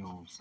signals.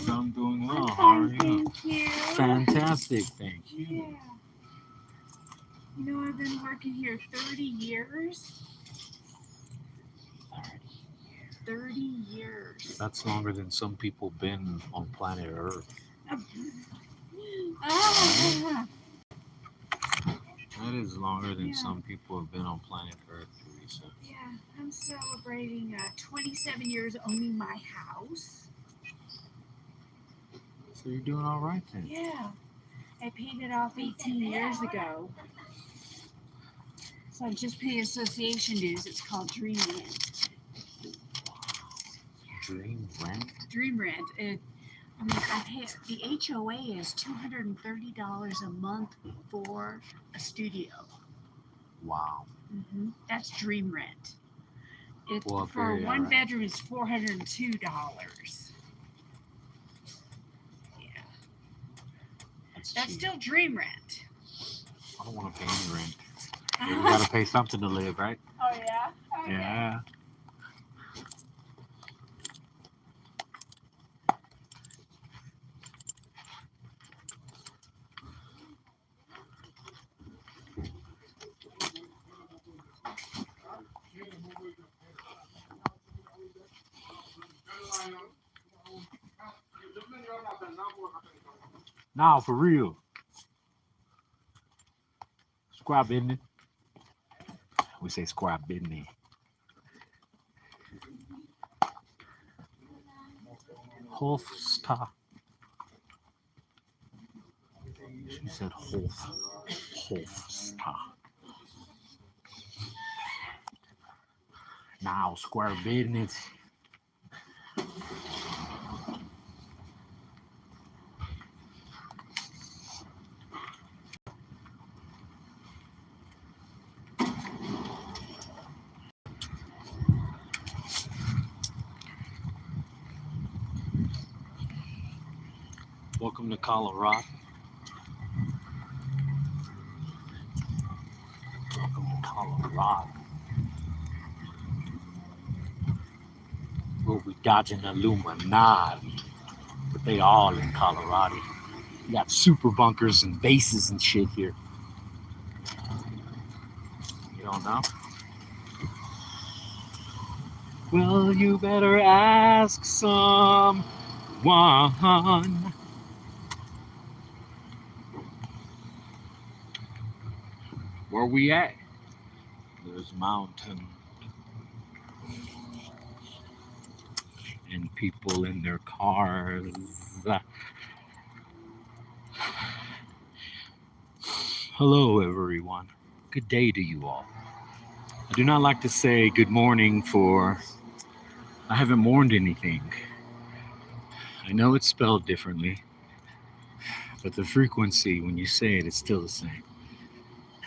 I'm doing well. How are you? Thank you. Fantastic, thank you. Yeah. You know, I've been working here 30 years. 30 years. That's longer than some people been on planet Earth. That is longer than some people have been on planet Earth, Teresa. Yeah, I'm celebrating 27 years owning my house. So you're doing all right then. Yeah. I paid it off 18 years ago. So I'm just paying association dues. It's called Dream Rent. Dream Rent? Dream Rent. I pay, the HOA is $230 a month for a studio. Wow. That's Dream Rent. Well, for one bedroom is $402. Yeah. That's still Dream Rent. I don't want to pay any rent. You gotta pay something to live, right? Oh yeah? Okay. Yeah. Now, for real. Squab business. We say squab business. Hofstar. She said Hofstar. Now, square business. Welcome to Colorado. Welcome to Colorado. We'll be dodging Illuminati, but they all in Colorado. You got super bunkers and bases and shit here. You don't know? Well, you better ask someone. Where we at? There's mountain and people in their cars. Hello, everyone. Good day to you all. I do not like to say good morning, for I haven't mourned anything. I know it's spelled differently, but the frequency when you say it is still the same.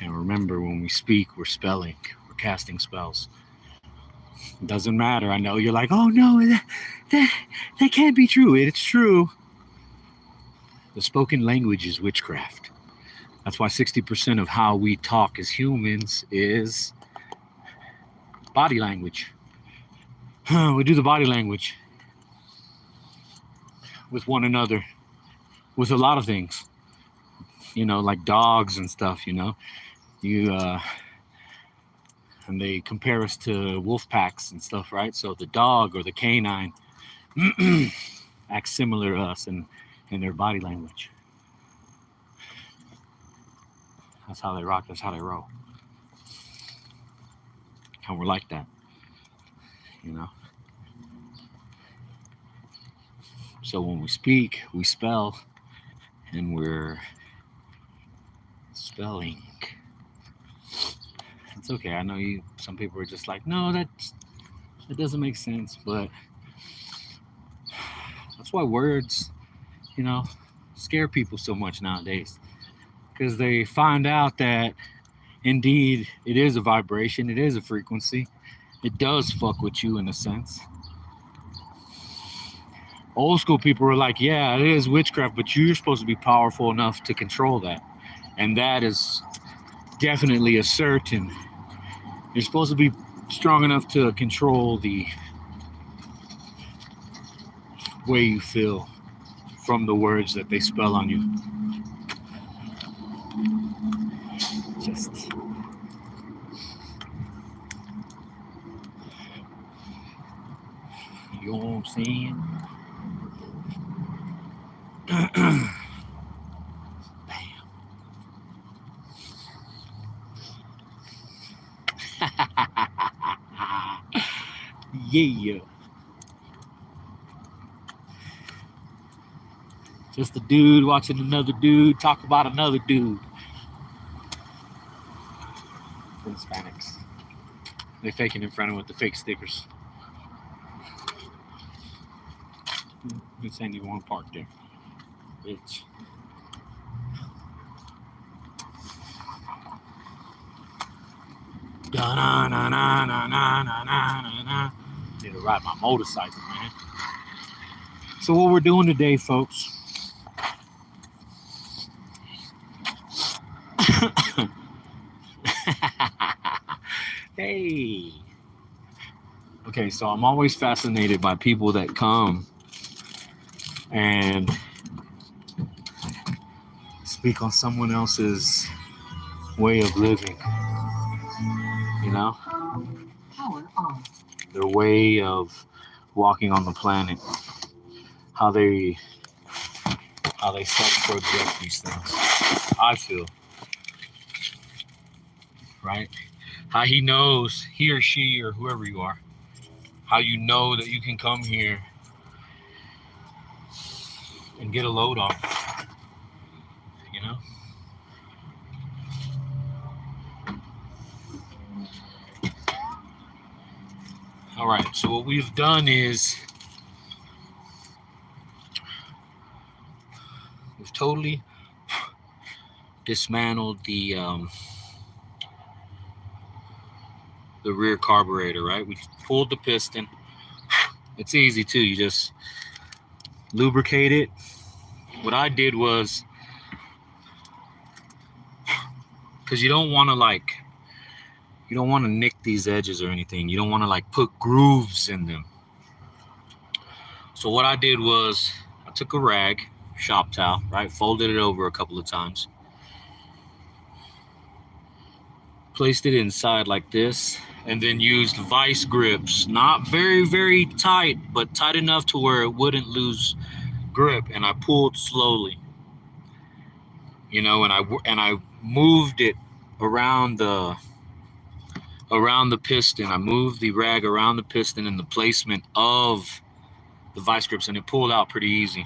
And remember, when we speak, we're spelling, we're casting spells. It doesn't matter. I know you're like, oh no, that can't be true. It's true. The spoken language is witchcraft. That's why 60% of how we talk as humans is body language. We do the body language with one another, with a lot of things, like dogs and stuff, and they compare us to wolf packs and stuff, right? So the dog or the canine acts similar to us in their body language. That's how they rock, that's how they roll. And we're like that, So when we speak, we spell, and we're spelling. It's okay. I know you. Some people are just like, no, that doesn't make sense. But that's why words, you know, scare people so much nowadays, because they find out that indeed it is a vibration, it is a frequency, it does fuck with you in a sense. Old school people were like, yeah, it is witchcraft, but you're supposed to be powerful enough to control that. And that is definitely a certain. You're supposed to be strong enough to control the way you feel from the words that they spell on you. Just you know what I'm saying? Yeah. Just a dude watching another dude talk about another dude. For Hispanics. They faking in front of with the fake stickers. It's ain't even one park there. Bitch. Need to ride my motorcycle, man. So what we're doing today, folks. Hey. Okay, so I'm always fascinated by people that come and speak on someone else's way of living. You know? Power on. Their way of walking on the planet. How they self-project these things. I feel. Right? How he knows, he or she or whoever you are, how you know that you can come here and get a load on, you know? All right, so what we've done is we've totally dismantled the rear carburetor, right? We pulled the piston. It's easy too. You just lubricate it. What I did was, because you don't want to nick these edges or anything. You don't want to like put grooves in them. So what I did was I took a rag, shop towel, right? Folded it over a couple of times. Placed it inside like this, and then used vice grips, not very, very tight, but tight enough to where it wouldn't lose grip. And I pulled slowly, you know, and I moved it around the piston. I moved the rag around the piston in the placement of the vice grips, and it pulled out pretty easy.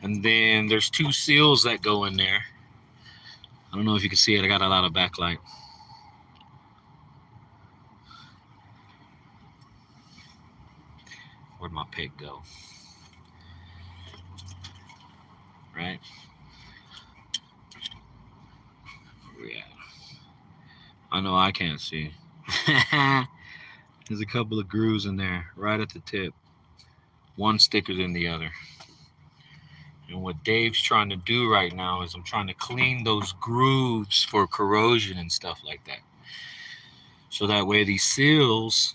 And then there's two seals that go in there. I don't know if you can see it. I got a lot of backlight. Where'd my pig go? Right? Yeah. I know I can't see. There's a couple of grooves in there right at the tip. One thicker than the other. And what Dave's trying to do right now is I'm trying to clean those grooves for corrosion and stuff like that. So that way these seals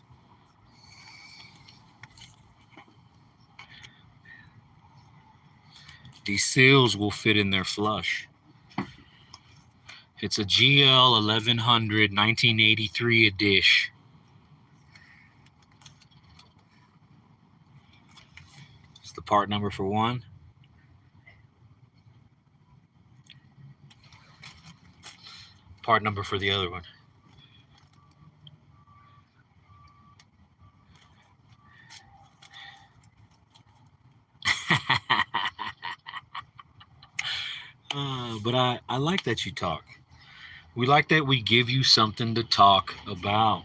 will fit in there flush. It's a GL 1100 1983 edition. It's the part number for one. Part number for the other one. But I like that you talk. We like that we give you something to talk about,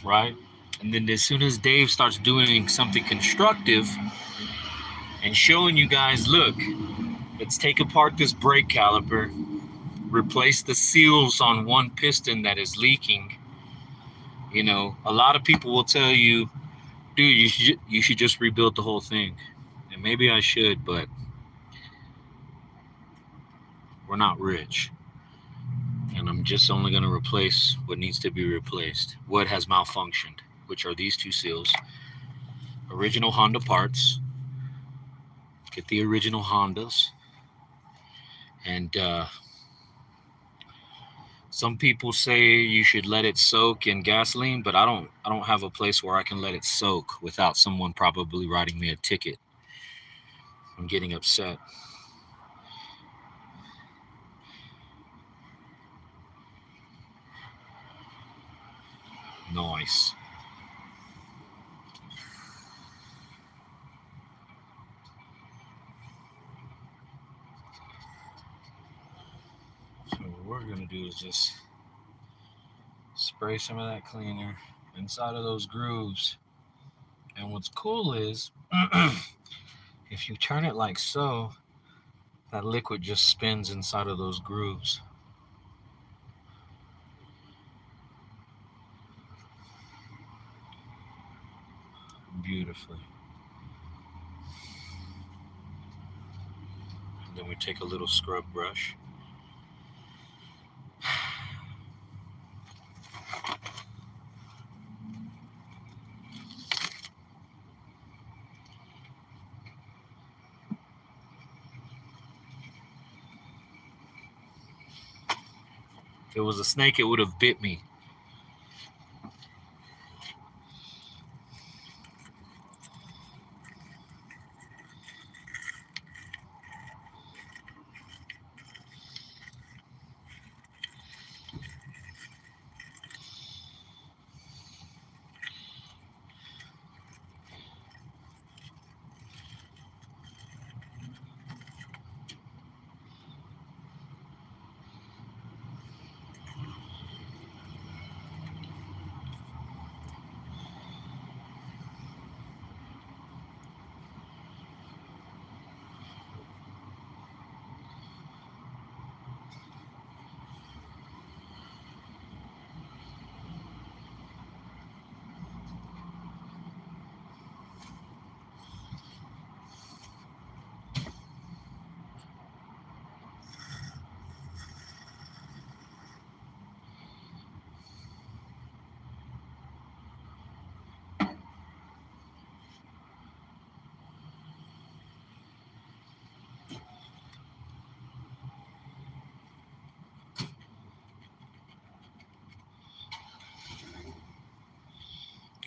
right? And then as soon as Dave starts doing something constructive and showing you guys, look, let's take apart this brake caliper, replace the seals on one piston that is leaking. You know, a lot of people will tell you, dude, you should just rebuild the whole thing. And maybe I should, but we're not rich. And I'm just only going to replace what needs to be replaced, what has malfunctioned, which are these two seals. Original Honda parts. Get the original Hondas. And some people say you should let it soak in gasoline, but I don't have a place where I can let it soak without someone probably writing me a ticket. I'm getting upset. Nice. So what we're gonna do is just spray some of that cleaner inside of those grooves. And what's cool is if you turn it like so, that liquid just spins inside of those grooves. Beautifully. And then we take a little scrub brush. If it was a snake, it would have bit me.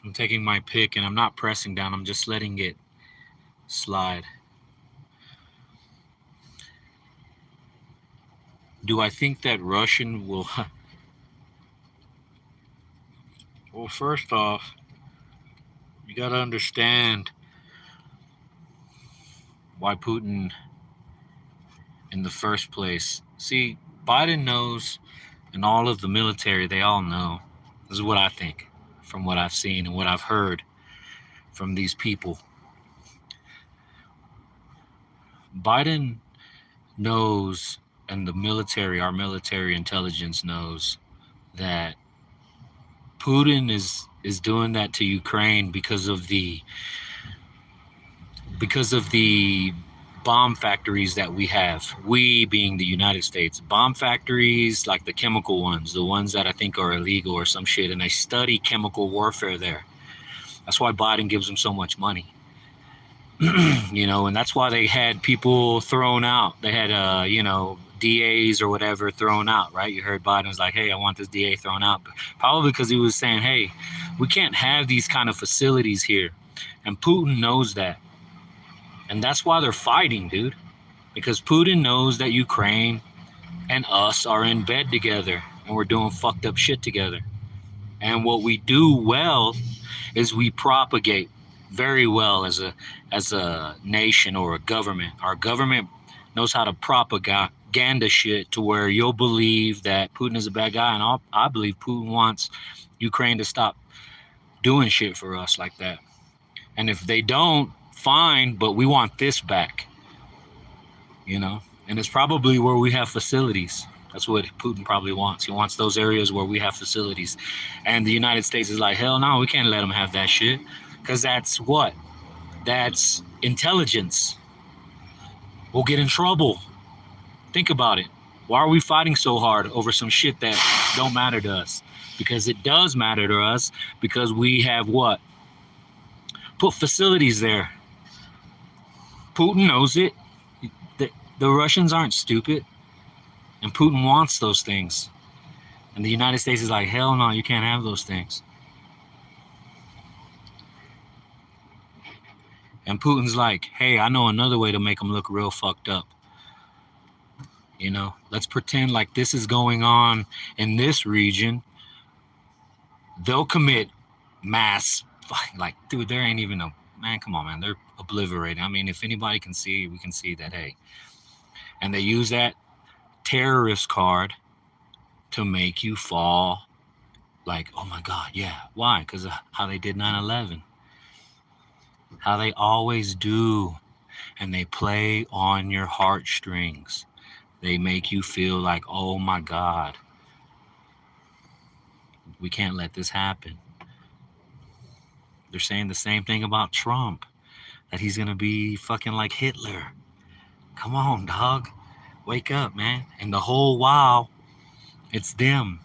I'm taking my pick and I'm not pressing down, I'm just letting it slide. Do I think that Russian will... Well, first off, you got to understand why Putin in the first place. See, Biden knows, and all of the military, they all know. This is what I think from what I've seen and what I've heard from these people. Biden knows, and the military, our military intelligence knows, that Putin is doing that to Ukraine because of the bomb factories that we have. We being the United States. Bomb factories like the chemical ones, the ones that I think are illegal or some shit, and they study chemical warfare there. That's why Biden gives them so much money. You know, and that's why they had people thrown out. They had, you know, DAs or whatever thrown out, right? You heard Biden was like, hey, I want this DA thrown out. Probably because he was saying, hey, we can't have these kind of facilities here. And Putin knows that. And that's why they're fighting, dude. Because Putin knows that Ukraine and us are in bed together and we're doing fucked up shit together. And what we do well is we propagate very well as a nation or a government. Our government knows how to propaganda shit to where you'll believe that Putin is a bad guy, and I believe Putin wants Ukraine to stop doing shit for us like that. And if they don't, fine, but we want this back, you know? And it's probably where we have facilities. That's what Putin probably wants. He wants those areas where we have facilities. And the United States is like, hell no, we can't let them have that shit. Because that's what? That's intelligence. We'll get in trouble. Think about it. Why are we fighting so hard over some shit that don't matter to us? Because it does matter to us, because we have what? Put facilities there. Putin knows it. The Russians aren't stupid. And Putin wants those things. And the United States is like, hell no, you can't have those things. And Putin's like, hey, I know another way to make them look real fucked up. You know, let's pretend like this is going on in this region. They'll commit mass, like, dude, there ain't even a, man, come on, man, they're obliterating. I mean, if anybody can see, we can see that, hey. And they use that terrorist card to make you fall like, oh my God, yeah. Why? Because of how they did 9/11. How they always do. And they play on your heartstrings. They make you feel like, oh my God, we can't let this happen. They're saying the same thing about Trump, that he's going to be fucking like Hitler. Come on, dog. Wake up, man. And the whole while, it's them.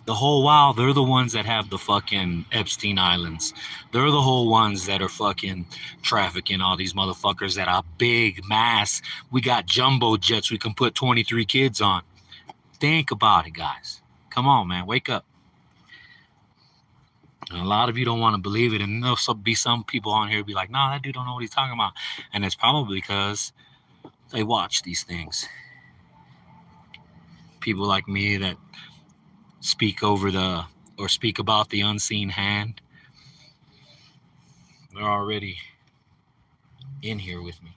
The whole while, they're the ones that have the fucking Epstein Islands. They're the whole ones that are fucking trafficking all these motherfuckers that are big mass. We got jumbo jets we can put 23 kids on. Think about it, guys. Come on, man. Wake up. And a lot of you don't want to believe it. And there'll be some people on here be like, nah, that dude don't know what he's talking about. And it's probably because they watch these things. People like me that speak about the unseen hand, they're already in here with me.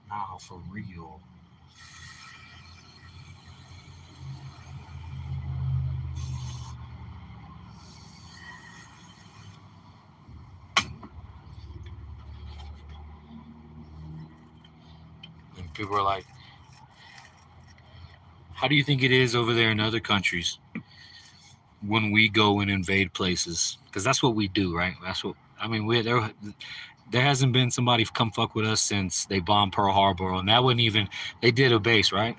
Now, for real. And people are like, how do you think it is over there in other countries when we go and invade places? Because that's what we do, right? That's what, I mean, there hasn't been somebody come fuck with us since they bombed Pearl Harbor. And that wasn't even, they did a base, right?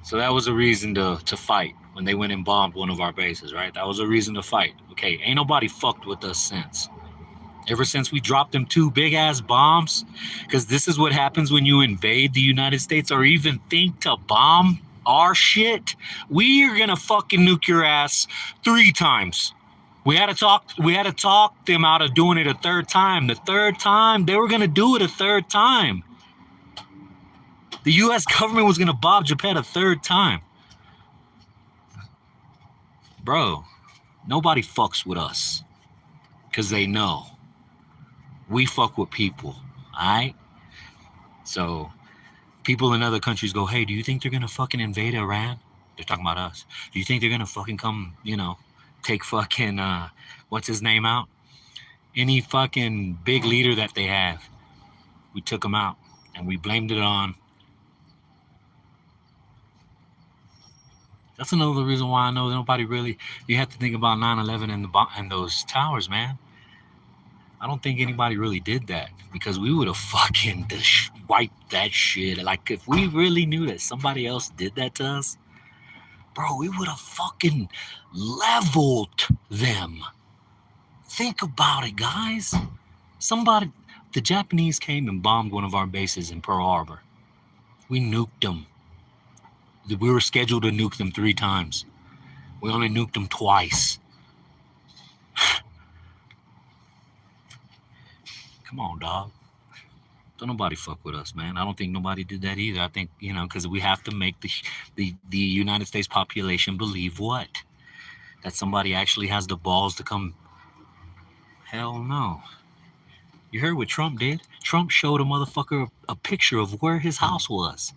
So that was a reason to fight when they went and bombed one of our bases, right? That was a reason to fight. Okay, ain't nobody fucked with us since. Ever since we dropped them 2 big ass bombs, because this is what happens when you invade the United States or even think to bomb our shit. We are gonna fucking nuke your ass 3 times. We had to talk them out of doing it a 3rd time. The 3rd time, they were gonna do it a 3rd time. The US government was gonna bomb Japan a 3rd time. Bro, nobody fucks with us. Because they know. We fuck with people. Alright? So people in other countries go, hey, do you think they're gonna fucking invade Iran? They're talking about us. Do you think they're gonna fucking come, take fucking what's his name out? Any fucking big leader that they have. We took him out and we blamed it on. That's another reason why I know nobody really, you have to think about 9/11 and those towers, man. I don't think anybody really did that, because we would have fucking wiped that shit. Like, if we really knew that somebody else did that to us, bro, we would have fucking leveled them. Think about it, guys. The Japanese came and bombed one of our bases in Pearl Harbor. We nuked them. We were scheduled to nuke them 3 times. We only nuked them twice. Come on, dog. Don't nobody fuck with us, man. I don't think nobody did that either. I think, because we have to make the United States population believe what? That somebody actually has the balls to come. Hell no. You heard what Trump did? Trump showed a motherfucker a picture of where his house was.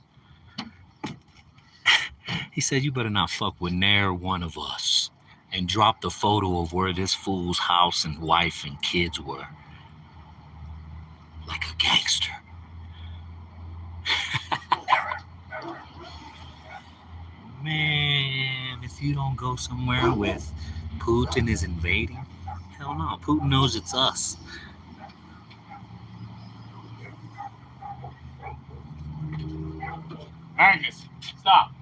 He said, "You better not fuck with ne'er one of us," and dropped a photo of where this fool's house and wife and kids were. Like a gangster. Man, if you don't go somewhere with Putin is invading, hell no. Putin knows it's us. Magnus, stop.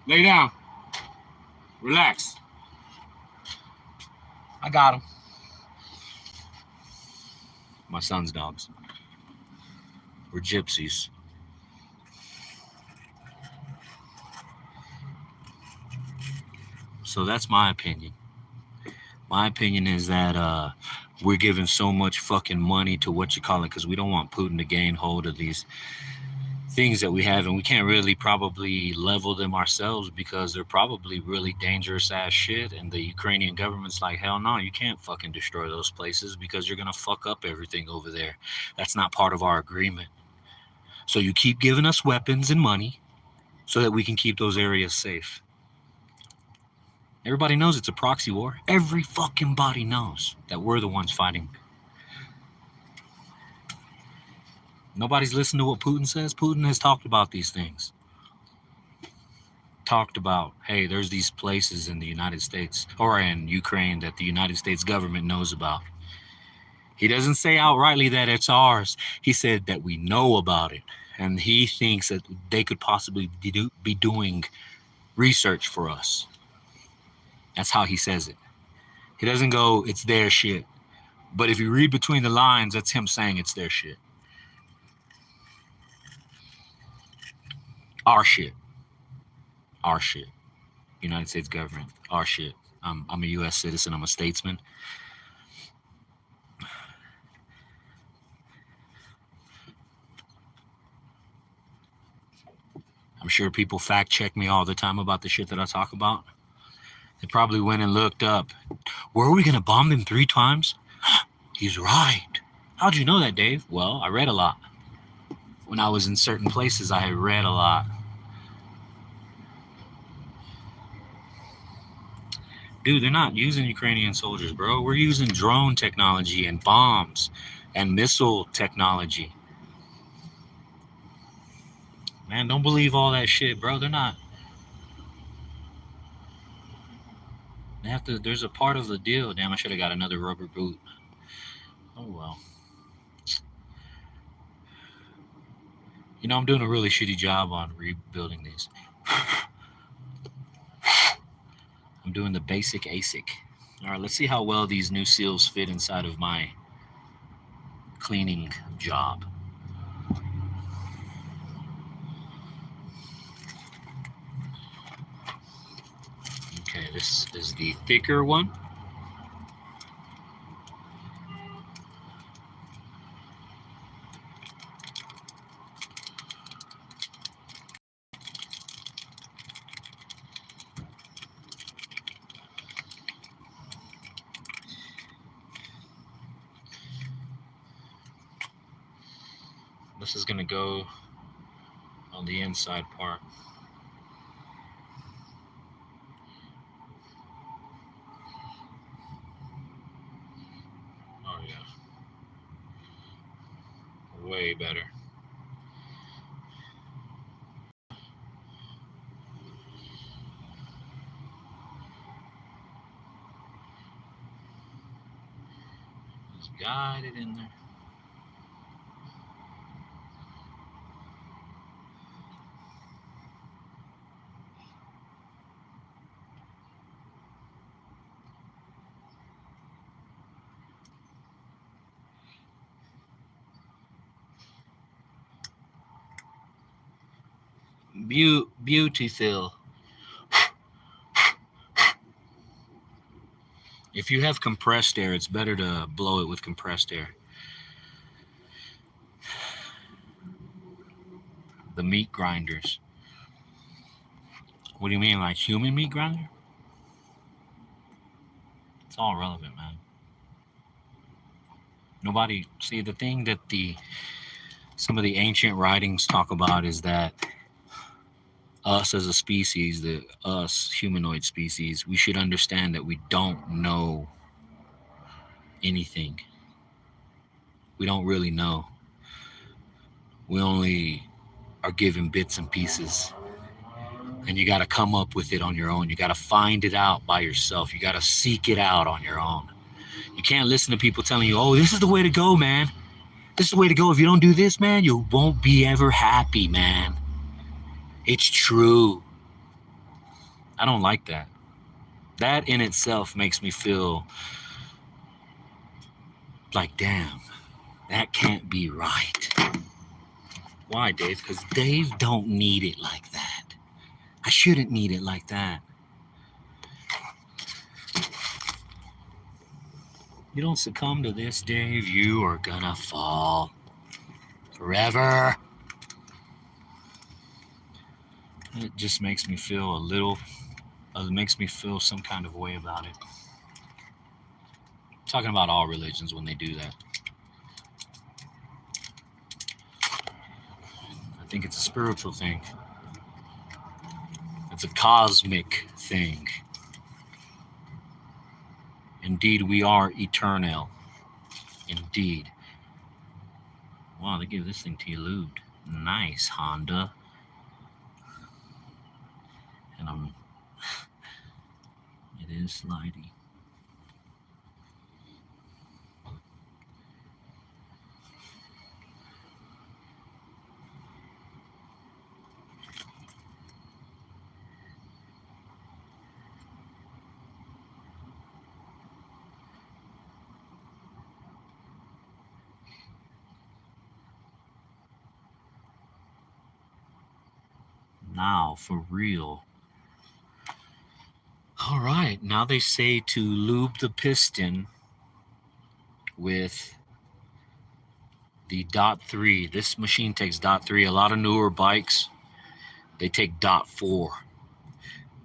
Lay down. Relax. I got him. My son's dogs. We're gypsies. So that's my opinion. My opinion is that we're giving so much fucking money to what you call it because we don't want Putin to gain hold of these things that we have, and we can't really probably level them ourselves because they're probably really dangerous ass shit. And the Ukrainian government's like, hell no, you can't fucking destroy those places because you're gonna fuck up everything over there. That's not part of our agreement. So you keep giving us weapons and money so that we can keep those areas safe. Everybody knows it's a proxy war. Every fucking body knows that we're the ones fighting. Nobody's listened to what Putin says. Putin has talked about these things. Talked about, hey, there's these places in the United States or in Ukraine that the United States government knows about. He doesn't say outrightly that it's ours. He said that we know about it. And he thinks that they could possibly be doing research for us. That's how he says it. He doesn't go, it's their shit. But if you read between the lines, that's him saying it's their shit. Our shit. Our shit. United States government. Our shit. I'm a U.S. citizen. I'm a statesman. I'm sure people fact check me all the time about the shit that I talk about. They probably went and looked up. Were we going to bomb them 3 times? He's right. How'd you know that, Dave? Well, I read a lot. When I was in certain places, I read a lot. Dude, they're not using Ukrainian soldiers, bro. We're using drone technology and bombs and missile technology. Man, don't believe all that shit, bro. They're not. They have to. There's a part of the deal. Damn, I should have got another rubber boot. Oh well. I'm doing a really shitty job on rebuilding these. I'm doing the basic ASIC. All right, let's see how well these new seals fit inside of my cleaning job. Okay, this is the thicker one. This is gonna go on the inside part. Oh yeah. Way better. Just guide it in there. Beautiful. If you have compressed air, it's better to blow it with compressed air. The meat grinders. What do you mean, like human meat grinder? It's all relevant, man. Nobody see the thing that the some of the ancient writings talk about is that us as a species, the us humanoid species, we should understand that we don't know anything. We don't really know. We only are given bits and pieces. And you got to come up with it on your own. You got to find it out by yourself. You got to seek it out on your own. You can't listen to people telling you, oh, this is the way to go, man. This is the way to go. If you don't do this, man, you won't be ever happy, man. It's true. I don't like that. That in itself makes me feel like, damn, that can't be right. Why, Dave? Because Dave don't need it like that. I shouldn't need it like that. You don't succumb to this, Dave, you are gonna fall. Forever. It just makes me feel it makes me feel some kind of way about it. I'm talking about all religions when they do that. I think it's a spiritual thing. It's a cosmic thing. Indeed, we are eternal. Indeed. Wow, they gave this thing to you lubed. Nice, Honda. And it is slidey. Now, for real. All right, now they say to lube the piston with the .3. This machine takes .3. A lot of newer bikes, they take .4.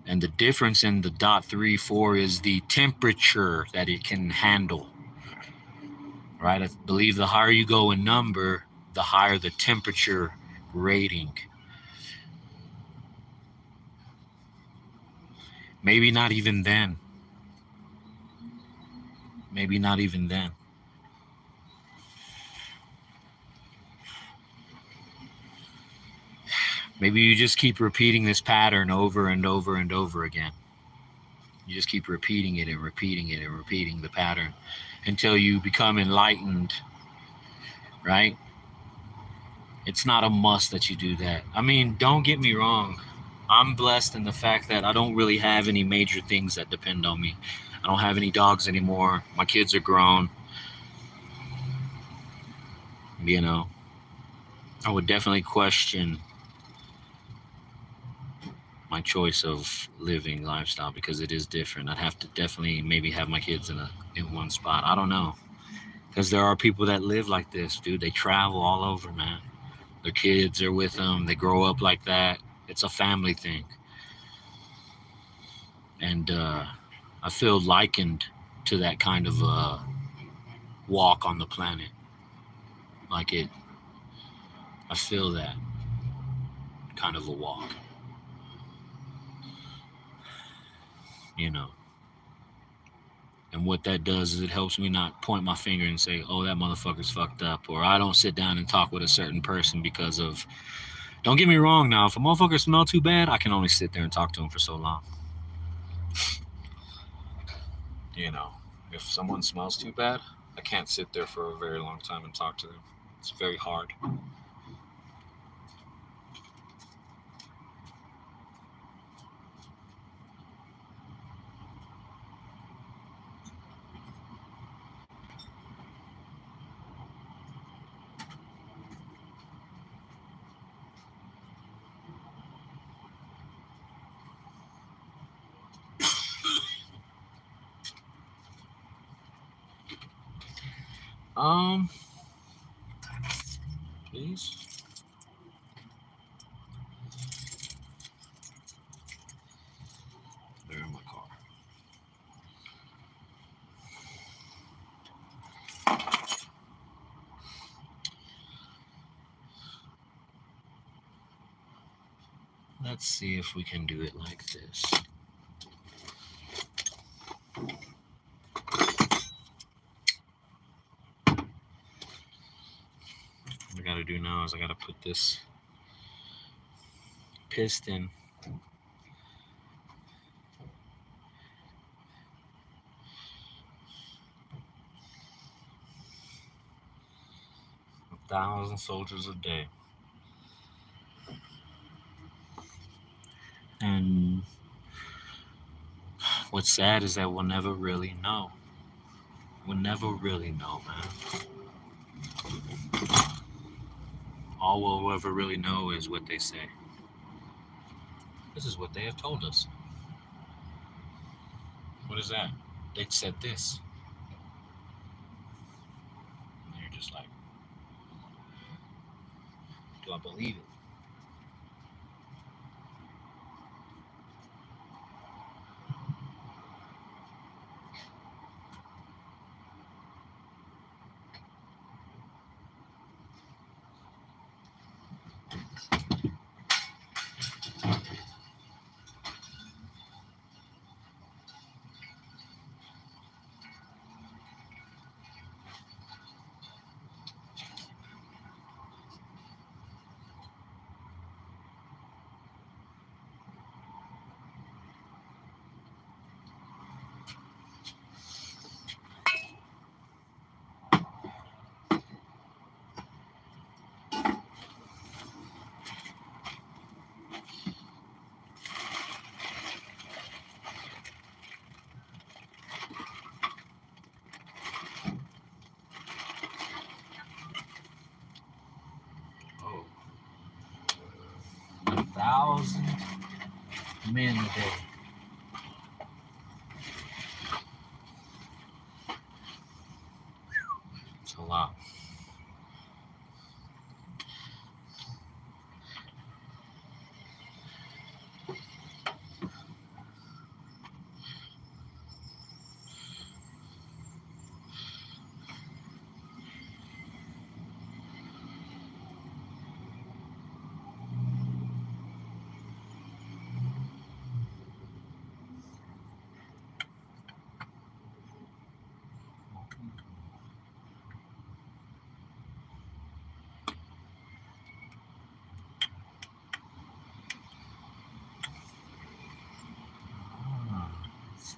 And the difference in the .3, 4 is the temperature that it can handle. Right? I believe the higher you go in number, the higher the temperature rating. Maybe not even then. Maybe not even then. Maybe you just keep repeating this pattern over and over and over again. You just keep repeating it and repeating it and repeating the pattern until you become enlightened, right? It's not a must that you do that. I mean, don't get me wrong. I'm blessed in the fact that I don't really have any major things that depend on me. I don't have any dogs anymore. My kids are grown. You know, I would definitely question my choice of living lifestyle because it is different. I'd have to definitely maybe have my kids in one spot. I don't know. Because there are people that live like this, dude. They travel all over, man. Their kids are with them. They grow up like that. It's a family thing. And I feel likened to that kind of walk on the planet. Like it, I feel that kind of a walk. You know. And what that does is it helps me not point my finger and say, oh, that motherfucker's fucked up. Or I don't sit down and talk with a certain person because of... Don't get me wrong now. If a motherfucker smells too bad, I can only sit there and talk to him for so long. You know, if someone smells too bad, I can't sit there for a very long time and talk to them. It's very hard. Um, please. They're in my car. Let's see if we can do it like this. What I gotta do now is I gotta put this piston a 1,000 soldiers a day. And what's sad is that we'll never really know. We'll never really know, man. All we'll ever really know is what they say. This is what they have told us. What is that? They said this. And you're just like, do I believe it? Oh, 1,000 men a day. It's a lot.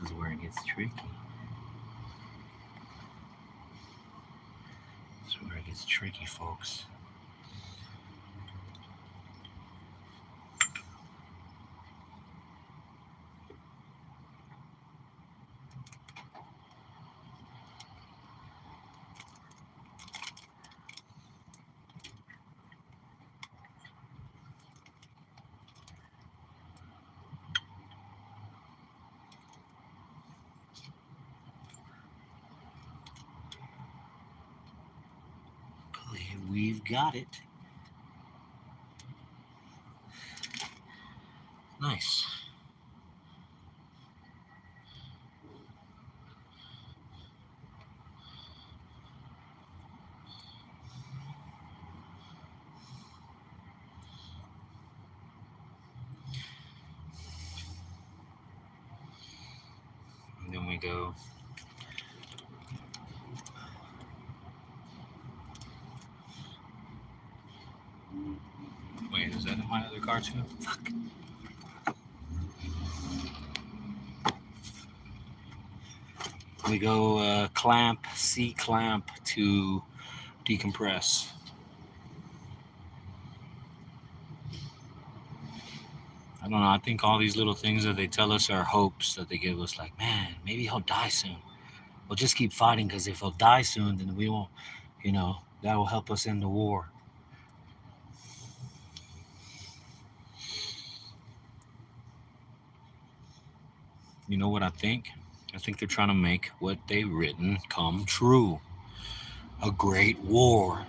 This is where it gets tricky. This is where it gets tricky, folks. We've got it. Nice. And then we go. Wait, is that in my other car too? Fuck. We go clamp, C clamp to decompress. I don't know. I think all these little things that they tell us are hopes that they give us. Like, man, maybe he'll die soon. We'll just keep fighting because if he'll die soon, then we won't, that will help us end the war. You know what I think? I think they're trying to make what they've written come true. a great war.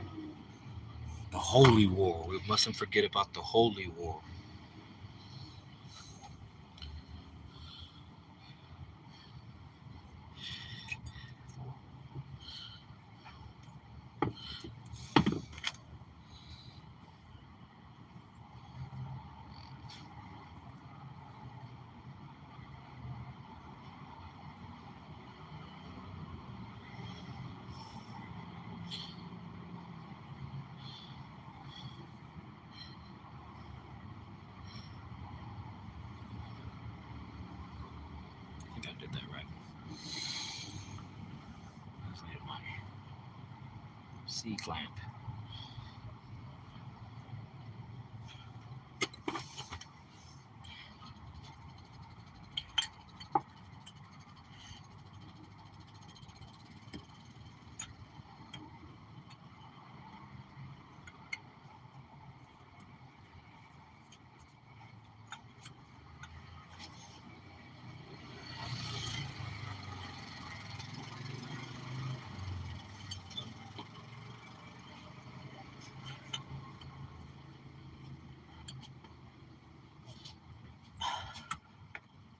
The Holy War. We mustn't forget about the Holy War. I think I did that right. Let's get my C clamp.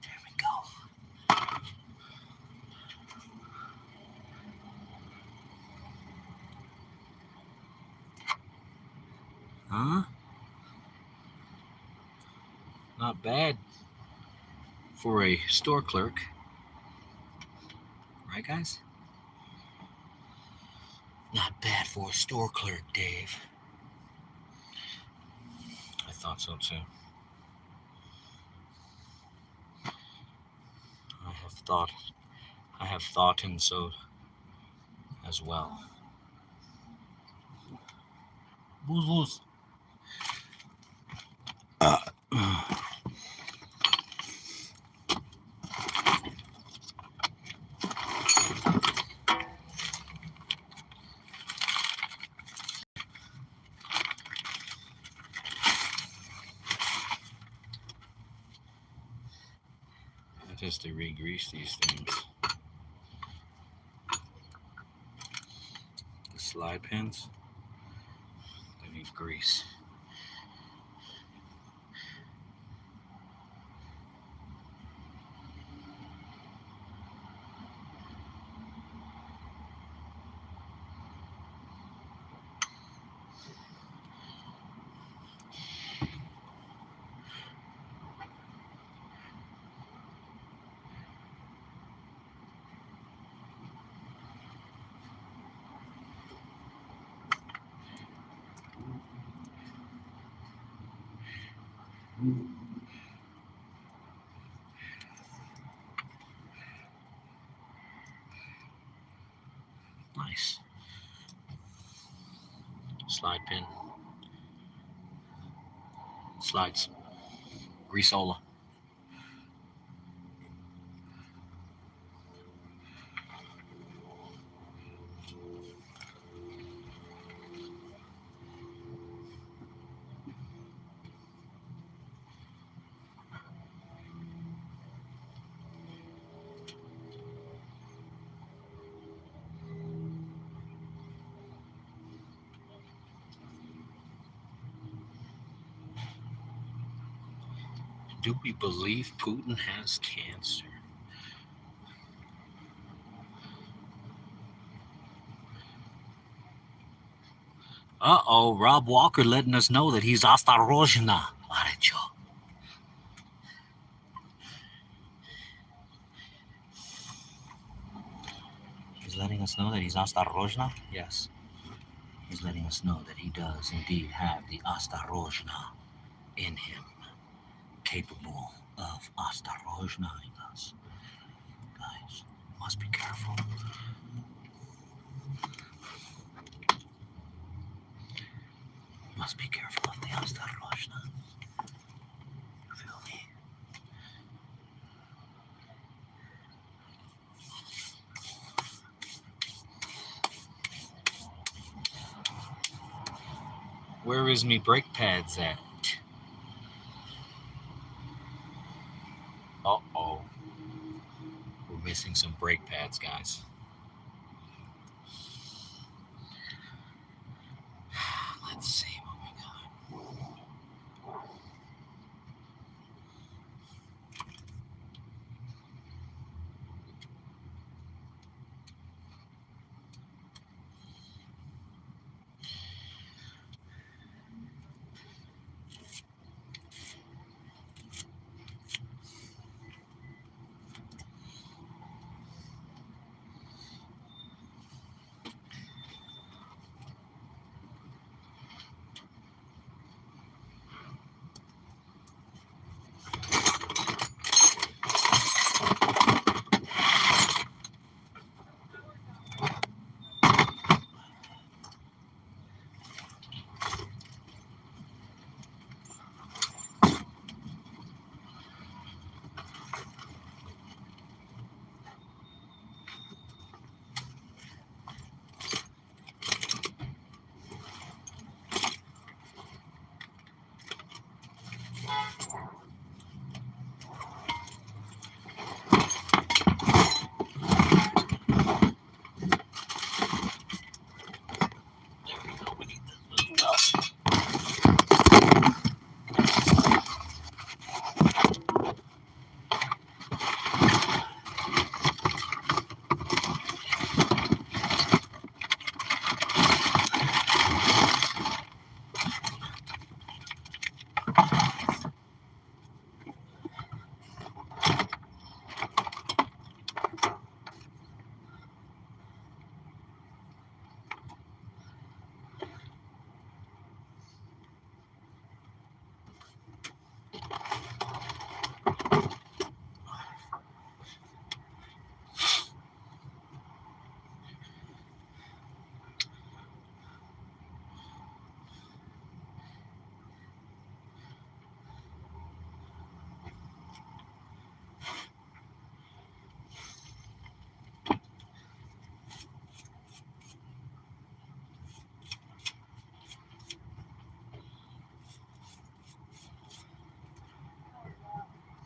There we go. Huh? Not bad for a store clerk. Right, guys? Not bad for a store clerk, Dave. I thought so too. I have thought and so as well. Booze. Just to re-grease these things. The slide pins, they need grease. Nice. Slide pin. Slides. Greaseola. Do we believe Putin has cancer? Uh-oh, Rob Walker letting us know that he's осторожно. He's letting us know that he's осторожно? Yes. He's letting us know that he does indeed have the осторожно in him, capable of осторожныйing us. Guys, must be careful. Must be careful of the осторожно. You feel me? Where is me brake pads at? Uh-oh. We're missing some brake pads, guys. Let's see what we got.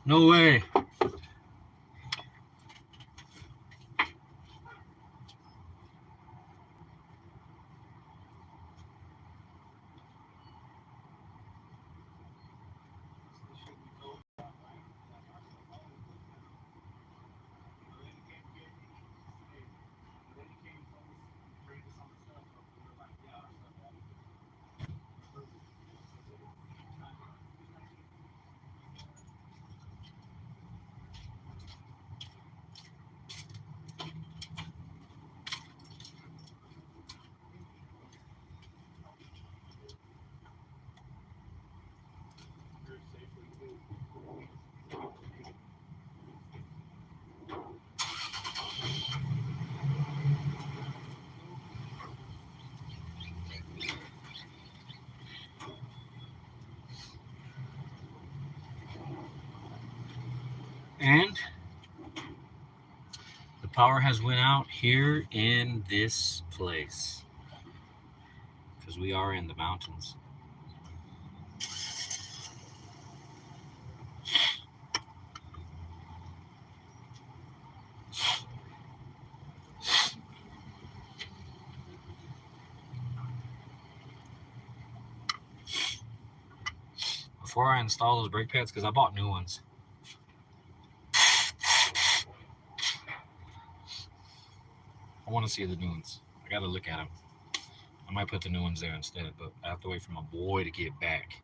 No way. And the power has went out here in this place because we are in the mountains. Before I install those brake pads, because I bought new ones. I want to see the new ones. I got to look at them. I might put the new ones there instead, but I have to wait for my boy to get back.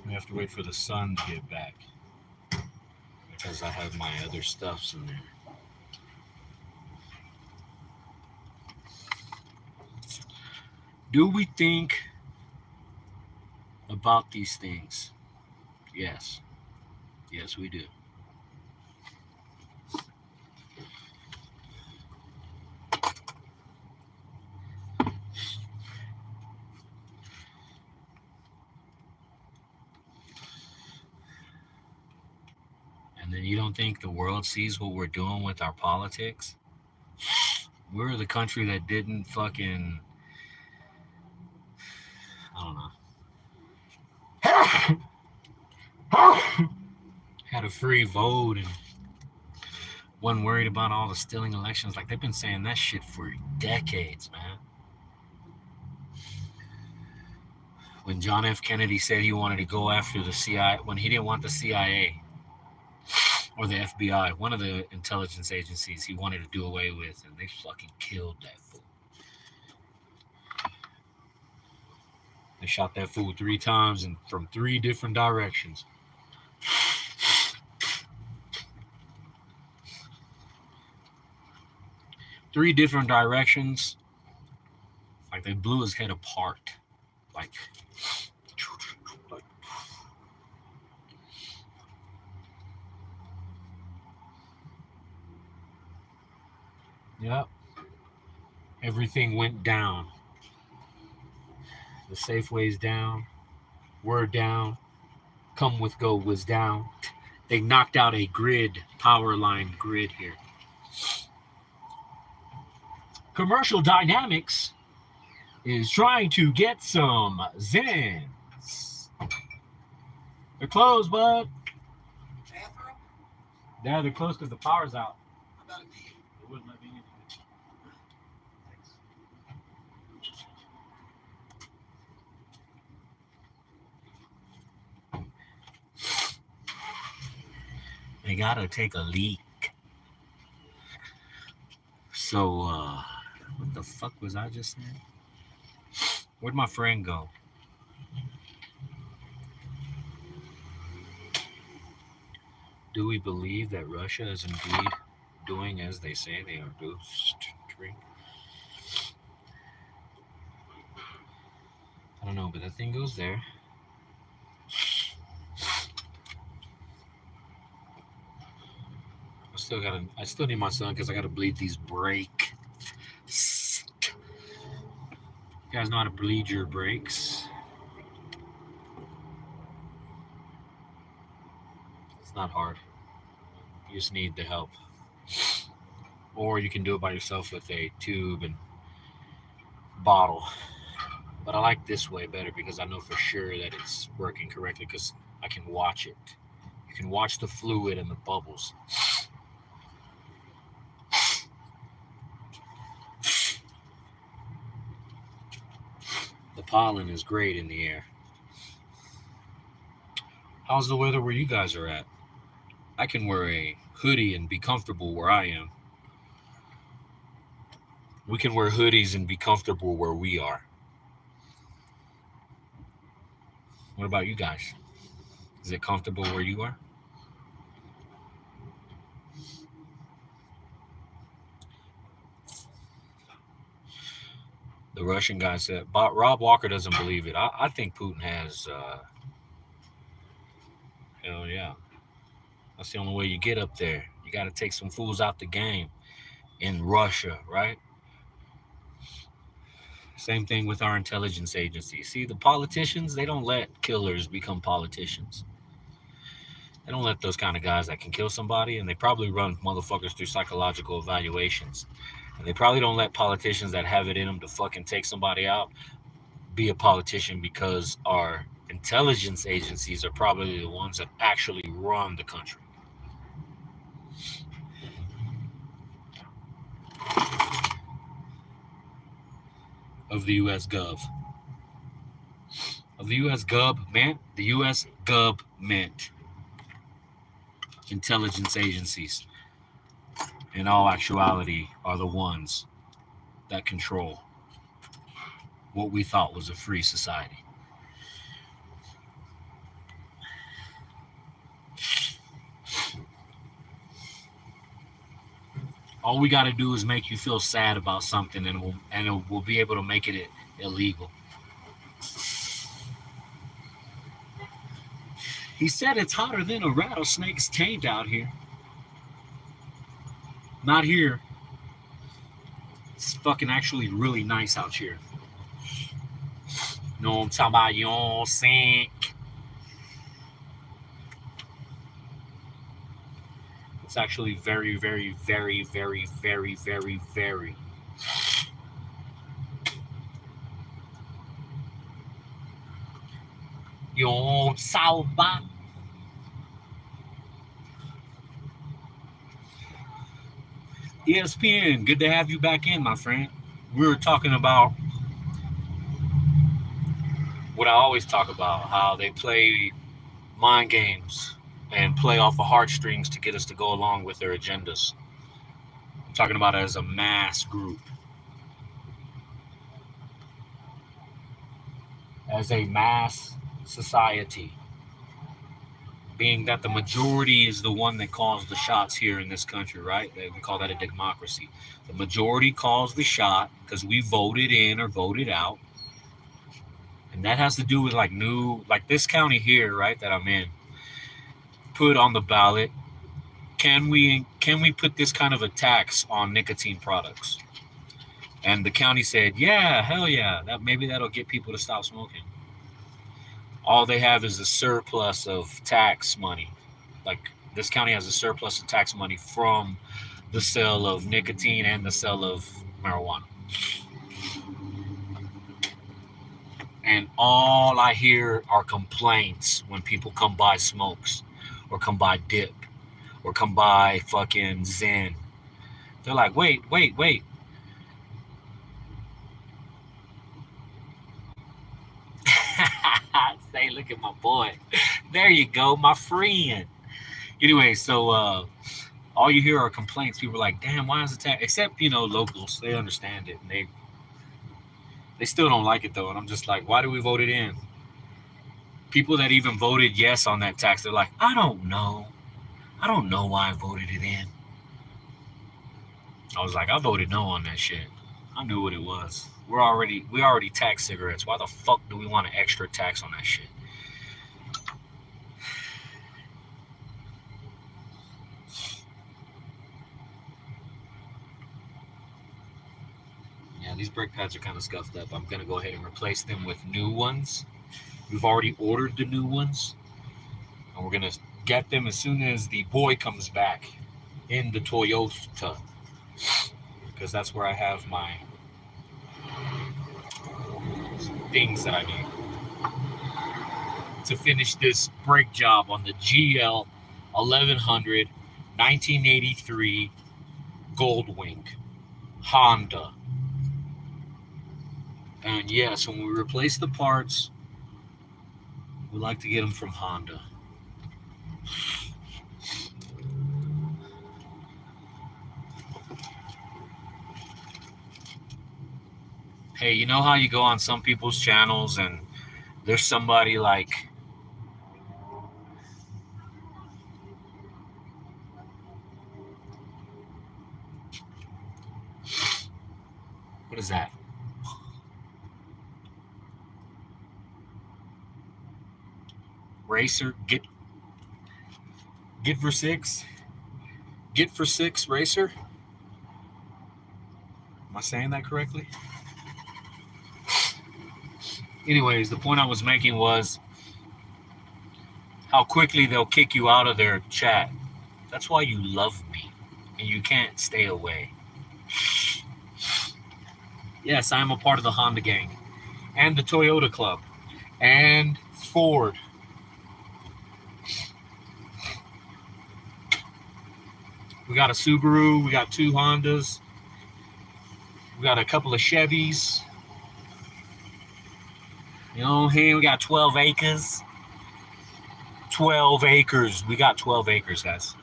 We have to wait for the sun to get back because I have my other stuffs in there. Do we think about these things? Yes. Yes, we do. And then you don't think the world sees what we're doing with our politics? We're the country that didn't fucking, I don't know, had a free vote and wasn't worried about all the stealing elections. Like, they've been saying that shit for decades, man. When John F. Kennedy said he wanted to go after the CIA, when he didn't want the CIA or the FBI, one of the intelligence agencies he wanted to do away with, and they fucking killed that fool. They shot that fool 3 times and from 3 different directions. Three different directions. Like, they blew his head apart. Like yep. Everything went down. The Safeway's down. We're down. Come with Go was down. They knocked out a grid, power line grid here. Commercial Dynamics is trying to get some Zens. They're closed, bud. Bathroom? Yeah, they're closed because the power's out. How about a pee? It wouldn't let me in. They gotta take a leak. So, what the fuck was I just saying? Where'd my friend go? Do we believe that Russia is indeed doing as they say they are doing? I don't know, but that thing goes there. I still need my son because I gotta bleed these brakes. You guys know how to bleed your brakes? It's not hard. You just need the help. Or you can do it by yourself with a tube and bottle. But I like this way better because I know for sure that it's working correctly because I can watch it. You can watch the fluid and the bubbles. The pollen is great in the air. How's the weather where you guys are at? I can wear a hoodie and be comfortable where I am. We can wear hoodies and be comfortable where we are. What about you guys? Is it comfortable where you are? The Russian guy said, Rob Walker doesn't believe it. I think Putin has, hell yeah. That's the only way you get up there. You got to take some fools out the game in Russia, right? Same thing with our intelligence agency. See, the politicians, they don't let killers become politicians. They don't let those kind of guys that can kill somebody, and they probably run motherfuckers through psychological evaluations. And they probably don't let politicians that have it in them to fucking take somebody out be a politician because our intelligence agencies are probably the ones that actually run the country. Of the U.S. Gov. Of the U.S. Government, the U.S. government, intelligence agencies, in all actuality, are the ones that control what we thought was a free society. All we got to do is make you feel sad about something, and we'll be able to make it illegal. He said it's hotter than a rattlesnake's taint out here. Not here. It's fucking actually really nice out here. You know what I'm talking about? You know what I'm saying? It's actually very, very, very, very, very, very, very. You know what I'm talking about? ESPN, good to have you back in, my friend. We were talking about what I always talk about, how they play mind games and play off of heartstrings to get us to go along with their agendas. I'm talking about it as a mass group, as a mass society, being that the majority is the one that calls the shots here in this country, right? We call that a democracy. The majority calls the shot because we voted in or voted out. And that has to do with like this county here, right, that I'm in, put on the ballot. Can we put this kind of a tax on nicotine products? And the county said, yeah, hell yeah, that maybe that'll get people to stop smoking. All they have is a surplus of tax money. Like this county has a surplus of tax money from the sale of nicotine and the sale of marijuana. And all I hear are complaints when people come buy smokes or come buy dip or come buy fucking Zen. They're like, wait, wait, wait. Say, look at my boy. There you go, my friend. Anyway, so all you hear are complaints. People are like, damn, why is it tax? Except, locals. They understand it. And they still don't like it, though. And I'm just like, why do we vote it in? People that even voted yes on that tax, they're like, I don't know. I don't know why I voted it in. I was like, I voted no on that shit. I knew what it was. We already tax cigarettes. Why the fuck do we want an extra tax on that shit? Yeah, these brake pads are kind of scuffed up. I'm gonna go ahead and replace them with new ones. We've already ordered the new ones, and we're gonna get them as soon as the boy comes back in the Toyota, because that's where I have my things that I need to finish this brake job on the GL 1100 1983 Goldwing Honda. And yes, when we replace the parts, we like to get them from Honda. Hey, you know how you go on some people's channels and there's somebody like, what is that? Racer, get for six, get for six racer. Am I saying that correctly? Anyways, the point I was making was how quickly they'll kick you out of their chat. That's why you love me and you can't stay away. Yes, I am a part of the Honda gang and the Toyota Club and Ford. We got a Subaru, we got 2 Hondas, we got a couple of Chevys. You know, here we got 12 acres. 12 acres. We got 12 acres, guys.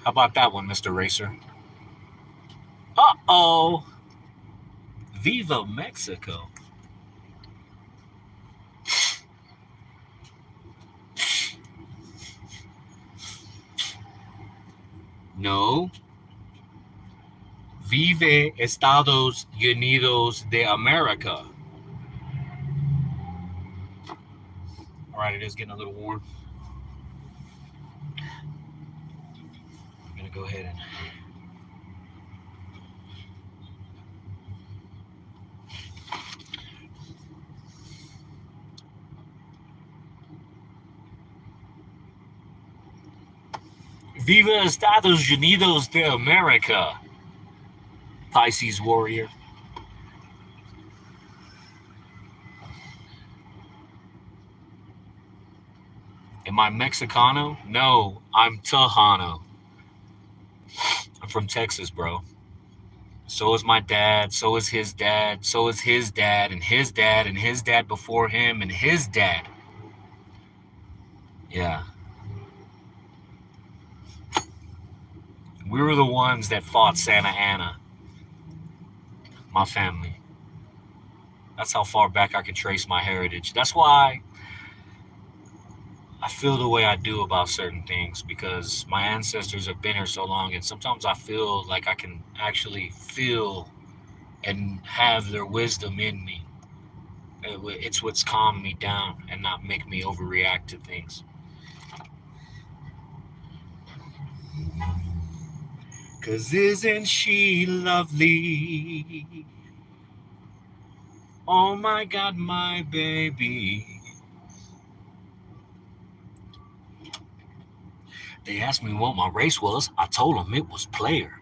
How about that one, Mr. Racer? Uh-oh. Viva Mexico. No. Vive Estados Unidos de America. All right, it is getting a little warm. I'm going to go ahead and... Viva Estados Unidos de America, Pisces warrior. Am I Mexicano? No, I'm Tejano. I'm from Texas, bro. So is my dad, so is his dad, so is his dad, and his dad, and his dad before him, and his dad. Yeah. We were the ones that fought Santa Anna, my family. That's how far back I can trace my heritage. That's why I feel the way I do about certain things, because my ancestors have been here so long, and sometimes I feel like I can actually feel and have their wisdom in me. It's what's calmed me down and not make me overreact to things. Cause isn't she lovely? Oh my god, my baby. They asked me what my race was. I told them it was player.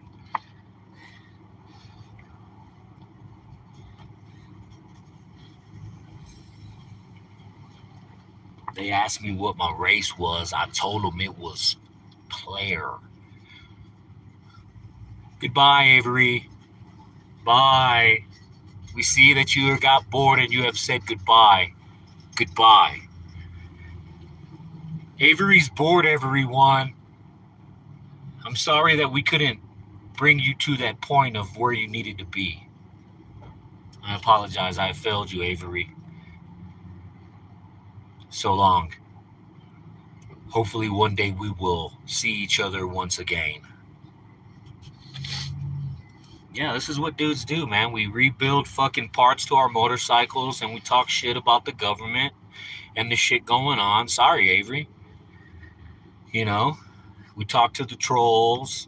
They asked me what my race was. I told them it was player. Goodbye, Avery. Bye. We see that you got bored and you have said goodbye. Goodbye. Avery's bored, everyone. I'm sorry that we couldn't bring you to that point of where you needed to be. I apologize. I failed you, Avery. So long. Hopefully, one day we will see each other once again. Yeah, this is what dudes do, man. We rebuild fucking parts to our motorcycles and we talk shit about the government and the shit going on. Sorry, Avery. You know, we talk to the trolls.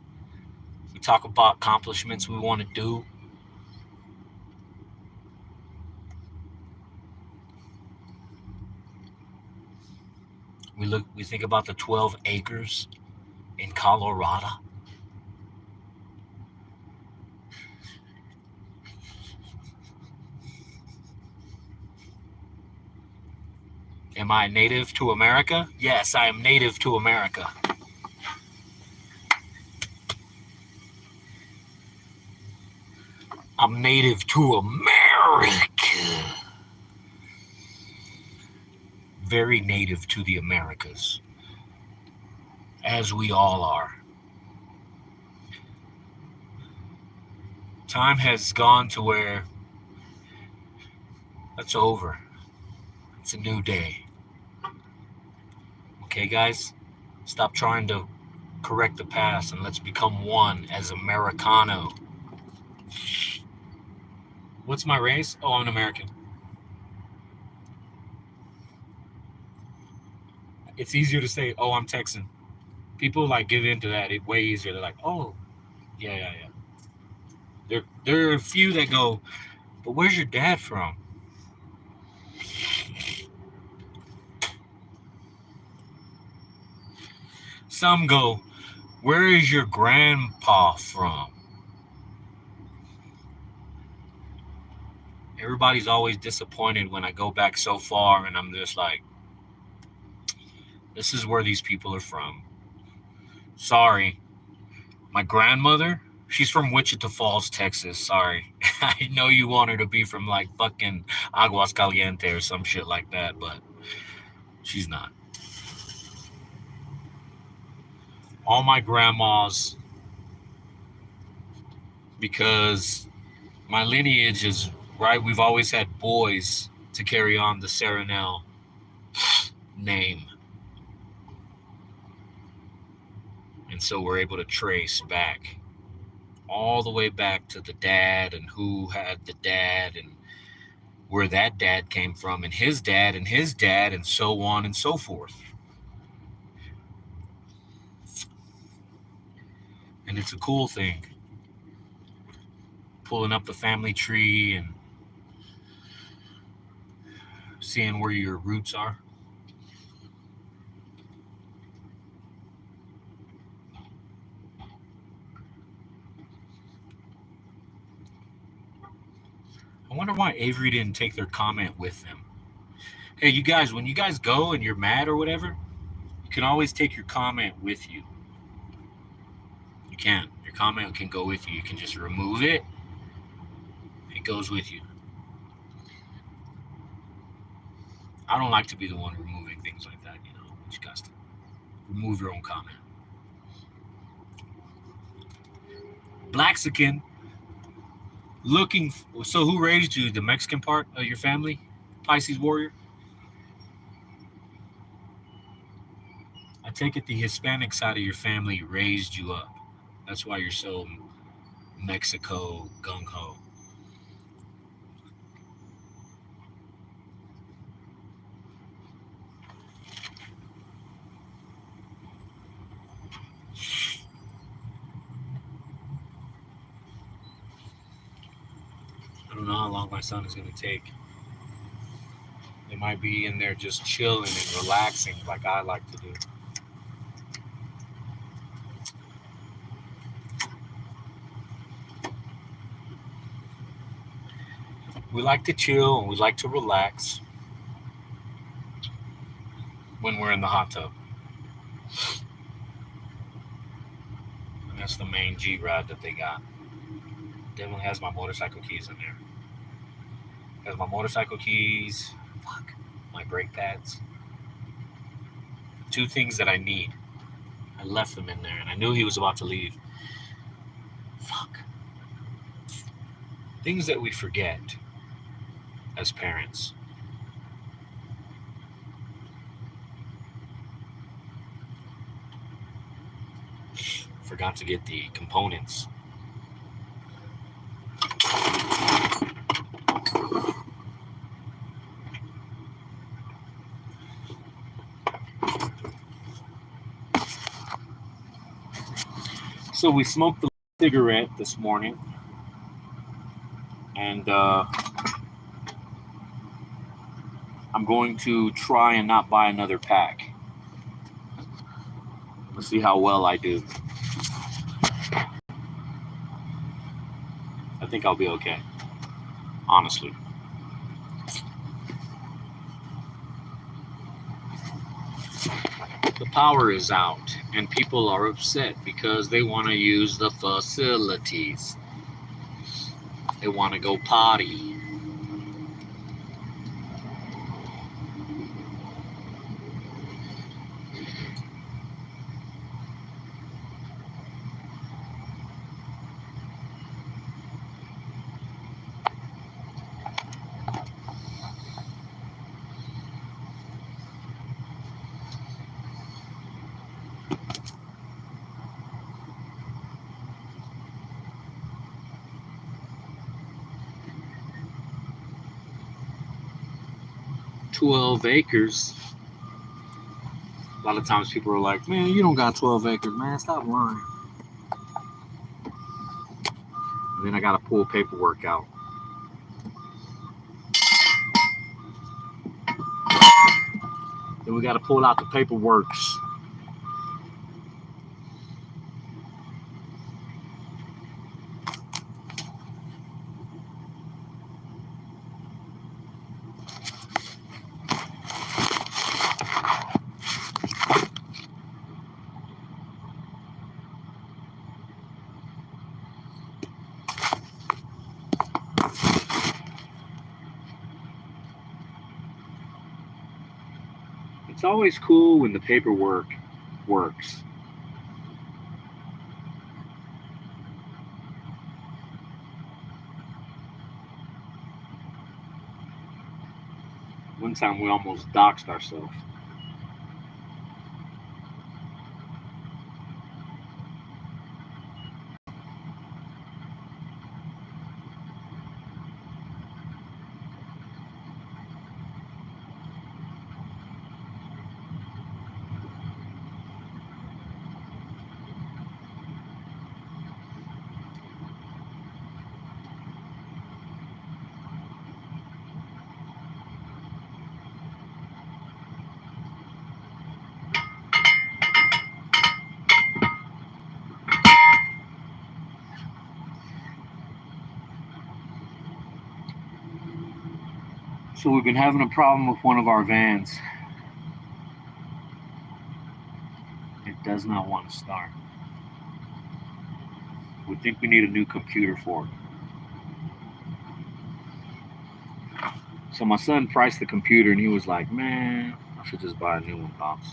We talk about accomplishments we want to do. We think about the 12 acres in Colorado. Am I native to America? Yes, I am native to America. I'm native to America. Very native to the Americas, as we all are. Time has gone to where that's over. It's a new day. Okay, guys? Stop trying to correct the past and let's become one as Americano. What's my race? Oh, I'm an American. It's easier to say, oh, I'm Texan. People like give into that. It's way easier. They're like, oh, yeah. There are a few that go, but where's your dad from? Some go, where is your grandpa from? Everybody's always disappointed when I go back so far and I'm just like, this is where these people are from. Sorry. My grandmother, she's from Wichita Falls, Texas. Sorry. I know you want her to be from like fucking Aguascaliente or some shit like that, but she's not. All my grandmas, because my lineage is right, we've always had boys to carry on the Serenel name. And so we're able to trace back all the way back to the dad and who had the dad and where that dad came from and his dad and so on and so forth. And it's a cool thing. Pulling up the family tree and seeing where your roots are. I wonder why Avery didn't take their comment with them. Hey, you guys, when you guys go and you're mad or whatever, You can always take your comment with you. You can. Your comment can go with you. You can just remove it. It goes with you. I don't like to be the one removing things like that, you know. You just got to remove your own comment. Blaxican looking. So who raised you? The Mexican part of your family? Pisces warrior? I take it the Hispanic side of your family raised you up. That's why you're so Mexico gung-ho. I don't know how long my son is going to take. They might be in there just chilling and relaxing like I like to do. We like to chill and we like to relax when we're in the hot tub. And that's the main G ride that they got. Definitely has my motorcycle keys in there. Has my motorcycle keys. Fuck. My brake pads. Two things that I need. I left them in there and I knew he was about to leave. Fuck. Things that we forget as parents. Forgot to get the components. So we smoked a cigarette this morning, and I'm going to try and not buy another pack. Let's see how well I do. I think I'll be okay, honestly. The power is out, and people are upset because they want to use the facilities. They want to go potty. "12 acres. A lot of times people are like, man, you don't got 12 acres, man. Stop lying. And then I got to pull paperwork out. Then we got to pull out the paperwork. It's always cool when the paperwork works. One time we almost doxed ourselves. So we've been having a problem with one of our vans. does not want to start. We think we need a new computer for it. So my son priced the computer and he was like, man, I should just buy a new one, Pops.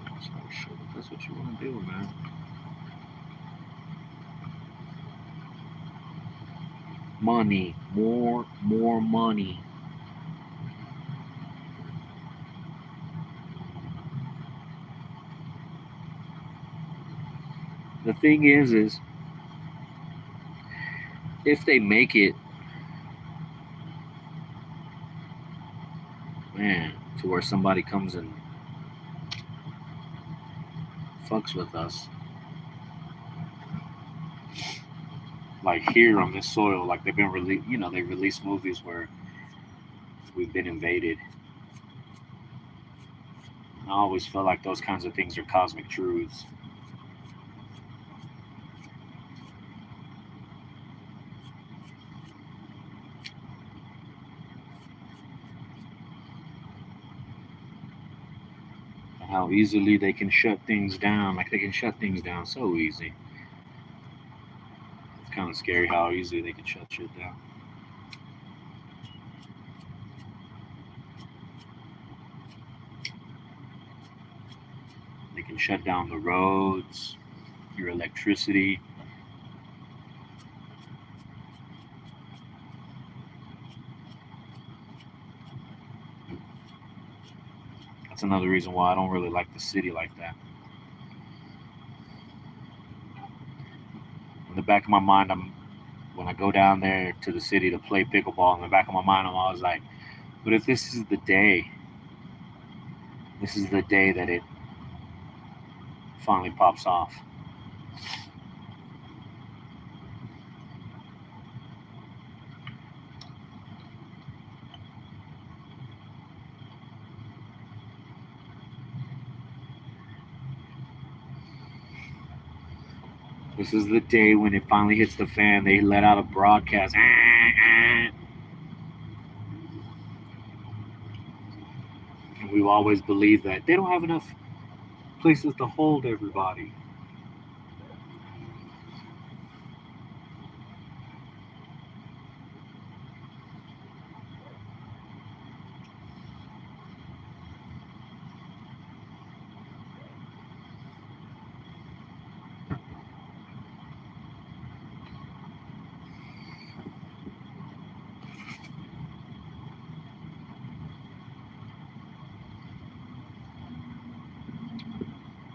I was like, shit, if that's what you want to do, man. Money, more money. The thing is if they make it, man, to where somebody comes and fucks with us, like here on this soil, like they've been they release movies where we've been invaded. I always feel like those kinds of things are cosmic truths. And how easily they can shut things down. Like they can shut things down so easy. It's kind of scary how easily they can shut shit down. They can shut down the roads, your electricity. That's another reason why I don't really like the city like that. In the back of my mind, when I go down there to the city to play pickleball, in the back of my mind, I'm always like, but if this is the day that it finally pops off. This is the day when it finally hits the fan. They let out a broadcast. And we've always believed that they don't have enough places to hold everybody.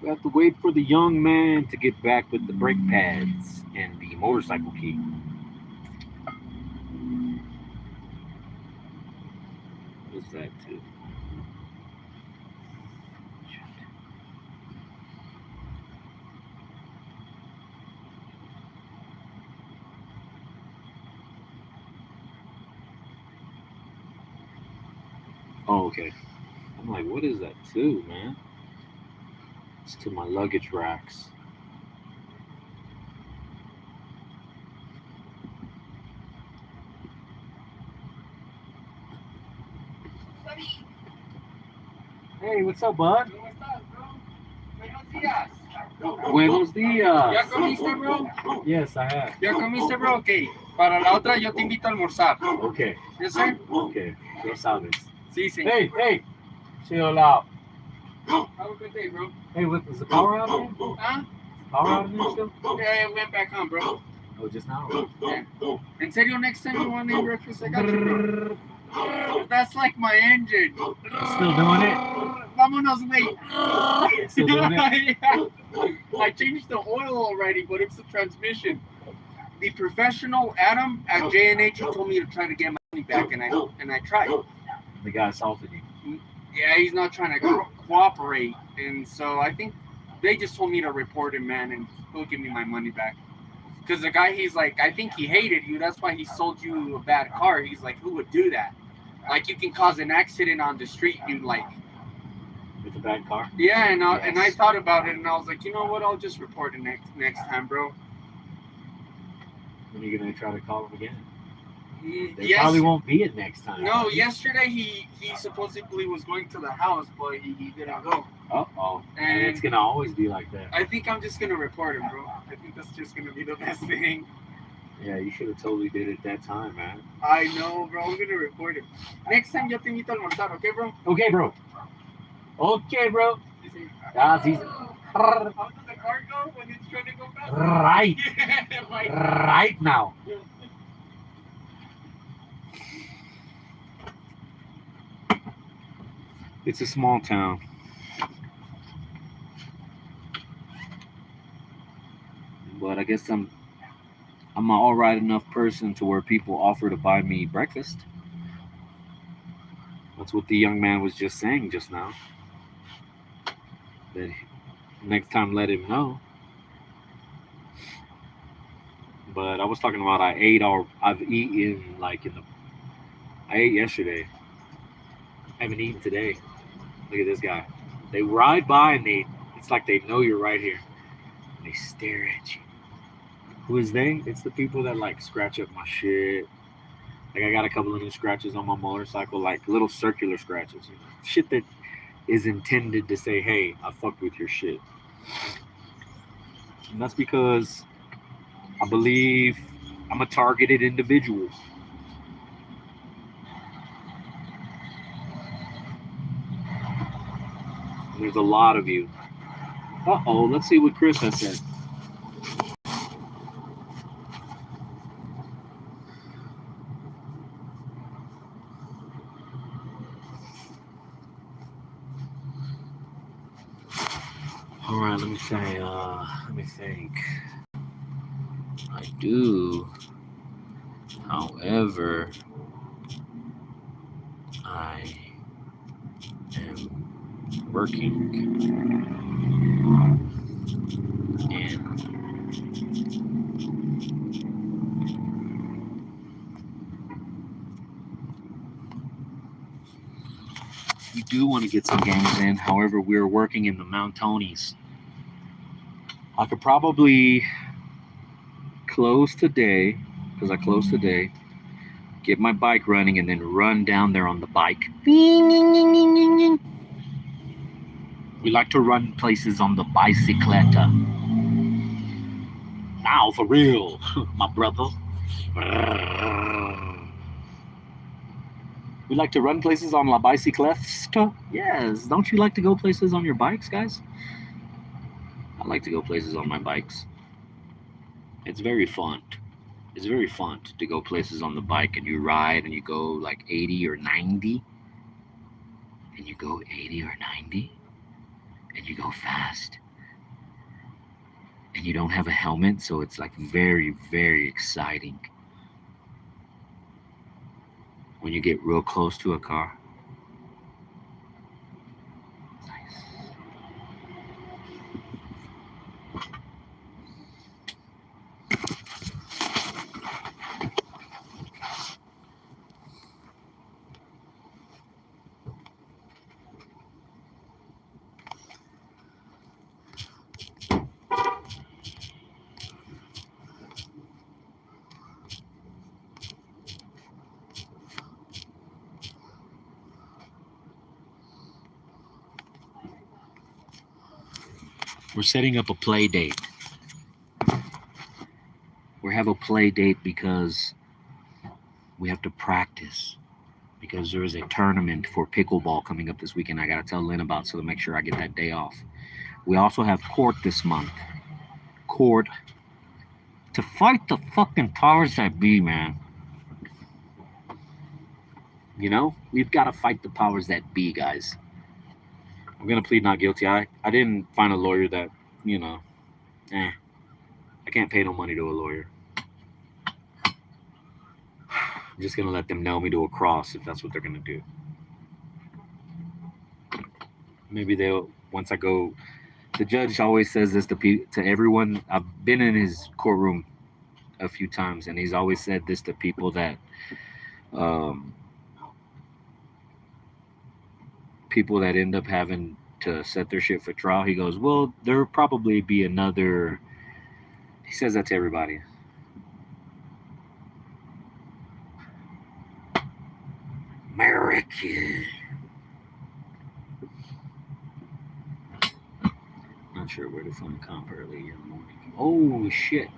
We have to wait for the young man to get back with the brake pads and the motorcycle key. What's that too? Oh, okay. I'm like, what is that too, man? It's to my luggage racks. Hey, what's up, bud? ¿Cómo estás, bro? Buenos días. Buenos días. ¿Ya comiste, bro? Yes, I have. ¿Ya comiste, bro? Ok. Para la otra yo te invito a almorzar. Okay. Yes, sir? Okay. Lo sabes. Sí, señor. Hey. Chill out. Have a good day, bro. Hey, what is the power out there? Huh? Power out in there still? Yeah, I went back on, bro. Oh, just now? Yeah. En serio, next time you want to eat breakfast, I got you, bro. That's like my engine. Still doing it? Vámonos, güey. Still doing it? Yeah. I changed the oil already, but it's the transmission. The professional Adam at J&H told me to try to get my money back, and I tried. The guy assaulted you. Yeah, he's not trying to cooperate, and so I think they just told me to report him, man, and he'll give me my money back. Because the guy, he's like, I think he hated you. That's why he sold you a bad car. He's like, who would do that? Like, you can cause an accident on the street, dude. Like, with a bad car? Yeah, and I thought about it, and I was like, you know what? I'll just report it next time, bro. When are you gonna try to call him again? They Yes. probably won't be it next time. No, yesterday he supposedly was going to the house, but he didn't go. Uh-oh. And it's going to always be like that. I think I'm just going to report him, bro. I think that's just going to be the best thing. Yeah, you should have totally did it that time, man. I know, bro. I'm going to report him. Next time, yo te invito a almorzar, okay, bro? Okay, bro. Okay, bro. How does the car go when it's trying to go fast? Right. Like, Right now. It's a small town. But I guess I'm an alright enough person to where people offer to buy me breakfast. That's what the young man was just saying just now. That next time let him know. But I was talking about I've eaten like I ate yesterday. I haven't eaten today. Look at this guy. They ride by and it's like they know you're right here. And they stare at you. Who is they? It's the people that like scratch up my shit. Like I got a couple of new scratches on my motorcycle, like little circular scratches. You know? Shit that is intended to say, hey, I fucked with your shit. And that's because I believe I'm a targeted individual. There's a lot of you. Uh-oh, let's see what Chris has said. All right, let me think. I do. However, I am working and we do want to get some games in. However, we're working in the Mountonies. I could probably close today, because I closed today, get my bike running, and then run down there on the bike. We like to run places on the bicicleta. Now, for real, my brother. We like to run places on la bicicleta. Yes, don't you like to go places on your bikes, guys? I like to go places on my bikes. It's very fun. It's very fun to go places on the bike and you ride and you go like 80 or 90. And you go 80 or 90. And you go fast. And you don't have a helmet, so it's like very, very exciting. When you get real close to a car. Nice. We're setting up a play date. We have a play date because we have to practice. Because there is a tournament for pickleball coming up this weekend. I got to tell Lynn about, so to make sure I get that day off. We also have court this month. Court. To fight the fucking powers that be, man. You know? We've got to fight the powers that be, guys. I'm going to plead not guilty. I didn't find a lawyer that, you know, I can't pay no money to a lawyer. I'm just going to let them nail me to a cross if that's what they're going to do. Maybe they'll, once I go, the judge always says this to everyone. I've been in his courtroom a few times, and he's always said this to people that, people that end up having to set their shit for trial. He goes, well, there'll probably be another. He says that to everybody. Yeah. Not sure where to find comp early in the morning. Oh shit.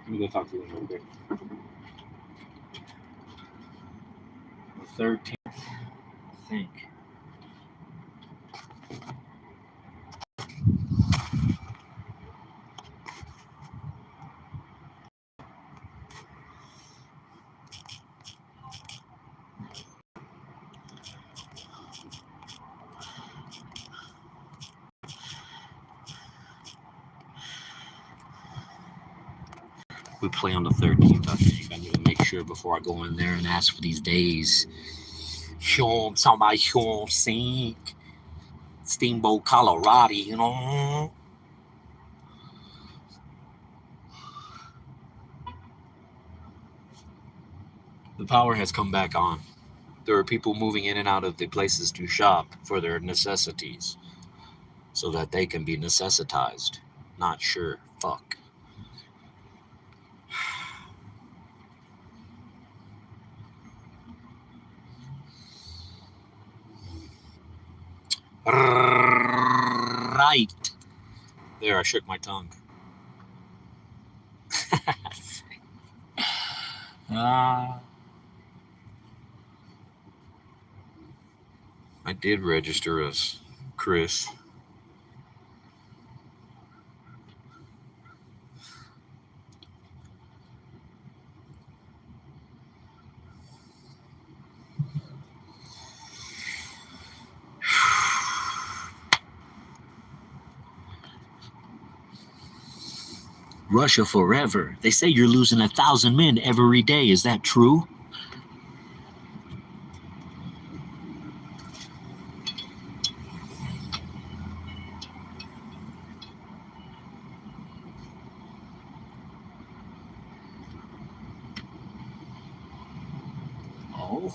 Let me go talk to them real quick. The 13th, I think. We play on the 13th, I think. I need to make sure before I go in there and ask for these days. Sean, talking about Sean Sink, Steamboat, Colorado, you know. The power has come back on. There are people moving in and out of the places to shop for their necessities so that they can be necessitized. Not sure. Fuck. Right. There, I shook my tongue. I did register as Chris. Russia forever. They say you're losing 1,000 men every day. Is that true?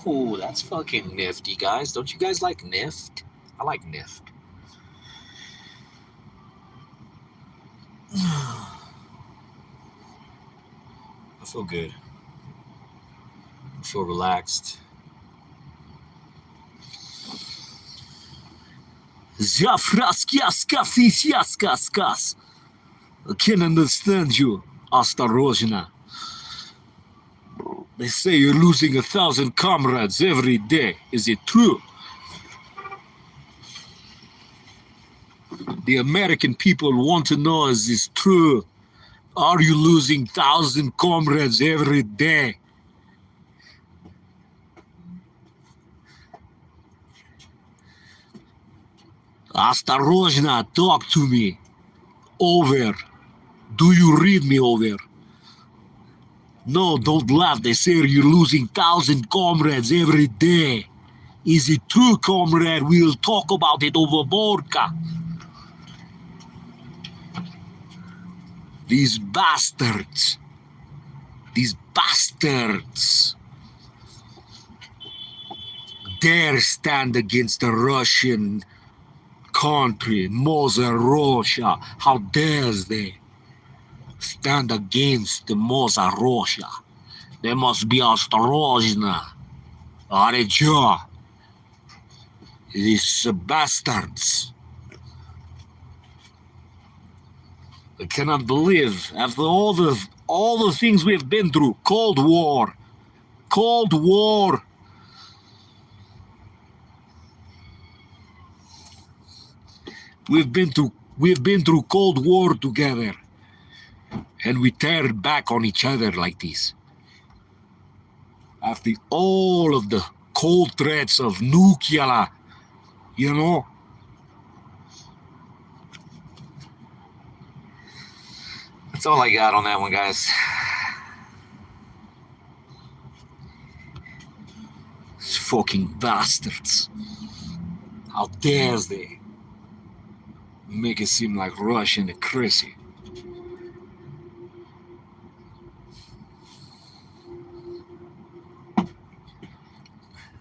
Oh, that's fucking nifty, guys. Don't you guys like Nift? I like Nift. I feel good. I feel relaxed. I can't understand you, Осторожно. They say you're losing 1,000 comrades every day. Is it true? The American people want to know, is this true? Are you losing 1,000 comrades every day? Осторожно, talk to me. Over. Do you read me over? No, don't laugh. They say you're losing 1,000 comrades every day. Is it true, comrade? We'll talk about it over vodka. These bastards. Dare stand against the Russian country, Mother Russia. How dares they stand against the Mother Russia? They must be осторожно. Аречо. These bastards. I cannot believe, after all the things we've been through, Cold War. We've been through Cold War together, and we tear back on each other like this. After all of the cold threats of nuclear, you know. That's all I got on that one, guys. These fucking bastards. How dare they make it seem like Russian are crazy.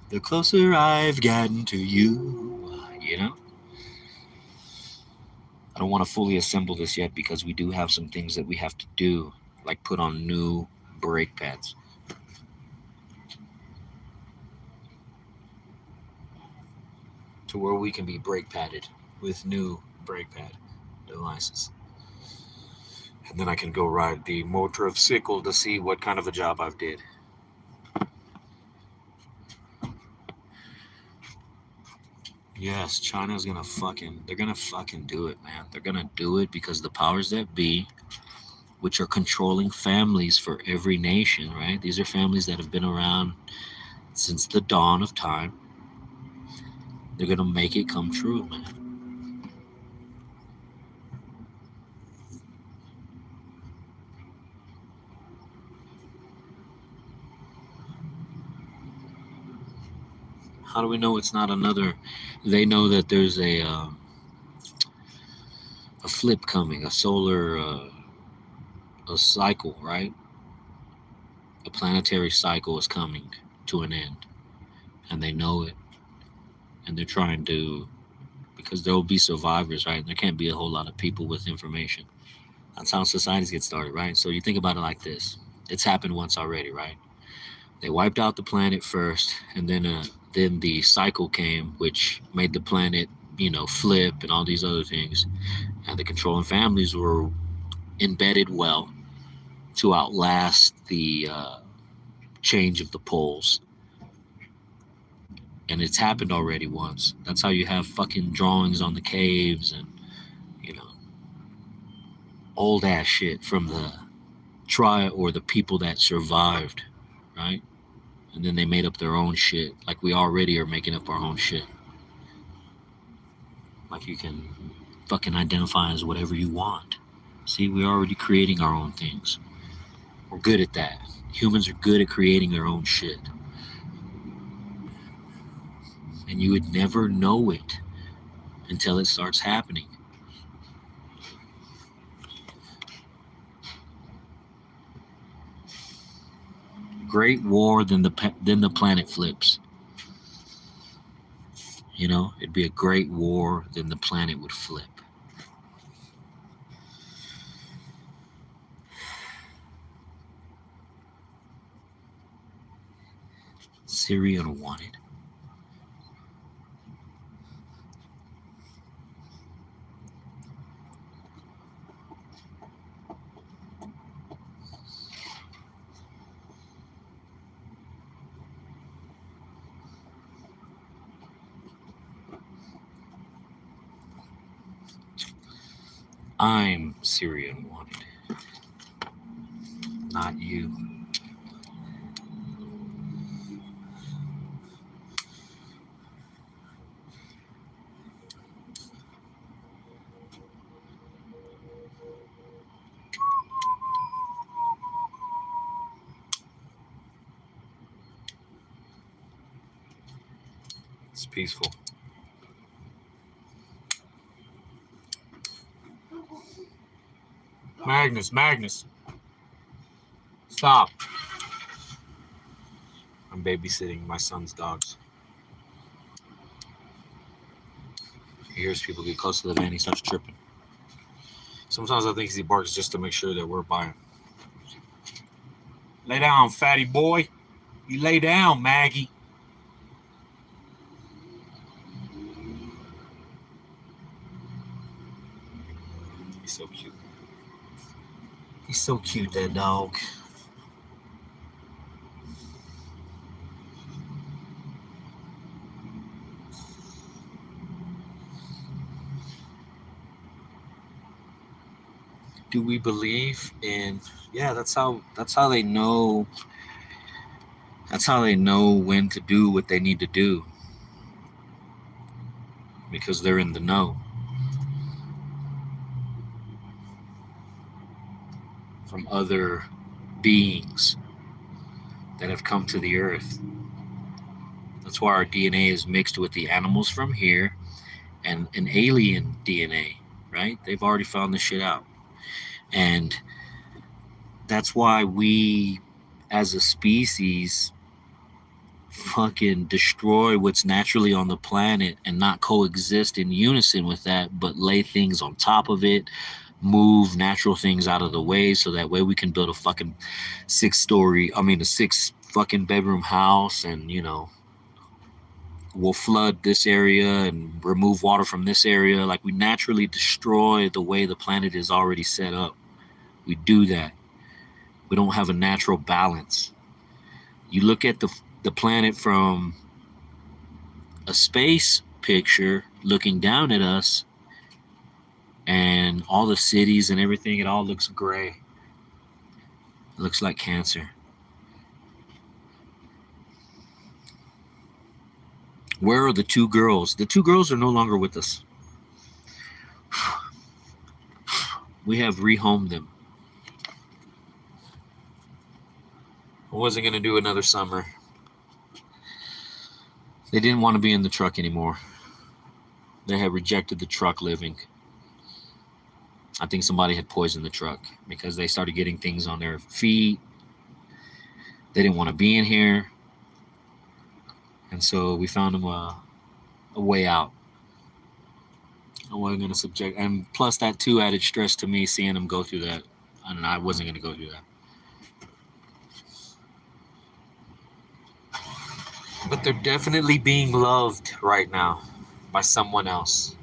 The closer I've gotten to you, you know? I don't want to fully assemble this yet because we do have some things that we have to do, like put on new brake pads. To where we can be brake padded with new brake pad devices. And then I can go ride the motor of sickle to see what kind of a job I've did. Yes, China's gonna they're gonna fucking do it, man. They're gonna do it because the powers that be, which are controlling families for every nation, right? These are families that have been around since the dawn of time. They're gonna make it come true, man. How do we know it's not another? They know that there's a flip coming, a solar a cycle, right? A planetary cycle is coming to an end, and they know it, and they're trying to, because there will be survivors, right? There can't be a whole lot of people with information. That's how societies get started, right? So you think about it like this: it's happened once already, right? They wiped out the planet first, and then the cycle came, which made the planet, flip and all these other things. And the controlling families were embedded well to outlast the change of the poles. And it's happened already once. That's how you have fucking drawings on the caves and, you know, old ass shit from the the people that survived, right? And then they made up their own shit. Like we already are making up our own shit. Like you can fucking identify as whatever you want. See, we're already creating our own things. We're good at that. Humans are good at creating their own shit. And you would never know it until it starts happening. Great war, then the planet flips. It'd be a great war, then the planet would flip. Siri Unwanted. I'm Siri Unwanted, not you. It's peaceful. Magnus. Stop. I'm babysitting my son's dogs. He hears people get close to the van, he starts tripping. Sometimes I think he barks just to make sure that we're by him. Lay down, fatty boy. You lay down, Maggie. He's so cute. He's so cute, that dog. Do we believe in? Yeah, that's how they know. That's how they know when to do what they need to do, because they're in the know. From other beings that have come to the earth. That's why our DNA is mixed with the animals from here and an alien DNA, right? They've already found this shit out. And that's why we, as a species, fucking destroy what's naturally on the planet and not coexist in unison with that, but lay things on top of it, move natural things out of the way so that way we can build a fucking a 6 fucking bedroom house, and we'll flood this area and remove water from this area. Like, we naturally destroy the way the planet is already set up. We do that. We don't have a natural balance. You look at the planet from a space picture looking down at us, and all the cities and everything, it all looks gray. It looks like cancer. Where are the 2 girls? The 2 girls are no longer with us. We have rehomed them. I wasn't going to do another summer. They didn't want to be in the truck anymore. They had rejected the truck living. I think somebody had poisoned the truck because they started getting things on their feet. They didn't want to be in here. And so we found them a way out. I wasn't going to subject. And plus that too added stress to me seeing them go through that. And I wasn't going to go through that. But they're definitely being loved right now by someone else.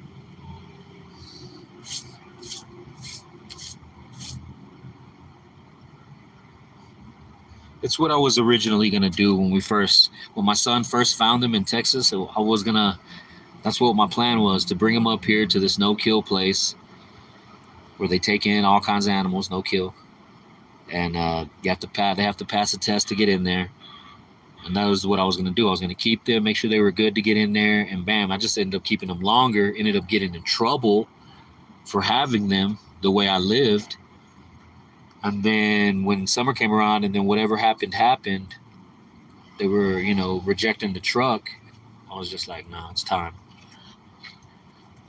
It's what I was originally going to do when my son first found them in Texas. That's what my plan was, to bring them up here to this no-kill place where they take in all kinds of animals, no kill. And they have to pass a test to get in there. And that was what I was going to do. I was going to keep them, make sure they were good to get in there, and bam, I just ended up keeping them longer, ended up getting in trouble for having them the way I lived. And then when summer came around and then whatever happened, they were, rejecting the truck. I was just like, no, it's time.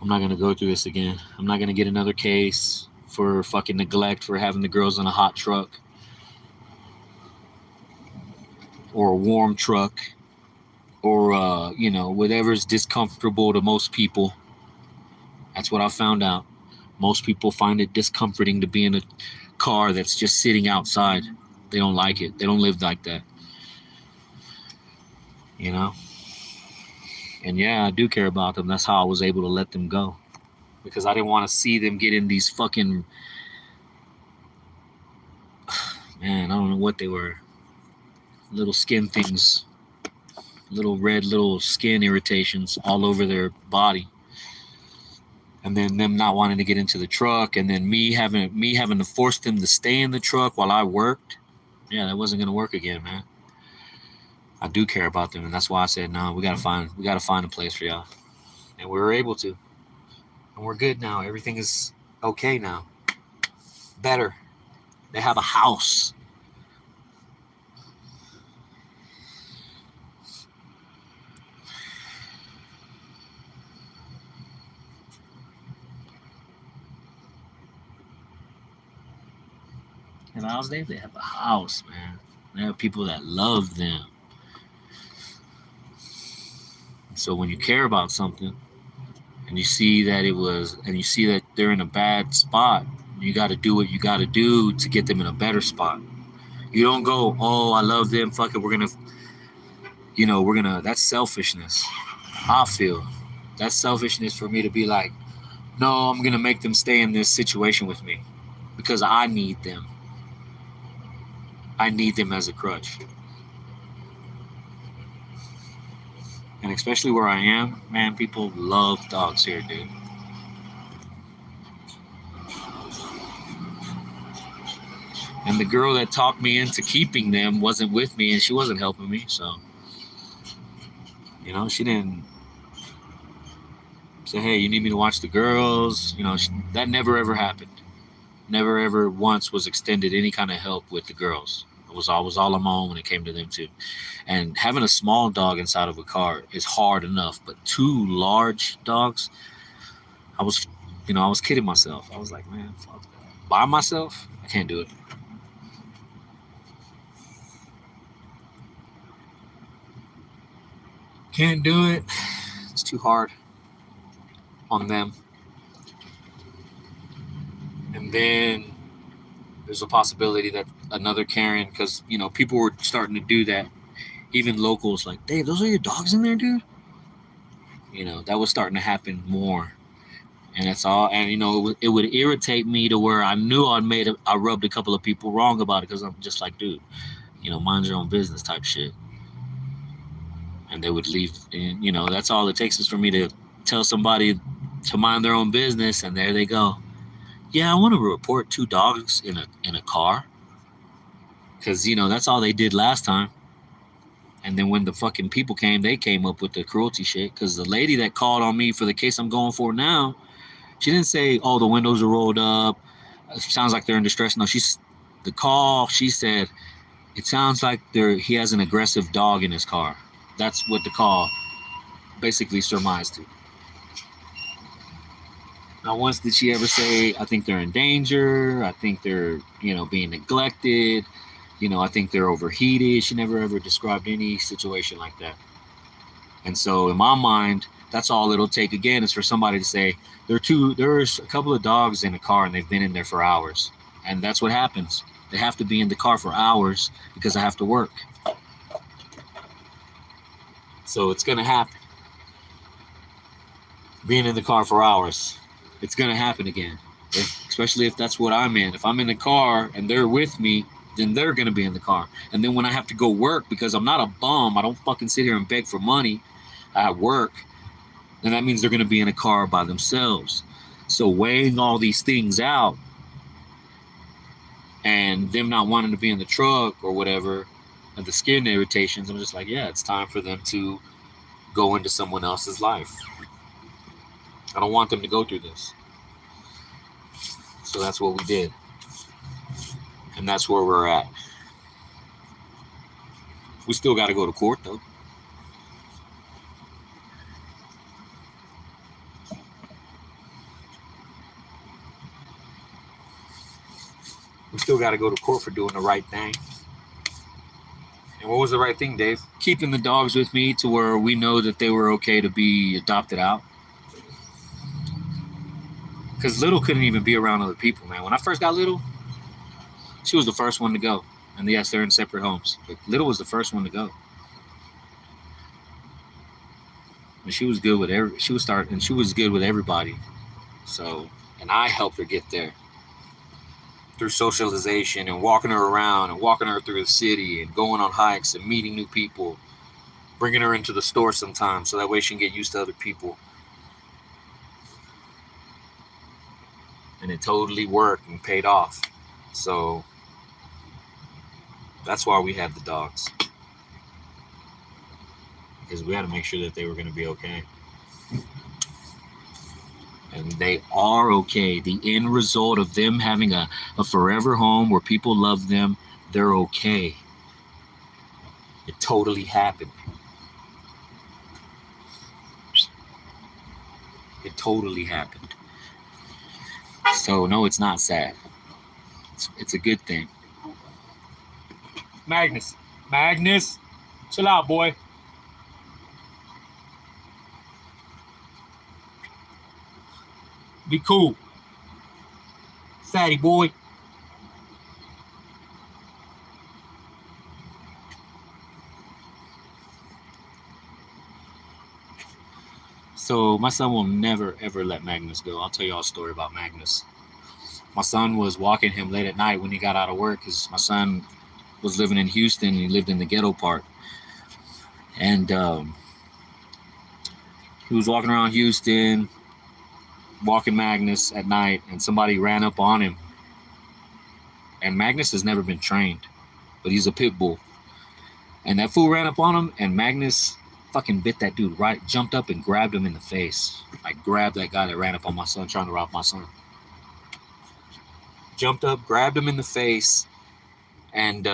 I'm not going to go through this again. I'm not going to get another case for fucking neglect for having the girls in a hot truck or a warm truck or, whatever's discomfortable to most people. That's what I found out. Most people find it discomforting to be in a car that's just sitting outside. They don't like it. They don't live like that. And yeah, I do care about them. That's how I was able to let them go. Because I didn't want to see them get in these fucking... Man, I don't know what they were. Little skin things. Little skin irritations all over their body. And then them not wanting to get into the truck, and then me having to force them to stay in the truck while I worked. Yeah, that wasn't gonna work again, man. I do care about them, and that's why I said, no, we gotta find a place for y'all. And we were able to. And we're good now. Everything is okay now. Better. They have a house. And I was there, they have a house, man. They have people that love them. So when you care about something and you see that they're in a bad spot, you got to do what you got to do to get them in a better spot. You don't go, oh, I love them, fuck it, we're going to, that's selfishness. I feel that's selfishness for me to be like, no, I'm going to make them stay in this situation with me because I need them. I need them as a crutch. And especially where I am, man, people love dogs here, dude. And the girl that talked me into keeping them wasn't with me, and she wasn't helping me, so... she didn't say, hey, you need me to watch the girls. That never ever happened. Never ever once was extended any kind of help with the girls. I was all on my own when it came to them too. And having a small dog inside of a car is hard enough, but 2 large dogs, I was kidding myself. I was like, man, fuck that. By myself, I can't do it. Can't do it. It's too hard on them. And then there's a possibility that another Karen, because people were starting to do that. Even locals like, Dave, those are your dogs in there, dude. That was starting to happen more. And that's all. And it would irritate me to where I knew I rubbed a couple of people wrong about it, because I'm just like, dude, mind your own business type shit. And they would leave. And that's all it takes is for me to tell somebody to mind their own business, and there they go. Yeah, I want to report 2 dogs in a car, because that's all they did last time. And then when the fucking people came, they came up with the cruelty shit. Because the lady that called on me for the case I'm going for now, she didn't say, "Oh, the windows are rolled up. It sounds like they're in distress." No, she said, "It sounds like he has an aggressive dog in his car." That's what the call basically surmised to. Not once did she ever say, "I think they're in danger. I think they're, being neglected. I think they're overheated." She never ever described any situation like that. And so in my mind, that's all it'll take again is for somebody to say, there's a couple of dogs in a car and they've been in there for hours. And that's what happens. They have to be in the car for hours because I have to work. So it's going to happen. Being in the car for hours, it's going to happen again. Especially if that's what I'm in. If I'm in the car and they're with me, then they're going to be in the car. And then when I have to go work, because I'm not a bum, I don't fucking sit here and beg for money at work, then that means they're going to be in a car by themselves. So weighing all these things out and them not wanting to be in the truck or whatever, and the skin irritations, I'm just like, yeah, it's time for them to go into someone else's life. I don't want them to go through this. So that's what we did. And that's where we're at. We still got to go to court, though. We still got to go to court for doing the right thing. And what was the right thing, Dave? Keeping the dogs with me to where we know that they were okay to be adopted out. Because Little couldn't even be around other people, man. When I first got Little, she was the first one to go. And yes, they're in separate homes. But Little was the first one to go. And she was good with she was good with everybody. So, and I helped her get there through socialization and walking her around and walking her through the city and going on hikes and meeting new people, bringing her into the store sometimes so that way she can get used to other people. And it totally worked and paid off. So that's why we had the dogs. Because we had to make sure that they were going to be okay. And they are okay. The end result of them having a forever home where people love them, they're okay. It totally happened. It totally happened. So, no, it's not sad. It's a good thing. Magnus, chill out, boy. Be cool. Fatty boy. So my son will never, ever let Magnus go. I'll tell you all a story about Magnus. My son was walking him late at night when he got out of work because my son was living in Houston and he lived in the ghetto part. And he was walking around Houston, walking Magnus at night, and somebody ran up on him. And Magnus has never been trained, but he's a pit bull. And that fool ran up on him, and Magnus fucking bit that dude right, jumped up and grabbed him in the face. I grabbed that guy that ran up on my son, trying to rob my son. Jumped up, grabbed him in the face, and,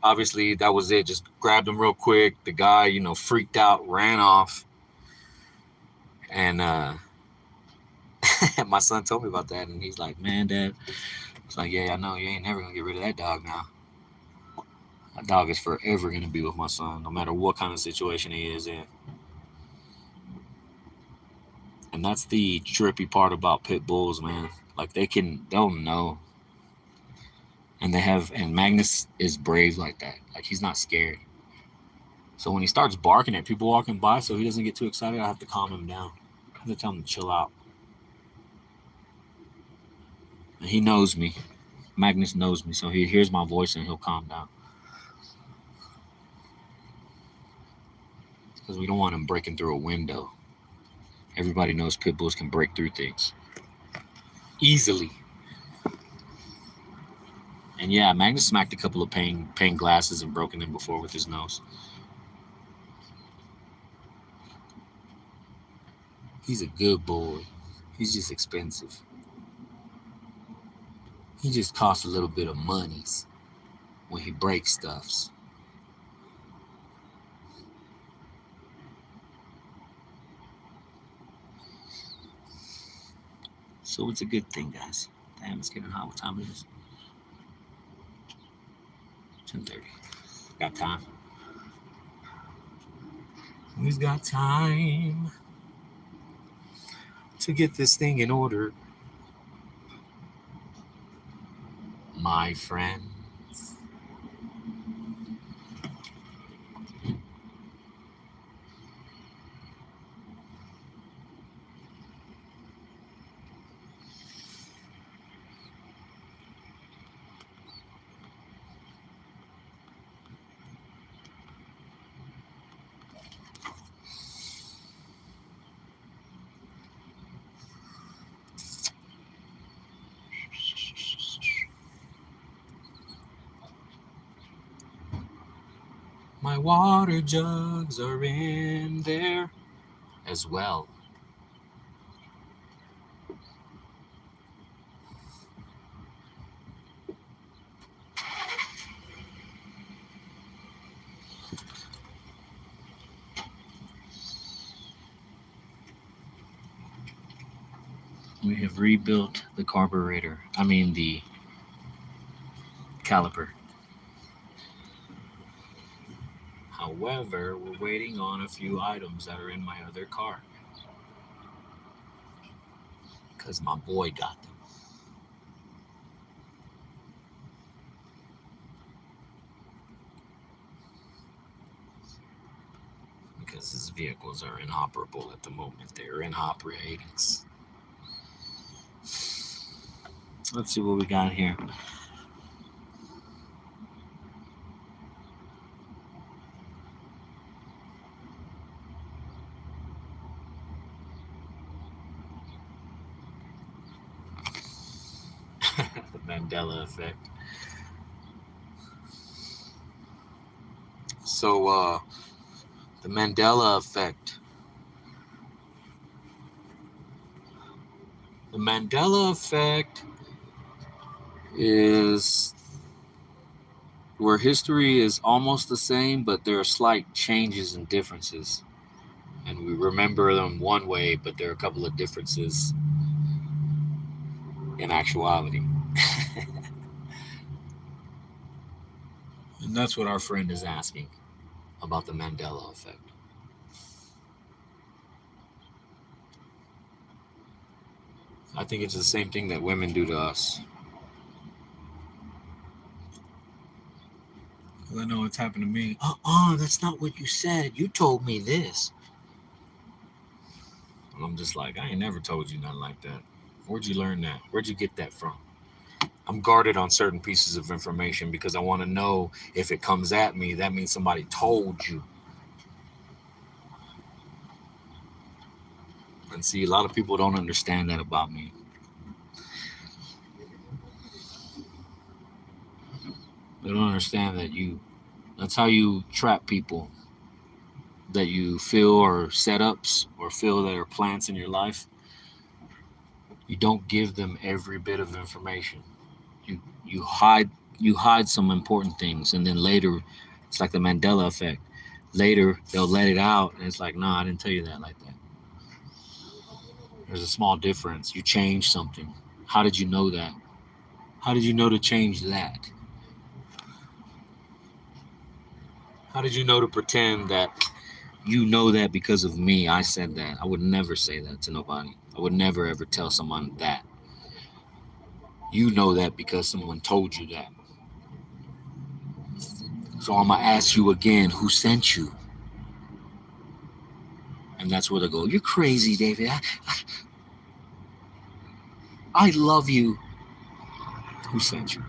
obviously that was it. Just grabbed him real quick. The guy, freaked out, ran off. And my son told me about that, and he's like, man, Dad. It's like, yeah, I know. You ain't never going to get rid of that dog now. A dog is forever going to be with my son, no matter what kind of situation he is in. And that's the trippy part about pit bulls, man. Like they'll know. And Magnus is brave like that. Like he's not scared. So when he starts barking at people walking by, so he doesn't get too excited, I have to calm him down. I have to tell him to chill out. And he knows me. Magnus knows me, so he hears my voice and he'll calm down. Because we don't want him breaking through a window. Everybody knows pit bulls can break through things easily. And yeah, Magnus smacked a couple of pane glasses and broken them before with his nose. He's a good boy. He's just expensive. He just costs a little bit of monies when he breaks stuffs. So it's a good thing, guys. Damn, it's getting hot. What time it is? 10:30. Got time. We've got time to get this thing in order, my friends. My water jugs are in there as well. We have rebuilt the carburetor. I mean the caliper. However, we're waiting on a few items that are in my other car. Because my boy got them. Because his vehicles are inoperable at the moment. They're in hop ratings. Let's see what we got here. The Mandela effect. So, the Mandela effect. The Mandela effect is where history is almost the same, but there are slight changes and differences. And we remember them one way, but there are a couple of differences in actuality. And that's what our friend is asking about the Mandela effect. I think it's the same thing that women do to us. I know it's happened to me. That's not what you said. You told me this. And I'm just like, I ain't never told you nothing like that. Where'd you learn that? Where'd you get that from? I'm guarded on certain pieces of information because I want to know if it comes at me, that means somebody told you. And see, a lot of people don't understand that about me. They don't understand that that's how you trap people that you feel are setups or feel that are plants in your life. You don't give them every bit of information. You hide some important things, and then later, it's like the Mandela effect. Later, they'll let it out, and it's like, nah, I didn't tell you that like that. There's a small difference. You changed something. How did you know that? How did you know to change that? How did you know to pretend that you know that because of me? I said that. I would never say that to nobody. I would never ever tell someone that. You know that because someone told you that. So I'm gonna ask you again, who sent you? And that's where they go, you're crazy, David. I love you. Who sent you?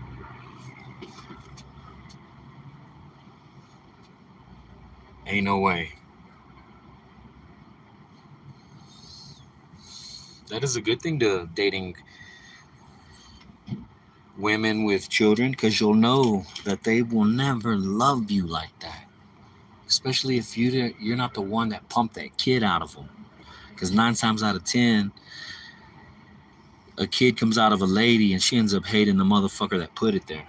Ain't no way. That is a good thing to dating women with children, because you'll know that they will never love you like that. Especially if you're not the one that pumped that kid out of them. Because 9 times out of 10, a kid comes out of a lady and she ends up hating the motherfucker that put it there.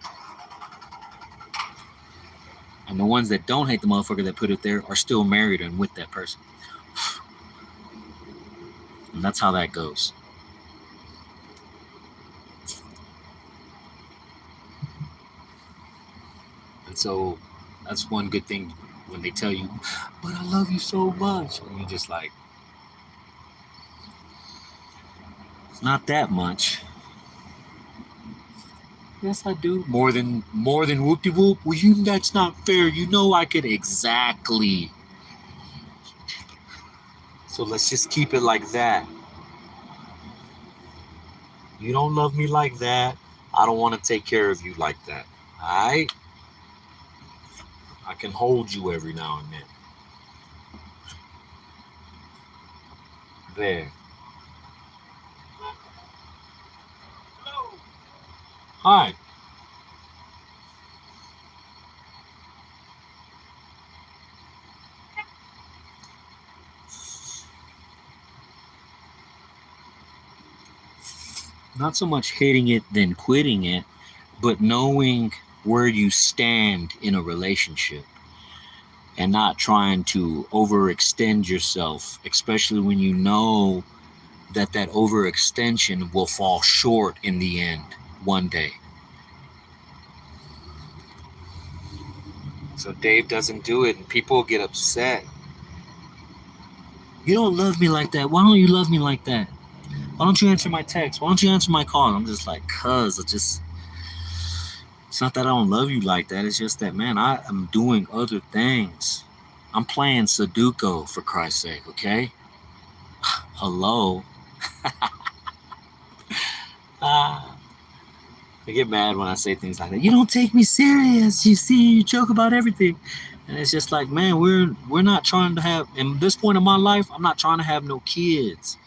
And the ones that don't hate the motherfucker that put it there are still married and with that person. And that's how that goes. And so that's one good thing when they tell you, but I love you so much. And you're just like, it's not that much. Yes, I do. More than whoop de whoop. Well, that's not fair. You know I could exactly. So let's just keep it like that. You don't love me like that. I don't want to take care of you like that. Alright? I can hold you every now and then. There. Hi. Not so much hitting it than quitting it, but knowing where you stand in a relationship and not trying to overextend yourself, especially when you know that overextension will fall short in the end one day. So Dave doesn't do it and people get upset. You don't love me like that. Why don't you love me like that? Why don't you answer my text? Why don't you answer my call? And I'm just like, it's not that I don't love you like that. It's just that, man, I am doing other things. I'm playing Sudoku, for Christ's sake, okay? Hello? I get mad when I say things like that. You don't take me serious. You see, you joke about everything. And it's just like, man, we're not trying to have, in this point in my life, I'm not trying to have no kids.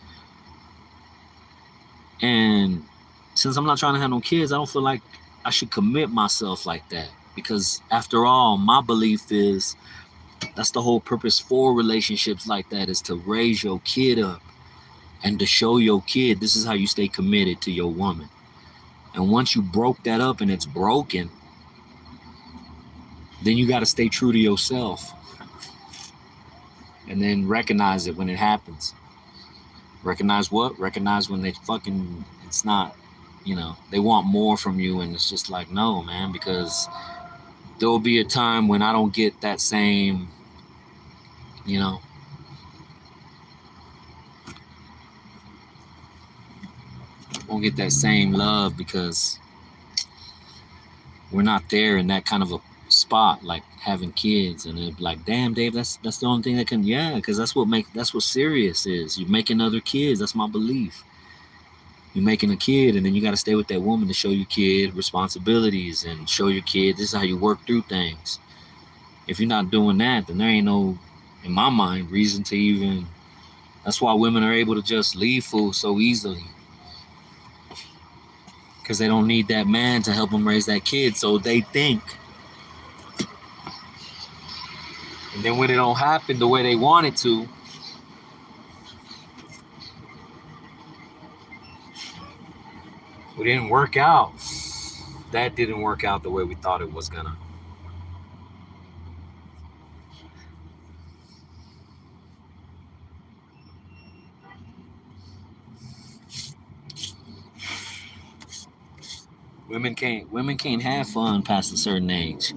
And since I'm not trying to have no kids, I don't feel like I should commit myself like that. Because after all, my belief is that's the whole purpose for relationships like that, is to raise your kid up and to show your kid this is how you stay committed to your woman. And once you broke that up and it's broken, then you got to stay true to yourself. And then recognize it when it happens. Recognize what? Recognize when it's not, they want more from you. And it's just like, no, man, because there will be a time when I don't get that same, won't get that same love because we're not there in that kind of a spot, like having kids. And it's like, damn, Dave, that's the only thing that can, yeah, because that's what serious is. You're making other kids. That's my belief. You're making a kid, and then you got to stay with that woman to show your kid responsibilities and show your kid this is how you work through things. If you're not doing that, then there ain't no, in my mind, reason to even. That's why women are able to just leave fools so easily, because they don't need that man to help them raise that kid, so they think. And then when it don't happen the way they want it to, it didn't work out. That didn't work out the way we thought it was gonna. Women can't have fun past a certain age.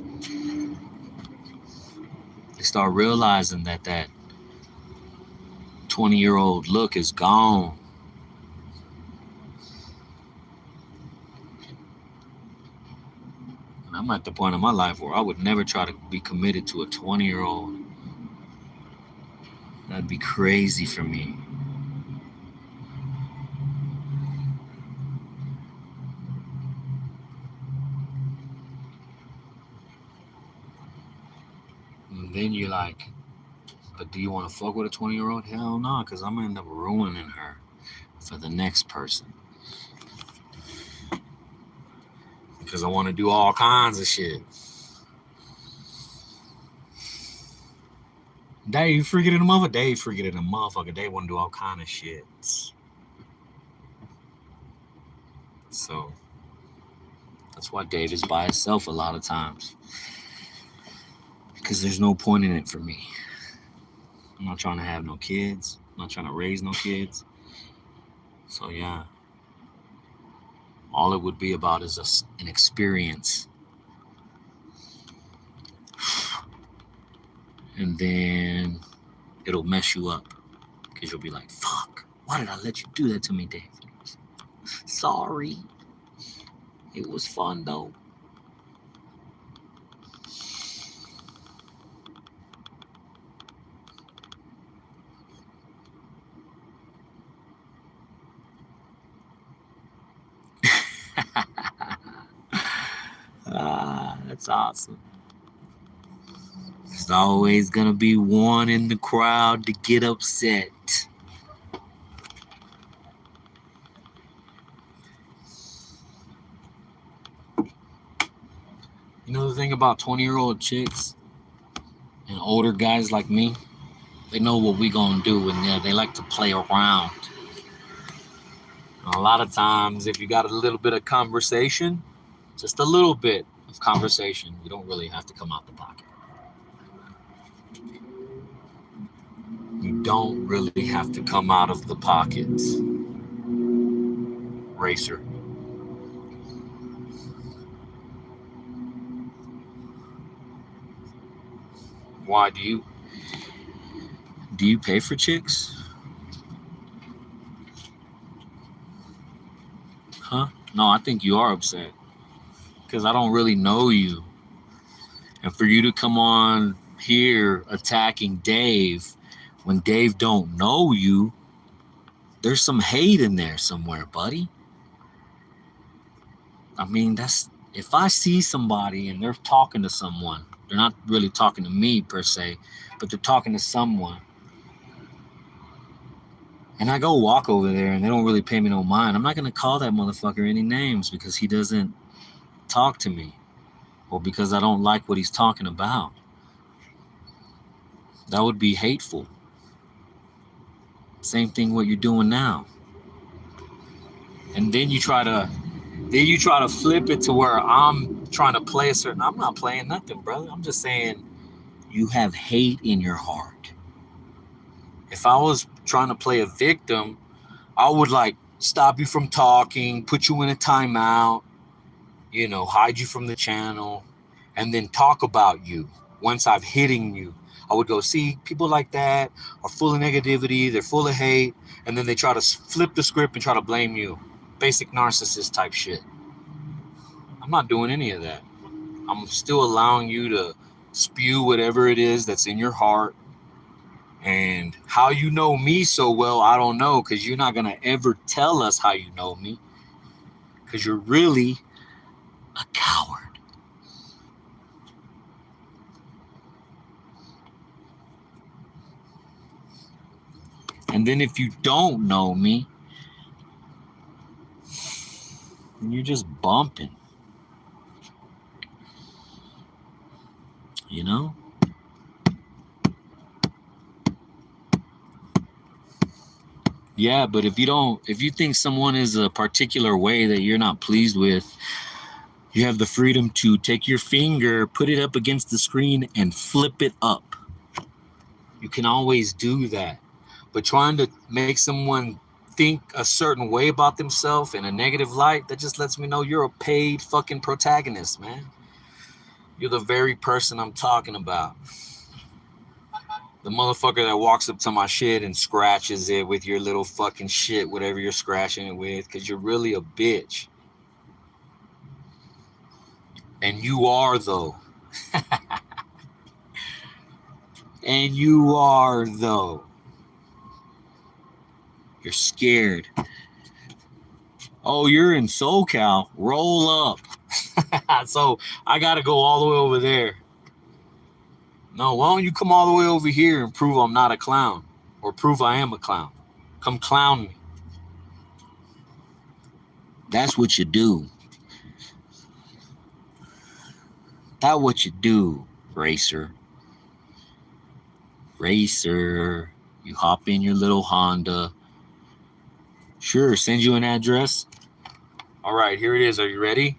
start realizing that 20-year-old look is gone. And I'm at the point in my life where I would never try to be committed to a 20-year-old. That'd be crazy for me. And then you're like, but do you want to fuck with a 20-year-old? Hell no, because I'm going to end up ruining her for the next person. Because I want to do all kinds of shit. Dave freaking in the motherfucker. Dave freaking in the motherfucker. They want to do all kind of shit. So that's why Dave is by himself a lot of times. Because there's no point in it for me. I'm not trying to have no kids. I'm not trying to raise no kids. So yeah. All it would be about is an experience. And then it'll mess you up. Because you'll be like, fuck, why did I let you do that to me, Dave? Sorry. It was fun, though. That's awesome. There's always gonna be one in the crowd to get upset. You know the thing about 20-year-old chicks and older guys like me? They know what we gonna do, and yeah, they like to play around. And a lot of times, if you got a little bit of conversation, just a little bit of conversation, you don't really have to come out the pocket. You don't really have to come out of the pocket, racer. Why do you pay for chicks? Huh? No, I think you are upset. Because I don't really know you. And for you to come on here attacking Dave when Dave don't know you, there's some hate in there somewhere, buddy. I mean, that's if I see somebody and they're talking to someone, they're not really talking to me per se, but they're talking to someone. And I go walk over there and they don't really pay me no mind. I'm not going to call that motherfucker any names because he doesn't talk to me or because I don't like what he's talking about. That would be hateful. Same thing what you're doing now. And then you try to flip it to where I'm trying to play a certain. I'm not playing nothing, brother. I'm just saying you have hate in your heart. If I was trying to play a victim, I would like stop you from talking, put you in a timeout, hide you from the channel, and then talk about you. Once I've hitting you, I would go, see, people like that are full of negativity, they're full of hate, and then they try to flip the script and try to blame you. Basic narcissist type shit. I'm not doing any of that. I'm still allowing you to spew whatever it is that's in your heart. And how you know me so well, I don't know, because you're not going to ever tell us how you know me. Because you're really a coward. And then if you don't know me, you're just bumping. You know? Yeah, but if you think someone is a particular way that you're not pleased with, you have the freedom to take your finger, put it up against the screen, and flip it up. You can always do that. But trying to make someone think a certain way about themselves in a negative light, that just lets me know you're a paid fucking protagonist, man. You're the very person I'm talking about. The motherfucker that walks up to my shit and scratches it with your little fucking shit, whatever you're scratching it with, because you're really a bitch. And you are, though. And you are, though. You're scared. Oh, you're in SoCal. Roll up. So I got to go all the way over there. No, why don't you come all the way over here and prove I'm not a clown? Or prove I am a clown? Come clown me. That's what you do. That's what you do, racer. Racer. You hop in your little Honda. Sure, send you an address. All right, here it is. Are you ready?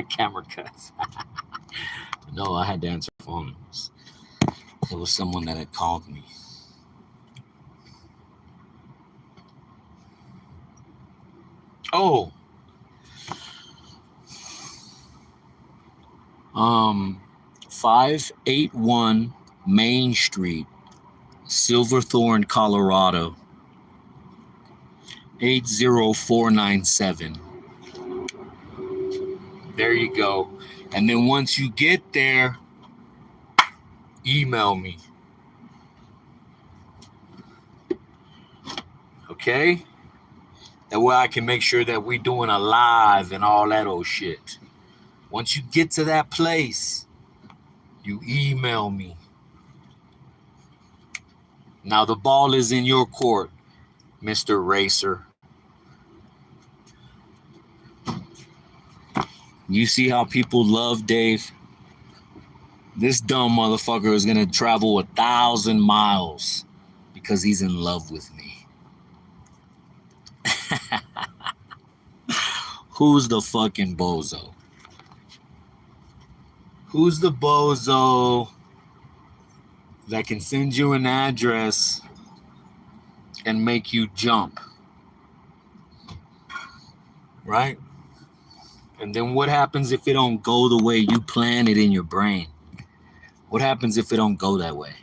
Camera cuts. No, I had to answer the phone. It was someone that had called me. Oh. 581 Main Street, Silverthorne, Colorado. 80497. There you go. And then once you get there, email me. Okay? That way I can make sure that we doing a live and all that old shit. Once you get to that place, you email me. Now the ball is in your court, Mr. Racer. You see how people love Dave? This dumb motherfucker is gonna travel 1,000 miles because he's in love with me. Who's the fucking bozo? Who's the bozo that can send you an address and make you jump? Right? And then what happens if it don't go the way you plan it in your brain? What happens if it don't go that way?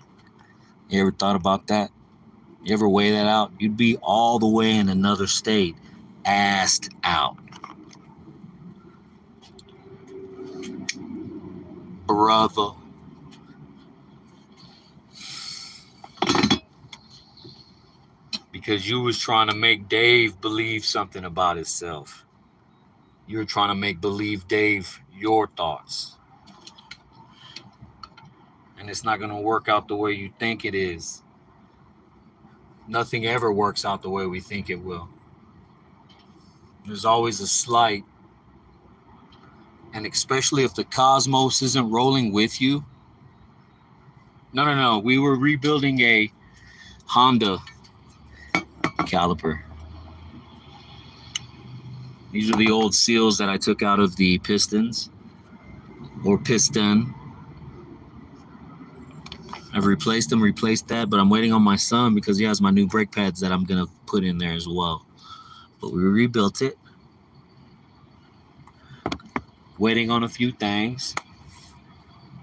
You ever thought about that? You ever weigh that out? You'd be all the way in another state, assed out. Brother. Because you was trying to make Dave believe something about himself. You were trying to make believe Dave your thoughts. And it's not going to work out the way you think it is. Nothing ever works out the way we think it will. There's always a slight. And especially if the cosmos isn't rolling with you. No. We were rebuilding a Honda caliper. These are the old seals that I took out of the pistons. Or piston. I've replaced that, but I'm waiting on my son because he has my new brake pads that I'm going to put in there as well. But we rebuilt it. Waiting on a few things.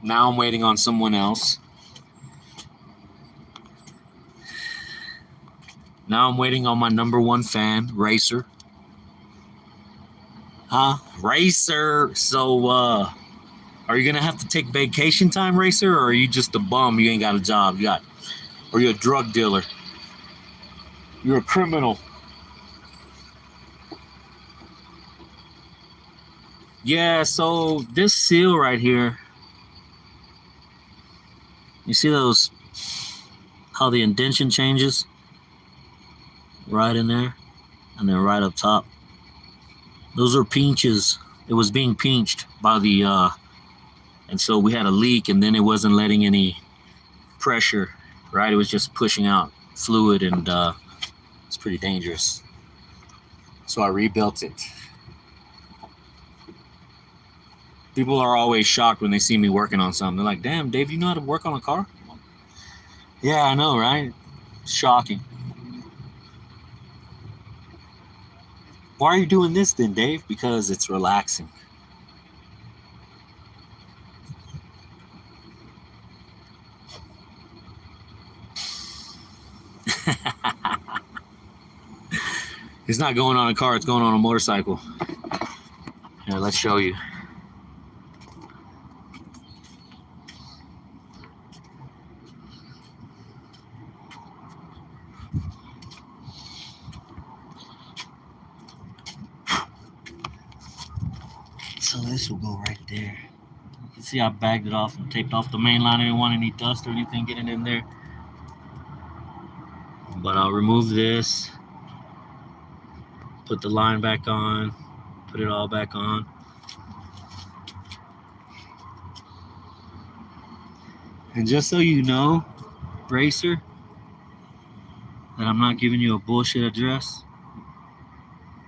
Now I'm waiting on someone else. Now I'm waiting on my number one fan, Racer. Huh? Racer. So, are you going to have to take vacation time, Racer? Or are you just a bum? You ain't got a job. Or you're a drug dealer. You're a criminal. Yeah, so this seal right here, you see those, how the indentation changes? Right in there, and then right up top. Those are pinches. It was being pinched by the, and so we had a leak, and then it wasn't letting any pressure, right? It was just pushing out fluid, and it's pretty dangerous. So I rebuilt it. People are always shocked when they see me working on something. They're like, damn, Dave, you know how to work on a car? Yeah, I know, right? Shocking. Why are you doing this then, Dave? Because it's relaxing. It's not going on a car, it's going on a motorcycle. Here, let's show you. So this will go right there. You can see I bagged it off and taped off the main line. I didn't want any dust or anything getting in there. But I'll remove this, put the line back on, put it all back on. And just so you know, Racer, that I'm not giving you a bullshit address,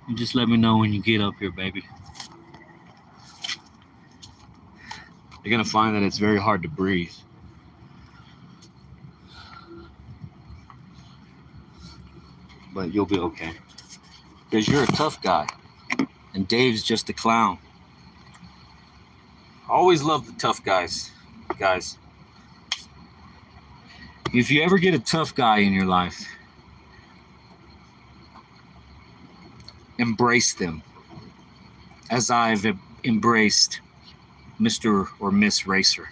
you just let me know when you get up here, baby. You're gonna find that it's very hard to breathe. But you'll be okay. Because you're a tough guy. And Dave's just a clown. I always love the tough guys. Guys. If you ever get a tough guy in your life, embrace them. As I've embraced Mr. or Miss Racer.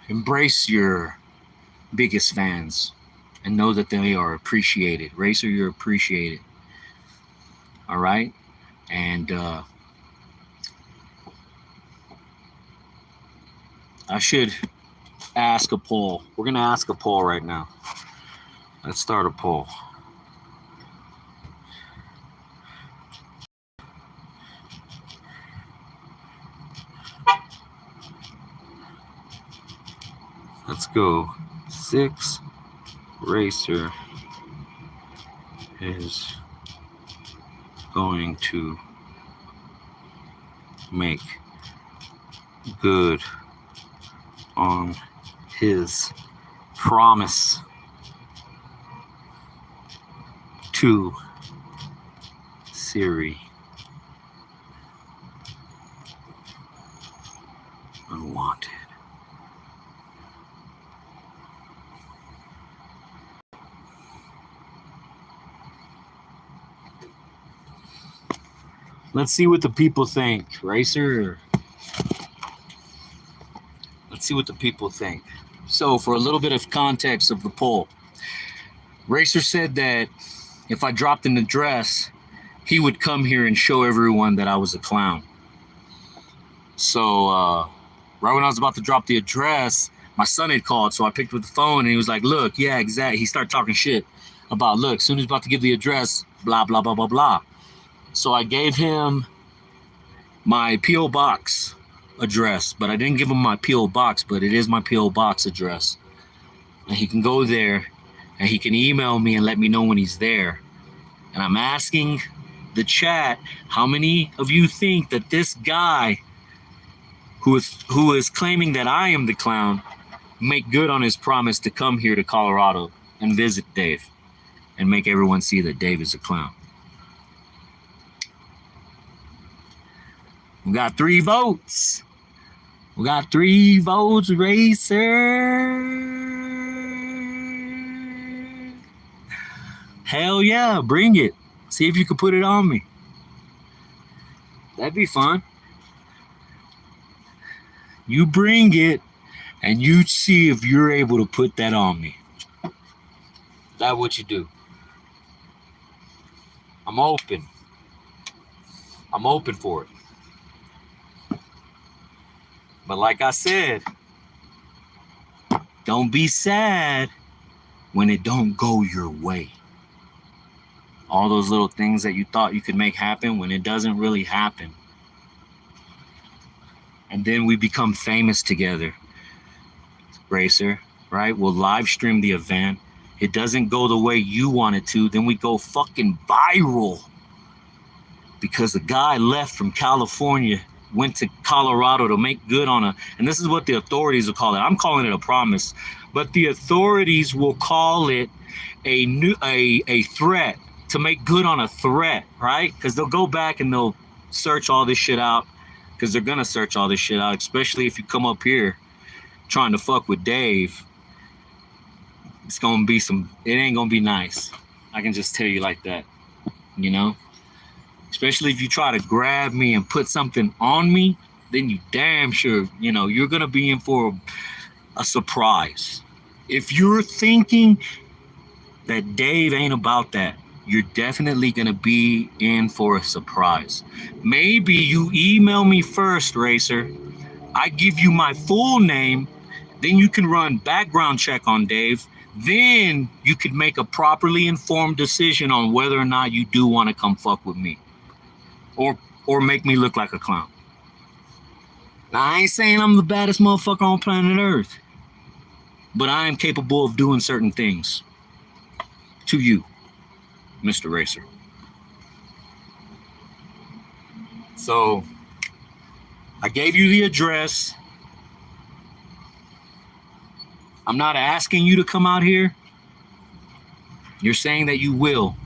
Embrace your biggest fans and know that they are appreciated. Racer, you're appreciated. All right? And I should ask a poll. We're going to ask a poll right now. Let's start a poll. Let's go. 6 Racer is going to make good on his promise to Siri Unwanted. Let's see what the people think. Racer. Let's see what the people think. So, for a little bit of context of the poll, Racer said that if I dropped an address, he would come here and show everyone that I was a clown. So, right when I was about to drop the address, my son had called, so I picked up the phone, and he was like, look, yeah, exactly. He started talking shit about, look, as soon as he's about to give the address, blah, blah, blah, blah, blah. So I gave him my P.O. Box address, but I didn't give him my P.O. Box, but it is my P.O. Box address. And he can go there, and he can email me and let me know when he's there. And I'm asking the chat, how many of you think that this guy who is claiming that I am the clown make good on his promise to come here to Colorado and visit Dave and make everyone see that Dave is a clown? We got 3 votes. We got 3 votes, Racer. Hell yeah, bring it. See if you can put it on me. That'd be fun. You bring it, and you see if you're able to put that on me. That's what you do. I'm open. I'm open for it. But like I said, don't be sad when it don't go your way. All those little things that you thought you could make happen when it doesn't really happen. And then we become famous together, Racer, right? We'll live stream the event. It doesn't go the way you want it to. Then we go fucking viral. Because the guy left from California, went to Colorado to make good on and this is what the authorities will call it. I'm calling it a promise, but the authorities will call it a threat to make good on a threat, right? Because they'll go back and they'll search all this shit out, because they're gonna search all this shit out, especially if you come up here trying to fuck with Dave. It's gonna be it ain't gonna be nice. I can just tell you like that, you know? Especially if you try to grab me and put something on me, then you damn sure, you know, you're gonna be in for a surprise. If you're thinking that Dave ain't about that, you're definitely gonna be in for a surprise. Maybe you email me first, Racer. I give you my full name, then you can run background check on Dave. Then you could make a properly informed decision on whether or not you do want to come fuck with me, or make me look like a clown. Now, I ain't saying I'm the baddest motherfucker on planet Earth, but I am capable of doing certain things to you, Mr. Racer. So, I gave you the address. I'm not asking you to come out here. You're saying that you will.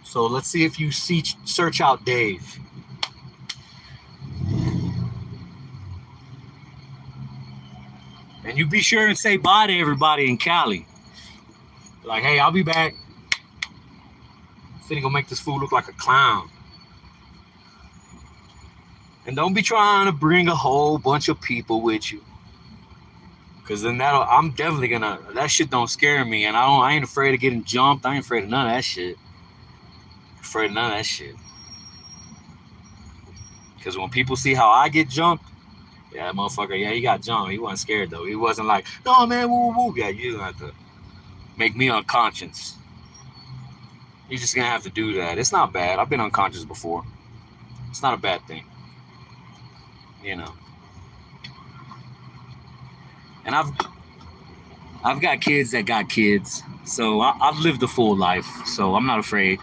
So let's see if you search out Dave. And you be sure and say bye to everybody in Cali. Like, hey, I'll be back. Finna go make this fool look like a clown. And don't be trying to bring a whole bunch of people with you. Cause then I'm definitely gonna, that shit don't scare me. And I ain't afraid of getting jumped. I ain't afraid of none of that shit. Afraid of none of that shit. Cause when people see how I get jumped, yeah, that motherfucker, yeah, he got jumped. He wasn't scared though. He wasn't like, no man, woo woo. Yeah, you don't have to make me unconscious. You're just gonna have to do that. It's not bad. I've been unconscious before. It's not a bad thing. You know. And I've got kids that got kids. So I've lived a full life. So I'm not afraid.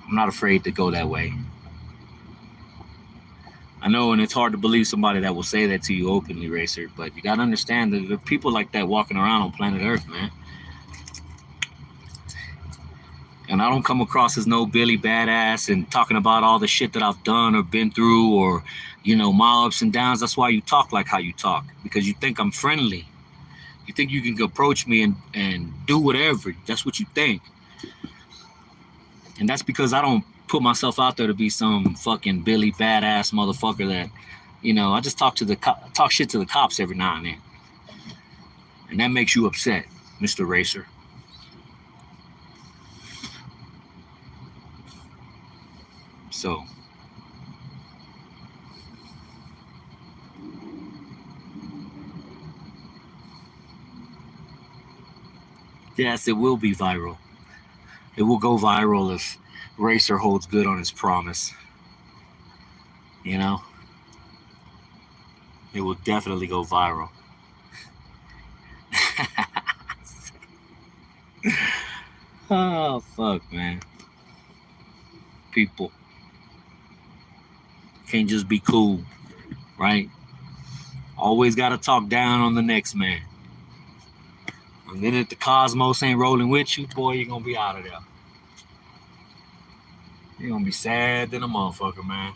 I'm not afraid to go that way. I know, and it's hard to believe somebody that will say that to you openly, Racer, but you got to understand that there are people like that walking around on planet Earth, man. And I don't come across as no Billy badass and talking about all the shit that I've done or been through, or, you know, my ups and downs. That's why you talk like how you talk, because you think I'm friendly. You think you can approach me and do whatever. That's what you think. And that's because I don't put myself out there to be some fucking Billy badass motherfucker that, you know, I just talk shit to the cops every now and then. And that makes you upset, Mr. Racer. So, yes, it will be viral. It will go viral if Racer holds good on his promise. You know? It will definitely go viral. Oh, fuck, man. People can't just be cool, right? Always got to talk down on the next man. And then if the cosmos ain't rolling with you, boy, you're going to be out of there. You're going to be sad than a motherfucker, man.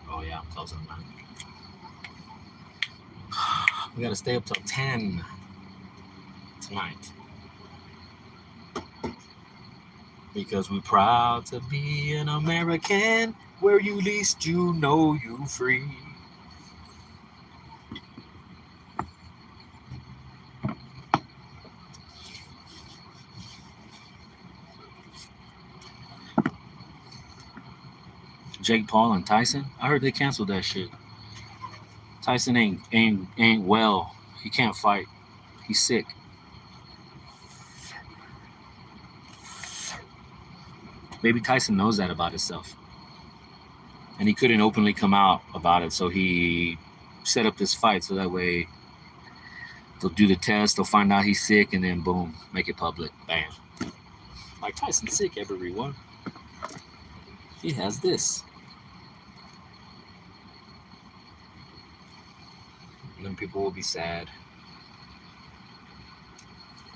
Oh, yeah, I'm close enough. We got to stay up till 10 tonight. Because we're proud to be an American, where you least you know you free. Jake Paul and Tyson, I heard they canceled that shit. Tyson ain't well. He can't fight. He's sick. Maybe Tyson knows that about himself. And he couldn't openly come out about it, so he set up this fight so that way They'll do the test, they'll find out he's sick, and then boom, make it public. Bam. Mike Tyson's sick, everyone. He has this. And then people will be sad.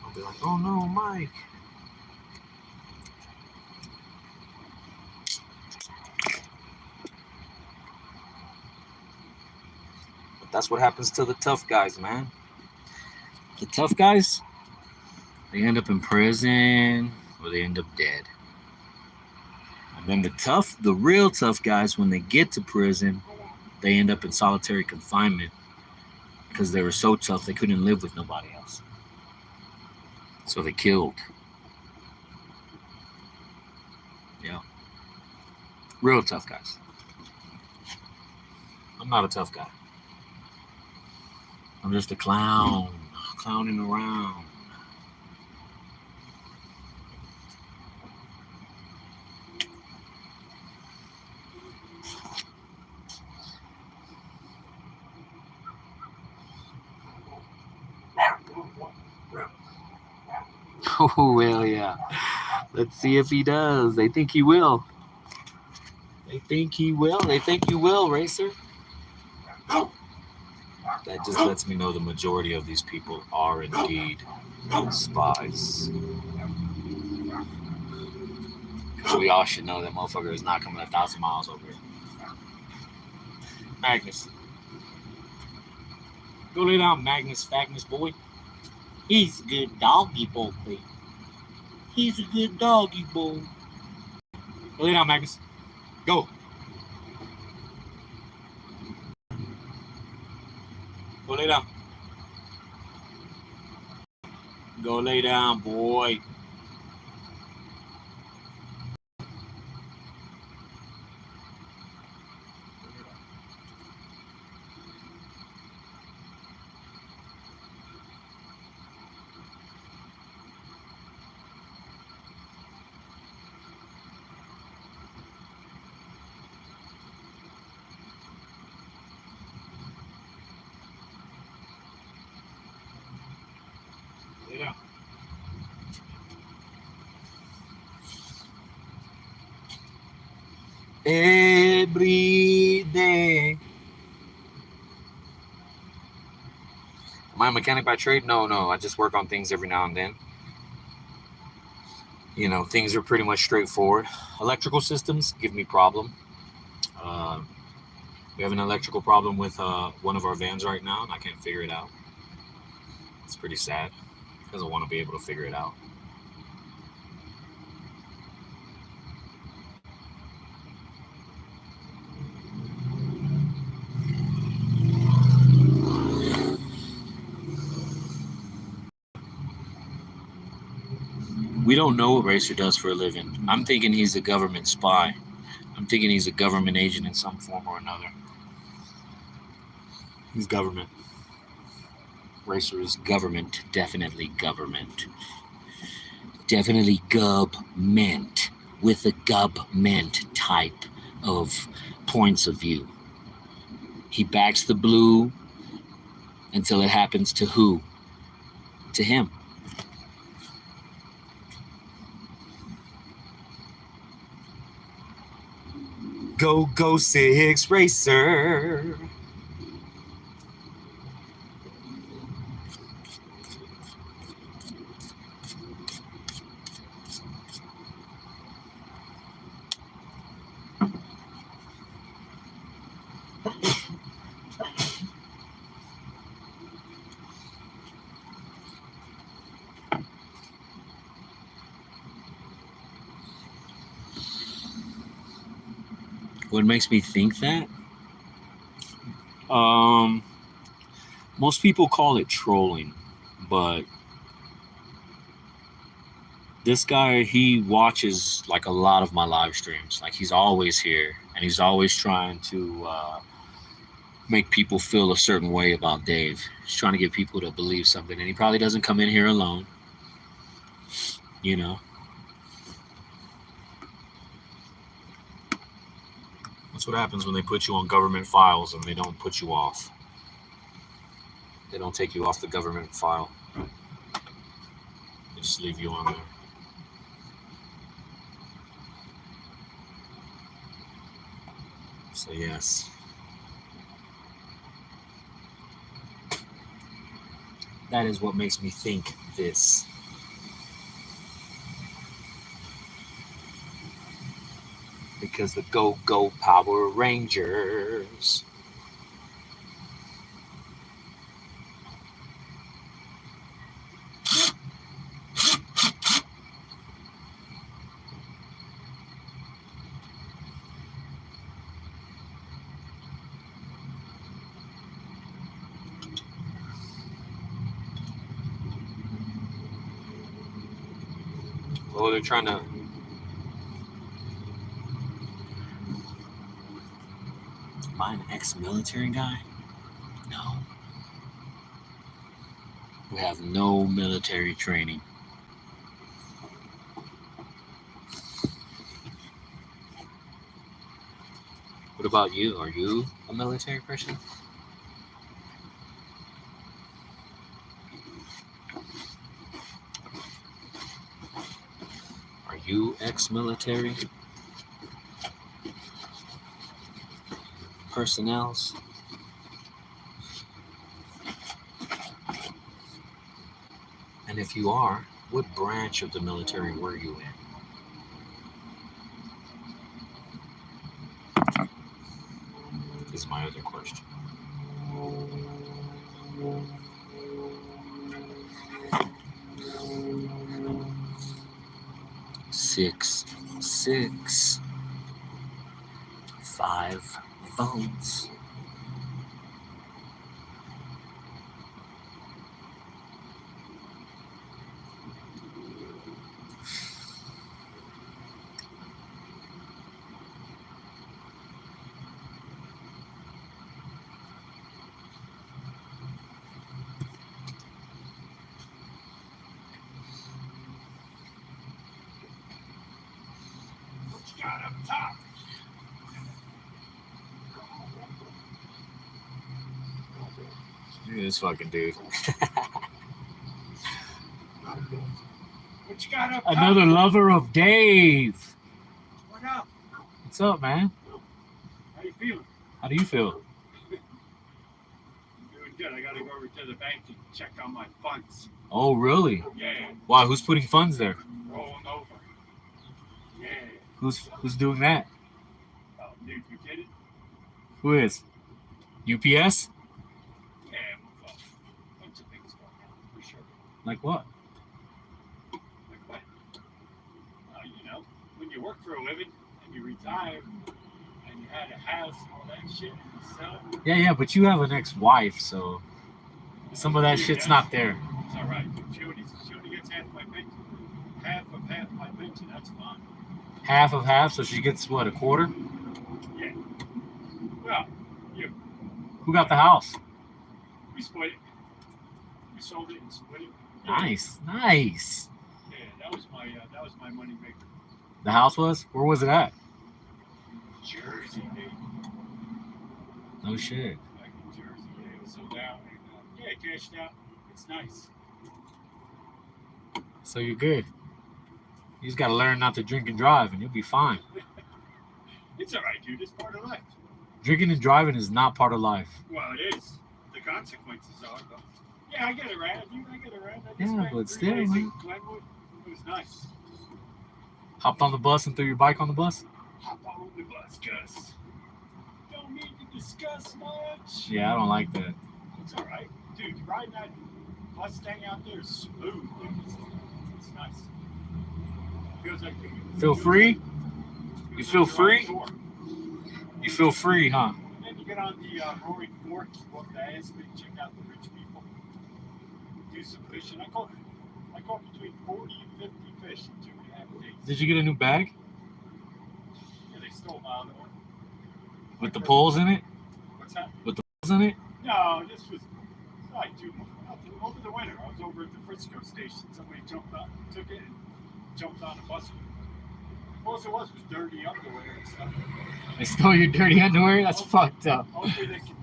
I'll be like, oh no, Mike. But that's what happens to the tough guys, man. The tough guys, they end up in prison or they end up dead. And then the real tough guys, when they get to prison, they end up in solitary confinement because they were so tough they couldn't live with nobody else. So they killed. Yeah. Real tough guys. I'm not a tough guy. I'm just a clown, clowning around. Oh, well, yeah. Let's see if he does. They think he will. They think he will. They think you will, Racer. That just lets me know the majority of these people are indeed spies. Because we all should know that motherfucker is not coming 1,000 miles over here. Magnus. Go lay down, Magnus, Fagnus boy. He's a good doggy boy. He's a good doggy boy. Go lay down, Magnus. Go. Go lay down. Go lay down, boy. Lay down. Every day. Am I a mechanic by trade? No. I just work on things every now and then. You know, things are pretty much straightforward. Electrical systems give me problem. We have an electrical problem with one of our vans right now, and I can't figure it out. It's pretty sad because I want to be able to figure it out. We don't know what Racer does for a living. I'm thinking he's a government spy. I'm thinking he's a government agent in some form or another. He's government. Racer is government. Definitely government. Definitely government with a government type of points of view. He backs the blue until it happens to who? To him. Go 6 Racer. What makes me think that? Most people call it trolling, but this guy, he watches like a lot of my live streams. Like he's always here, and he's always trying to make people feel a certain way about Dave. He's trying to get people to believe something, and he probably doesn't come in here alone. You know. That's what happens when they put you on government files and they don't put you off. They don't take you off the government file. They just leave you on there. So yes. That is what makes me think this. Because the Go Power Rangers. Oh, they're trying to. Am I an ex-military guy? No. We have no military training. What about you? Are you a military person? Are you ex-military personnels? And if you are, what branch of the military were you in? Is my other question. Six, 5 votes. Got up top. Look at this fucking dude. What you got up Another top? lover of Dave. What up? What's up, man? How you feeling? How do you feel? Doing good. I gotta go over to the bank and check on my funds. Oh, really? Yeah, Why? Who's putting funds there? rolling over. Yeah. Who's doing that? Oh, dude, you kidding? Who is? UPS? Yeah, well, a bunch of things going on for sure. Like what? Like what? When you work for a living and you retire and you had a house and all that shit and you sell. Yeah, but you have an ex-wife, so some of that shit's not there. It's all right. She only gets half my pension. Half my pension. That's fine. Half, so she gets what, a quarter? Yeah. Well, Who got the house? we split it. We sold it and split it. Nice. Yeah, that was my money maker. The house was? Where was it at? Jersey, baby. No shit. Back in Jersey, yeah, it was sold out. And, cashed out. It's nice. So you're good. You just gotta learn not to drink and drive, and you'll be fine. It's all right, dude. It's part of life. Drinking and driving is not part of life. Well, it is. The consequences are, though. Yeah, I get around, dude. I just Yeah, spent but 3 still, days in man. Glenwood. It was nice. Hopped on the bus and threw your bike on the bus? Hop on the bus, Gus. Don't need to discuss much. Yeah, I don't like that. It's all right. Dude, riding that Mustang out there is smooth, dude. It's nice. Feels like Feel free? You feels feel like you're free? on tour. You feel free, huh? And then you get on the Roaring Fork, you go up to Aspen, check out the rich people, do some fishing. I caught between 40 and 50 fish in 2.5 days. Did you get a new bag? Yeah, they stole my other one. With the poles in it? What's that? With the poles in it? No, this was like 2 months. Over the winter, I was over at the Frisco station. Somebody took it and jumped on a bus with it. All it was dirty underwear and stuff. They stole your dirty underwear? That's fucked up. Hopefully they can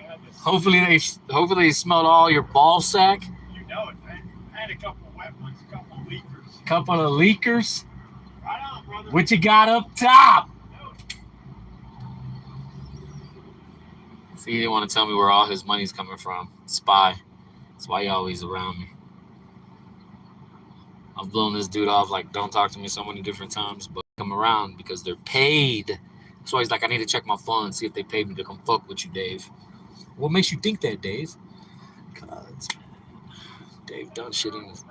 have the Hopefully they smelled all your ball sack. You know it. I had a couple of wet ones, a couple of leakers. Couple of leakers. Right on, brother. What you got up top? See, he didn't want to tell me where all his money's coming from. Spy. That's why he always around me. I've blown this dude off like don't talk to me so many different times, but come around because they're paid. That's why he's like, I need to check my phone and see if they paid me to come fuck with you, Dave. What makes you think that, Dave? Cause Dave done shit in his...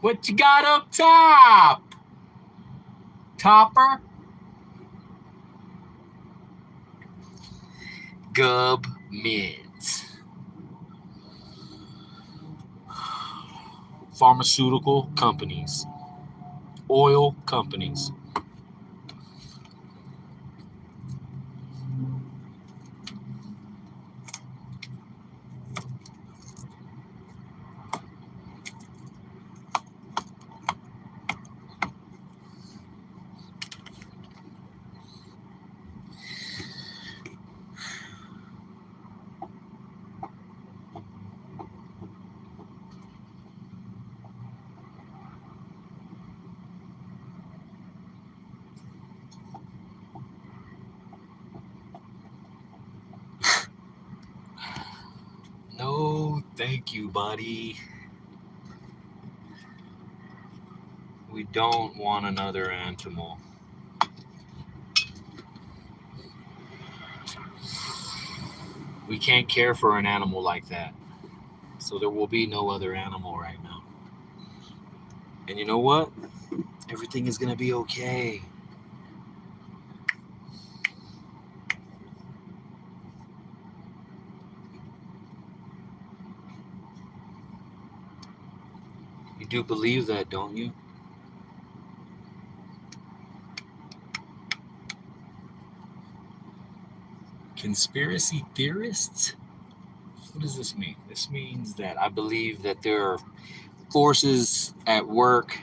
What you got up top? Topper? Gub Mint. Pharmaceutical companies. Oil companies. No, thank you, buddy. We don't want another animal. We can't care for an animal like that. So there will be no other animal right now. And you know what? Everything is going to be okay. You do believe that, don't you? Conspiracy theorists? What does this mean? This means that I believe that there are forces at work.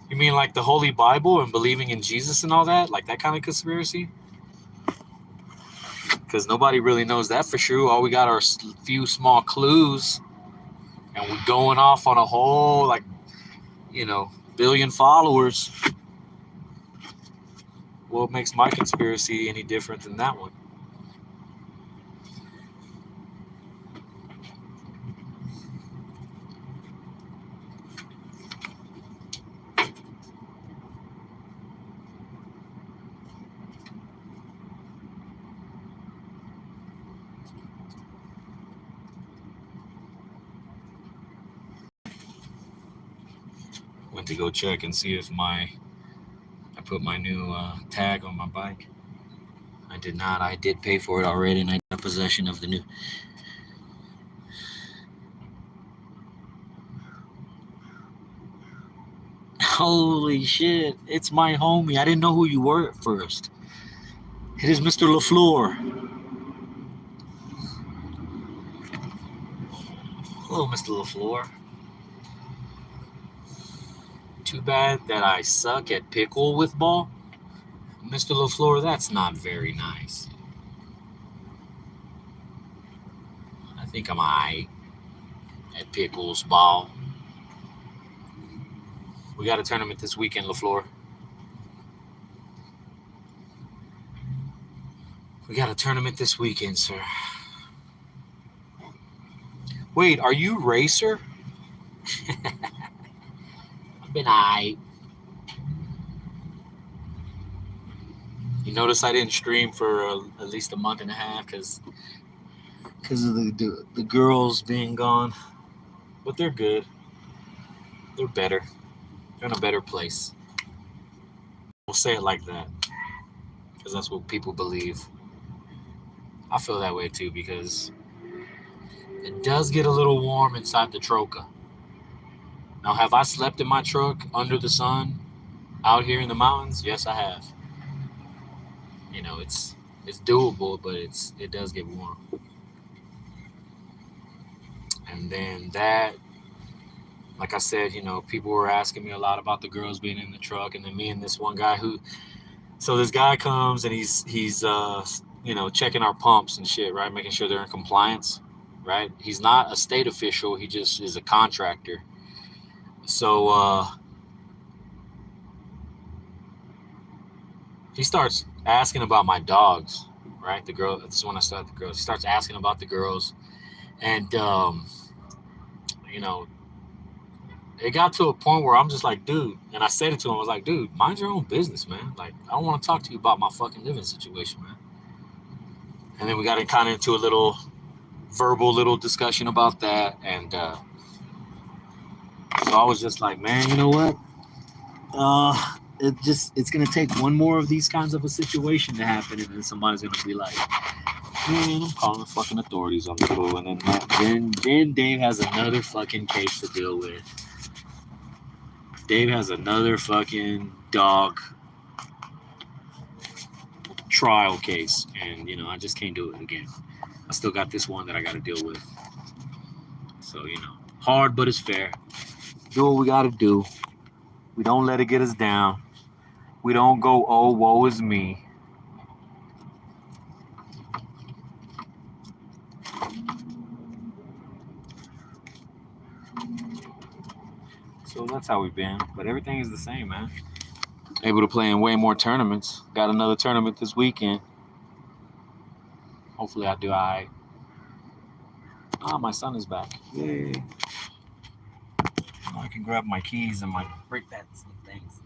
You mean like the Holy Bible and believing in Jesus and all that? Like that kind of conspiracy? Because nobody really knows that for sure. All we got are a few small clues. And we're going off on a whole, like, billion followers. What makes my conspiracy any different than that one? Went to go check and see if I put my new tag on my bike. I did not. I did pay for it already, and I got possession of the new. Holy shit! It's my homie. I didn't know who you were at first. It is Mr. LaFleur. Hello, Mr. LaFleur. Too bad that I suck at pickle with ball. Mr. LaFleur, that's not very nice. I think I'm alright at pickles ball. We got a tournament this weekend, LaFleur. We got a tournament this weekend, sir. Wait, are you Racer? I've been alright. You notice I didn't stream for at least a month and a half because of the girls being gone. But they're good. They're better. They're in a better place. We'll say it like that because that's what people believe. I feel that way too because it does get a little warm inside the Troca. Now, have I slept in my truck under the sun out here in the mountains? Yes, I have. It's doable, but it does get warm. And then that, like I said, people were asking me a lot about the girls being in the truck, and then me and this one guy who So this guy comes and he's checking our pumps and shit, right? Making sure they're in compliance, right? He's not a state official. He just is a contractor. So he starts asking about my dogs, right? The girl. This is when I started the girls. He starts asking about the girls, and you know, it got to a point where I'm just like, dude, and I said it to him. I was like, dude, mind your own business, man. Like, I don't want to talk to you about my fucking living situation, man. And then we got kind of into a little verbal little discussion about that, and so I was just like, man, you know what? It's gonna take one more of these kinds of a situation to happen, and then somebody's gonna be like, man, I'm calling the fucking authorities on the crew, and then Dave has another fucking case to deal with. Dave has another fucking dog trial case, and I just can't do it again. I still got this one that I got to deal with. So hard, but it's fair. Do what we got to do. We don't let it get us down. We don't go, oh, woe is me. So that's how we've been. But everything is the same, man. Able to play in way more tournaments. Got another tournament this weekend. Hopefully I do all right. My son is back. Yay. I can grab my keys and my break that some things.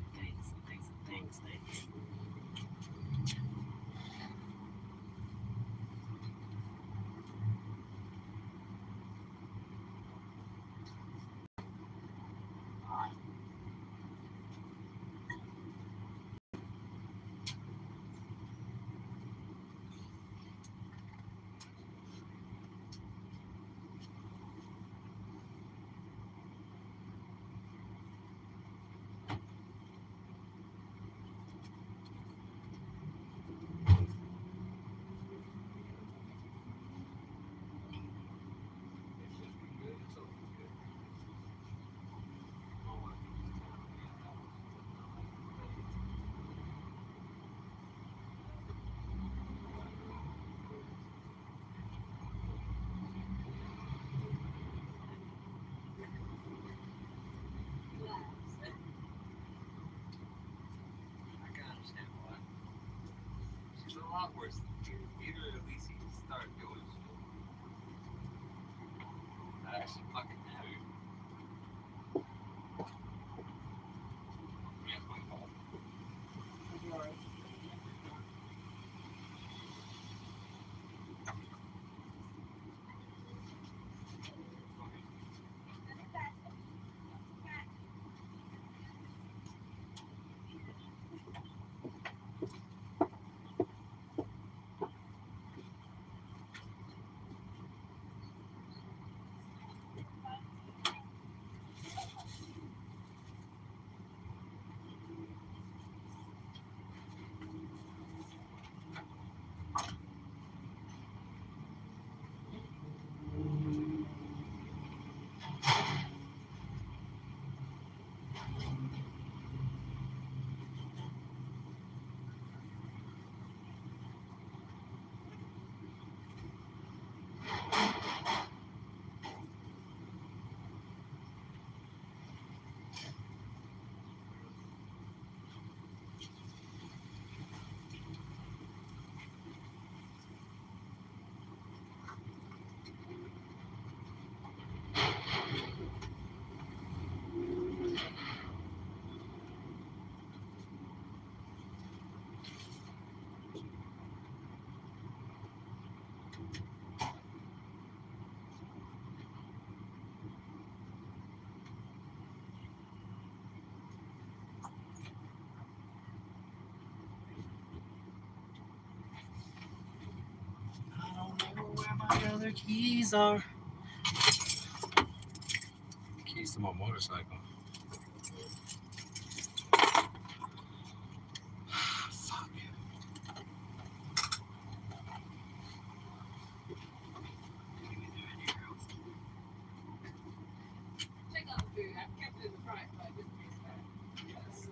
My other keys are. Keys to my motorcycle. Fuck. Check out the food. I've kept it in the front, but I didn't use that. Yes.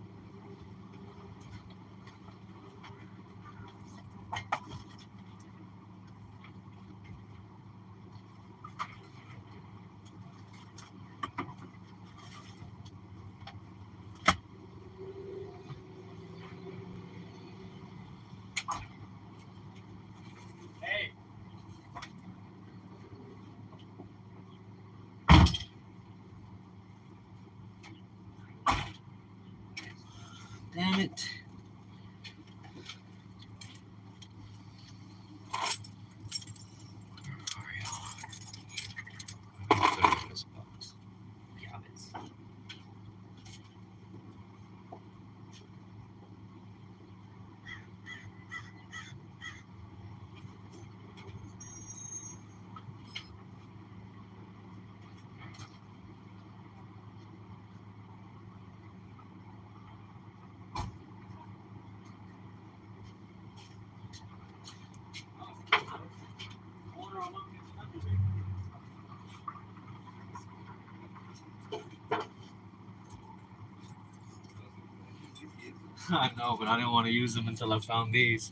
damn it. I know, but I didn't want to use them until I found these.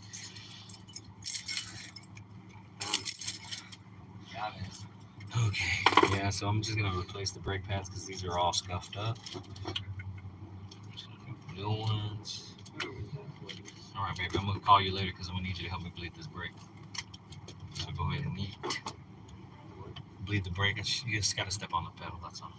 Okay, yeah, so I'm just gonna replace the brake pads because these are all scuffed up. New ones. All right, baby, I'm gonna call you later because I'm gonna need you to help me bleed this brake. So go ahead and bleed the brake. You just gotta step on the pedal. That's all.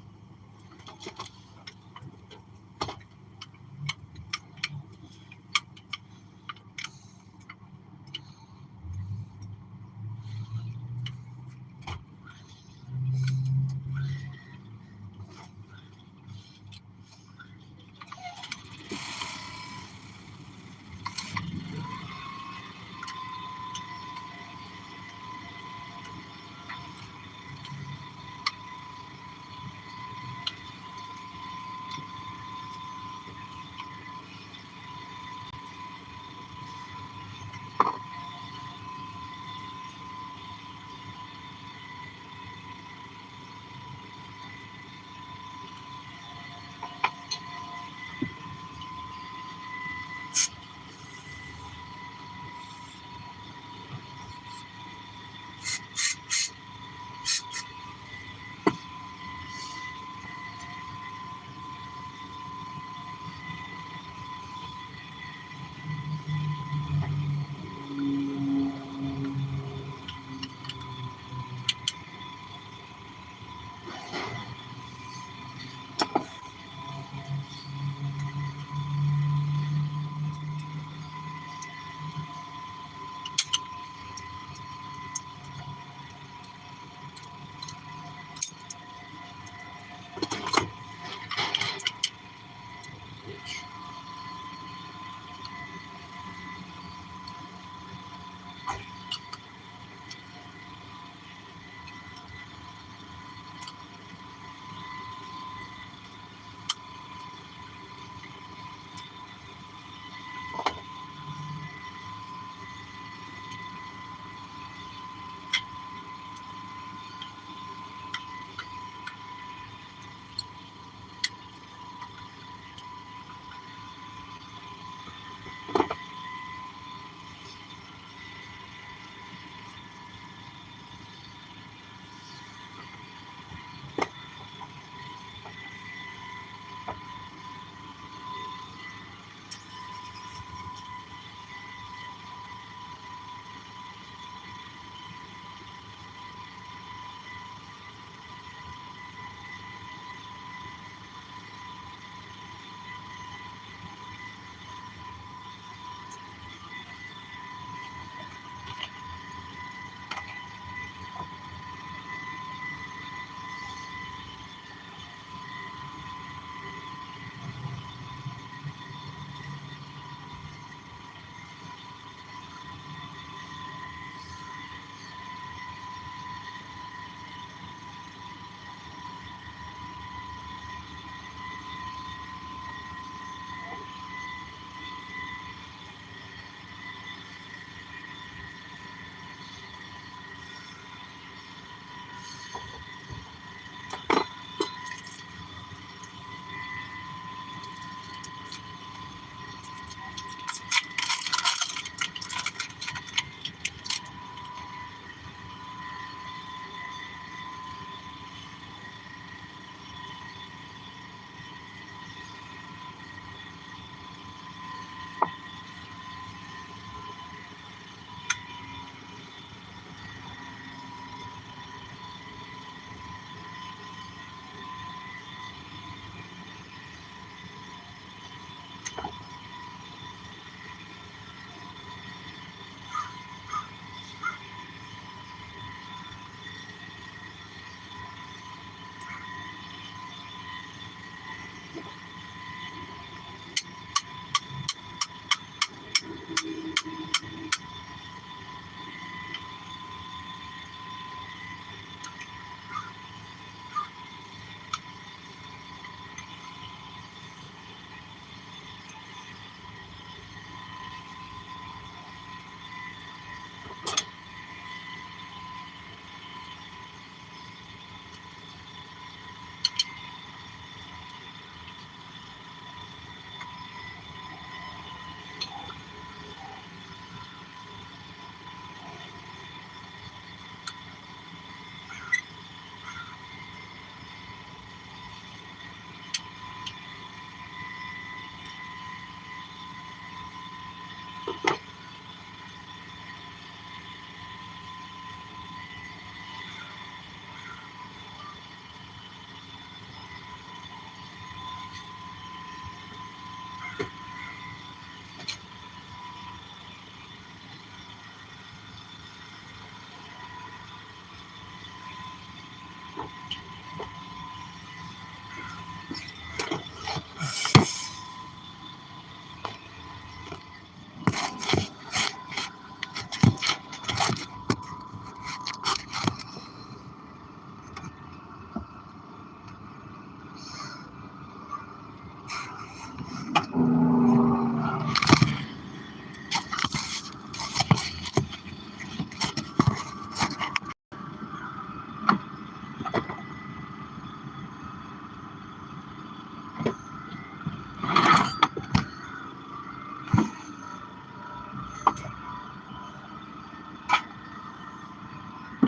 I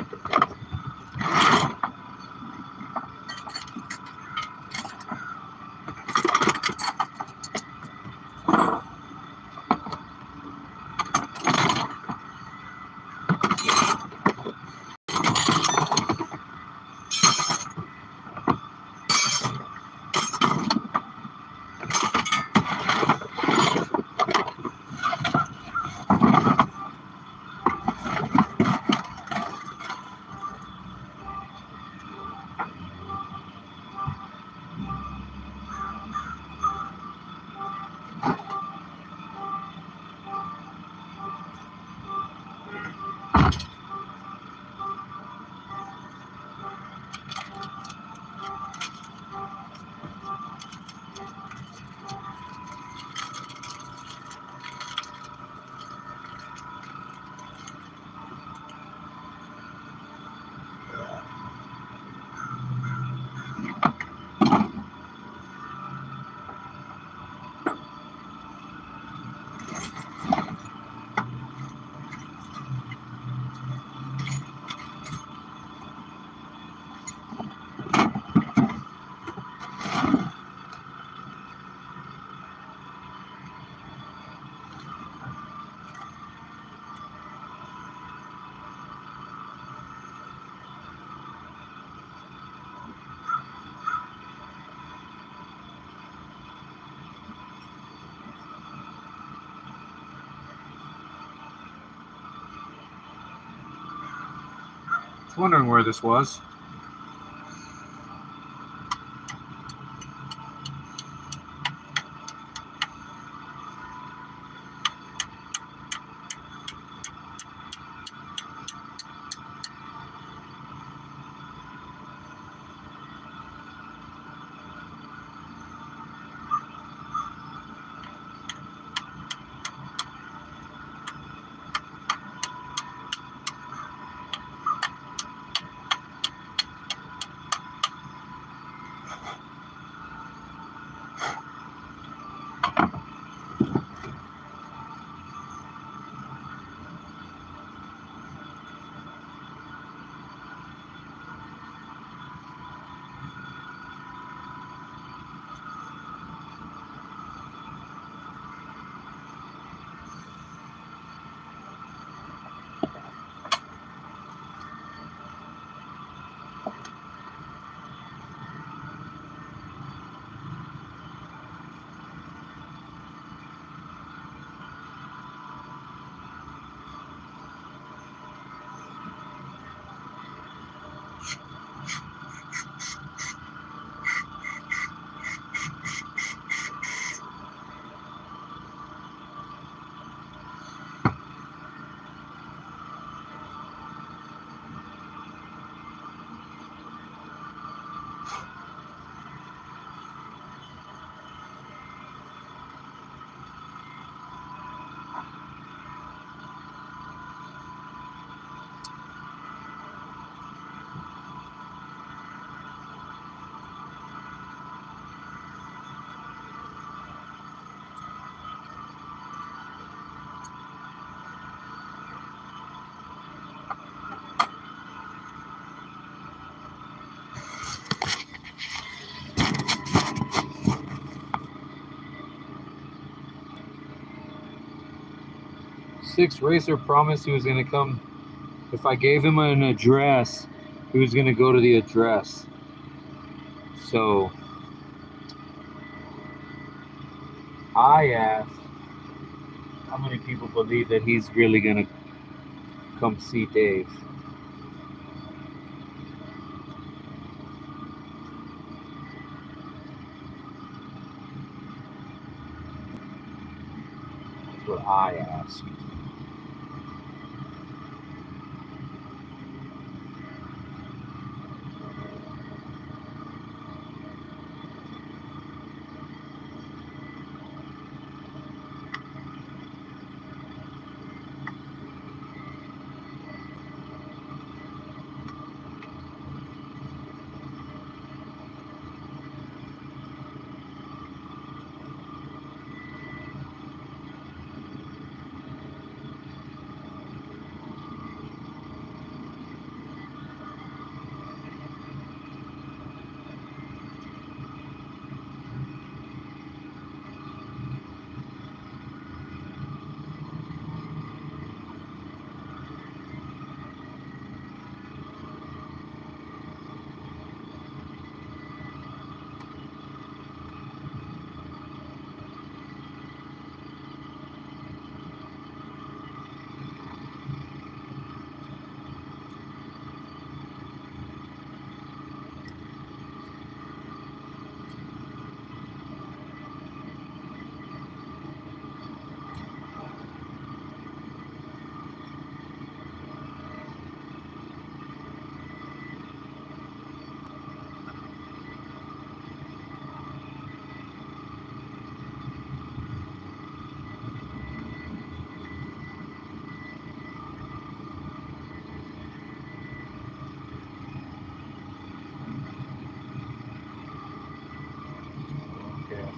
was wondering where this was. Six Racer promised he was going to come. If I gave him an address, he was going to go to the address. So I asked how many people believe that he's really going to come see Dave. That's what I asked.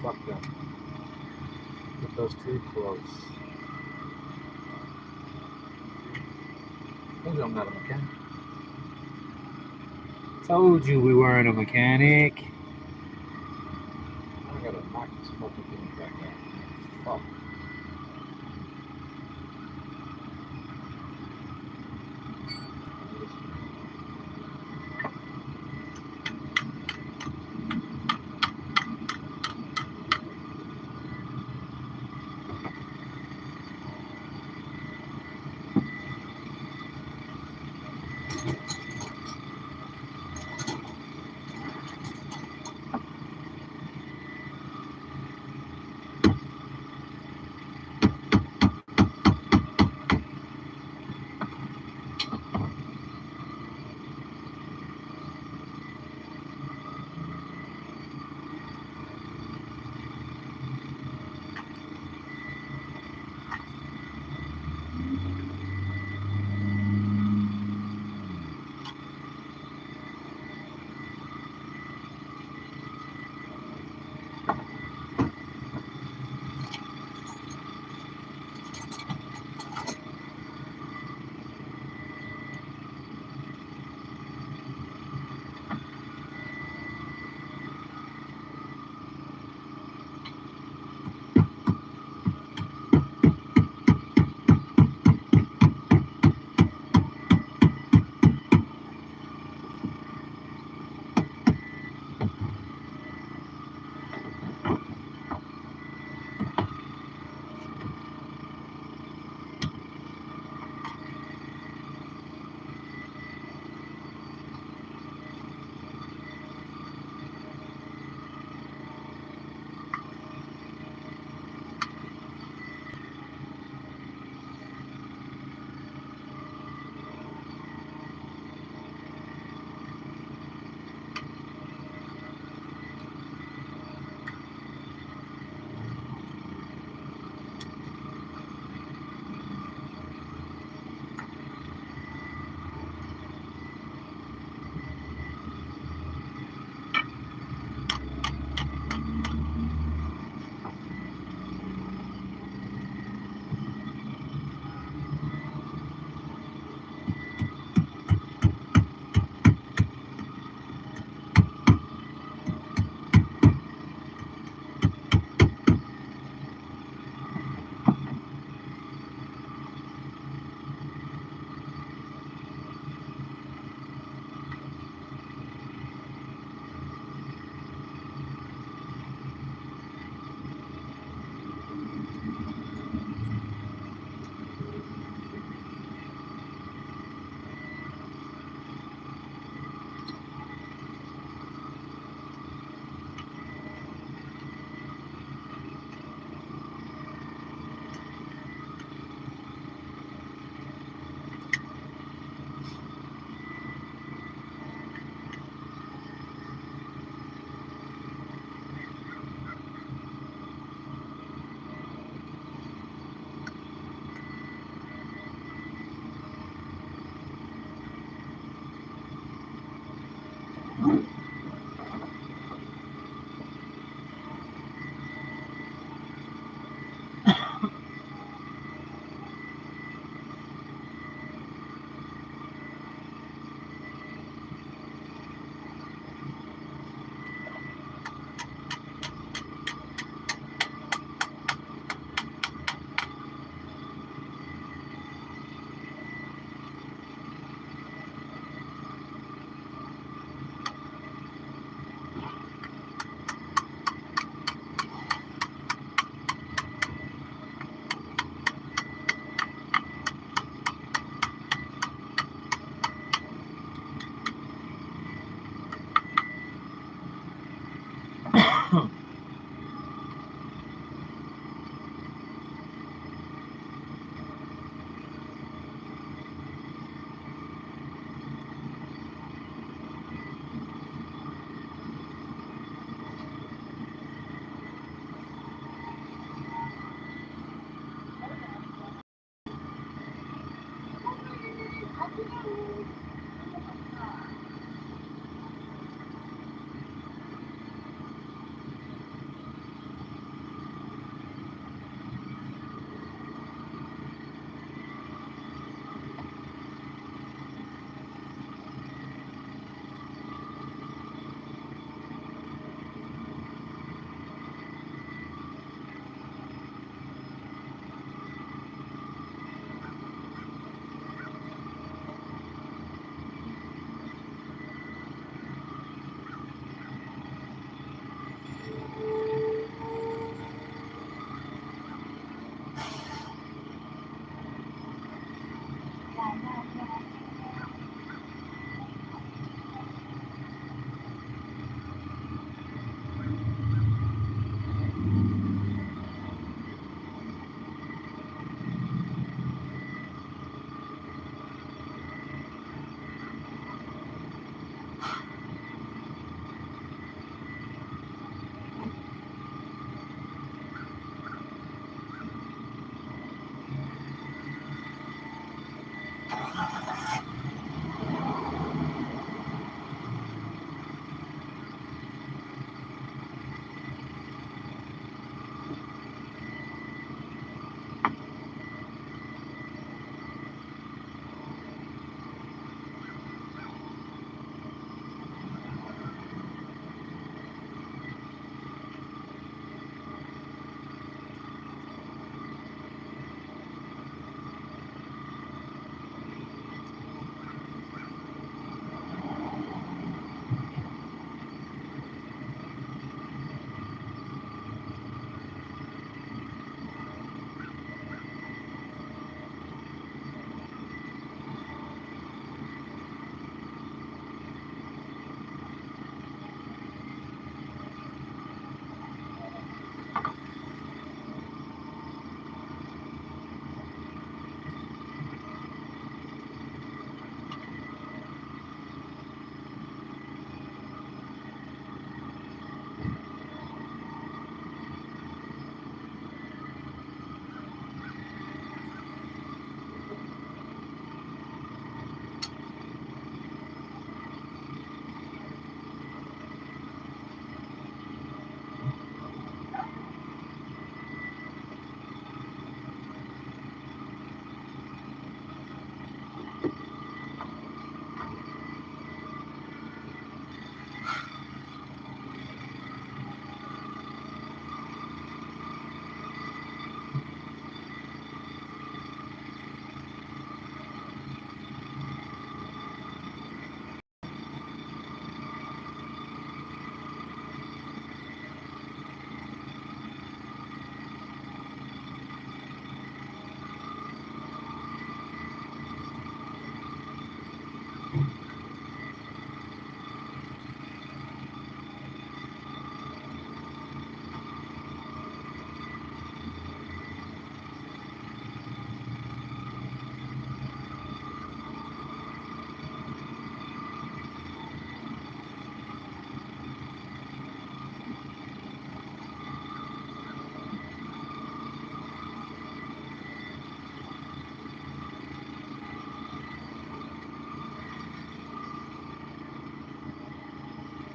Fuck them. Get those too close. Told you I'm not a mechanic. Told you we weren't a mechanic. I gotta knock this fucking thing back out. Fuck.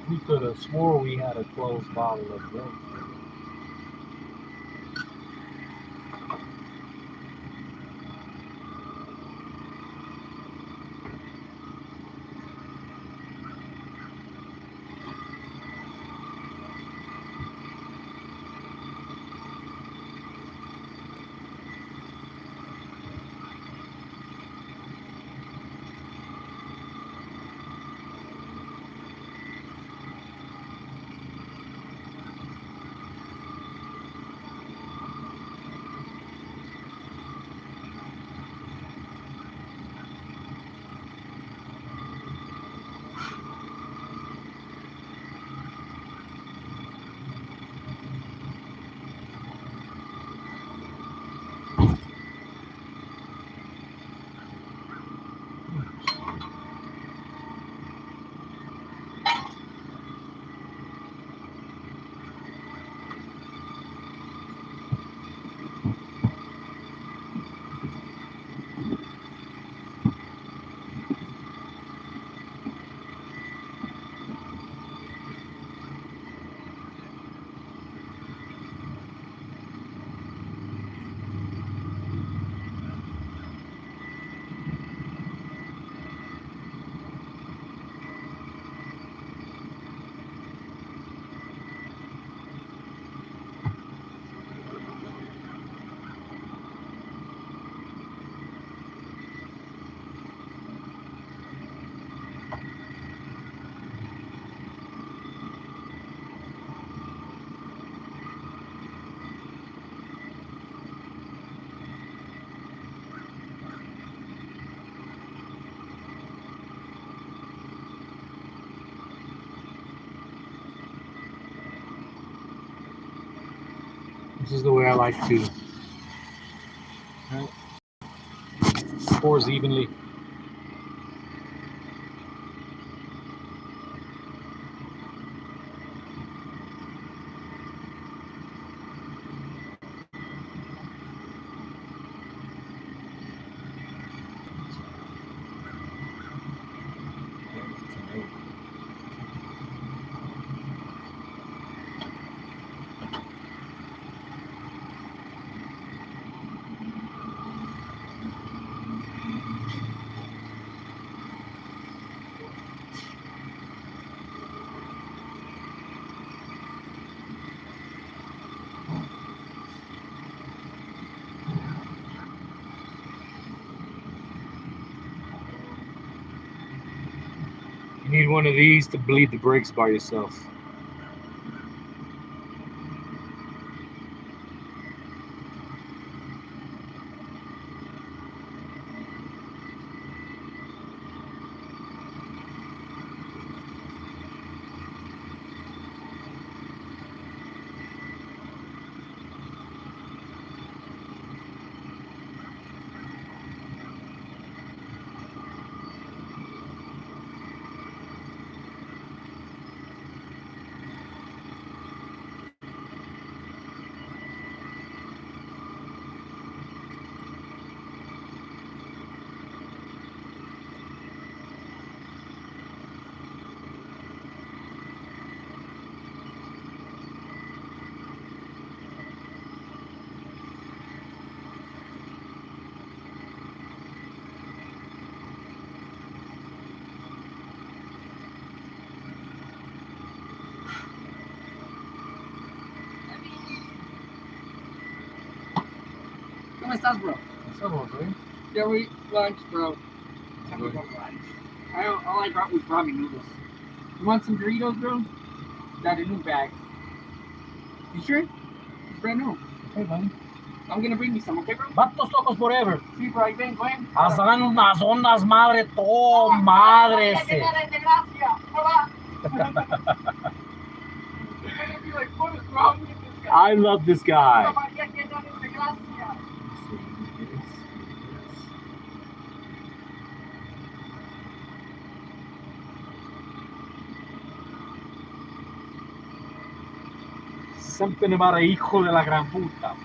We could have swore we had a closed bottle of drink. This is the way I like to. Right. Pours evenly. You need one of these to bleed the brakes by yourself. ¿Cómo estás, bro? Someone, right? Yeah, we lunch, bro. Good. All I got was ramen noodles. You want some Doritos, bro? Got a new bag. You sure? It's brand new. Hey, buddy. I'm gonna bring you some, okay, bro? Vatos locos forever. Sí, bro, ahí vengo, eh. Hagan unas ondas, madre, todo, madre. I love this guy. Something about a hijo de la gran puta.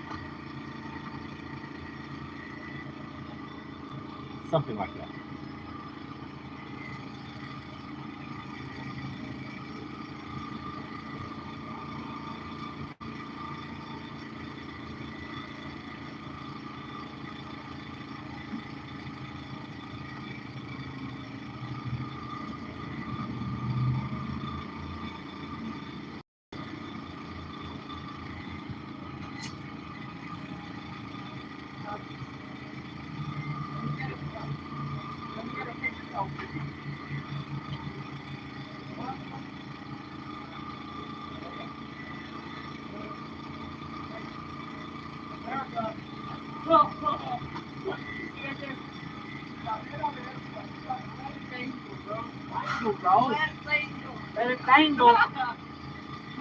Something like that.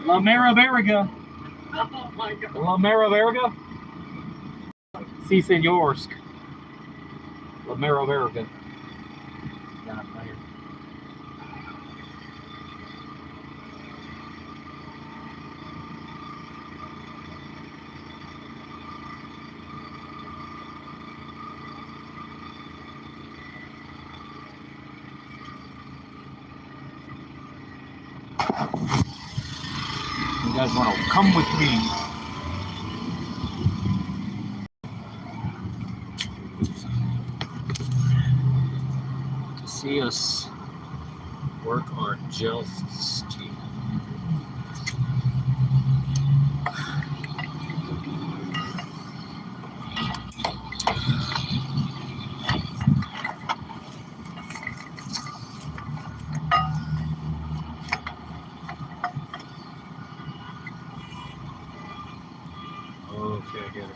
La Mera Verga. Oh my God. La Mera Verga. Si, señors. La Mera Verga. Yeah, I'm here. You guys want to come with me? To see us work our justice. Okay, I get it.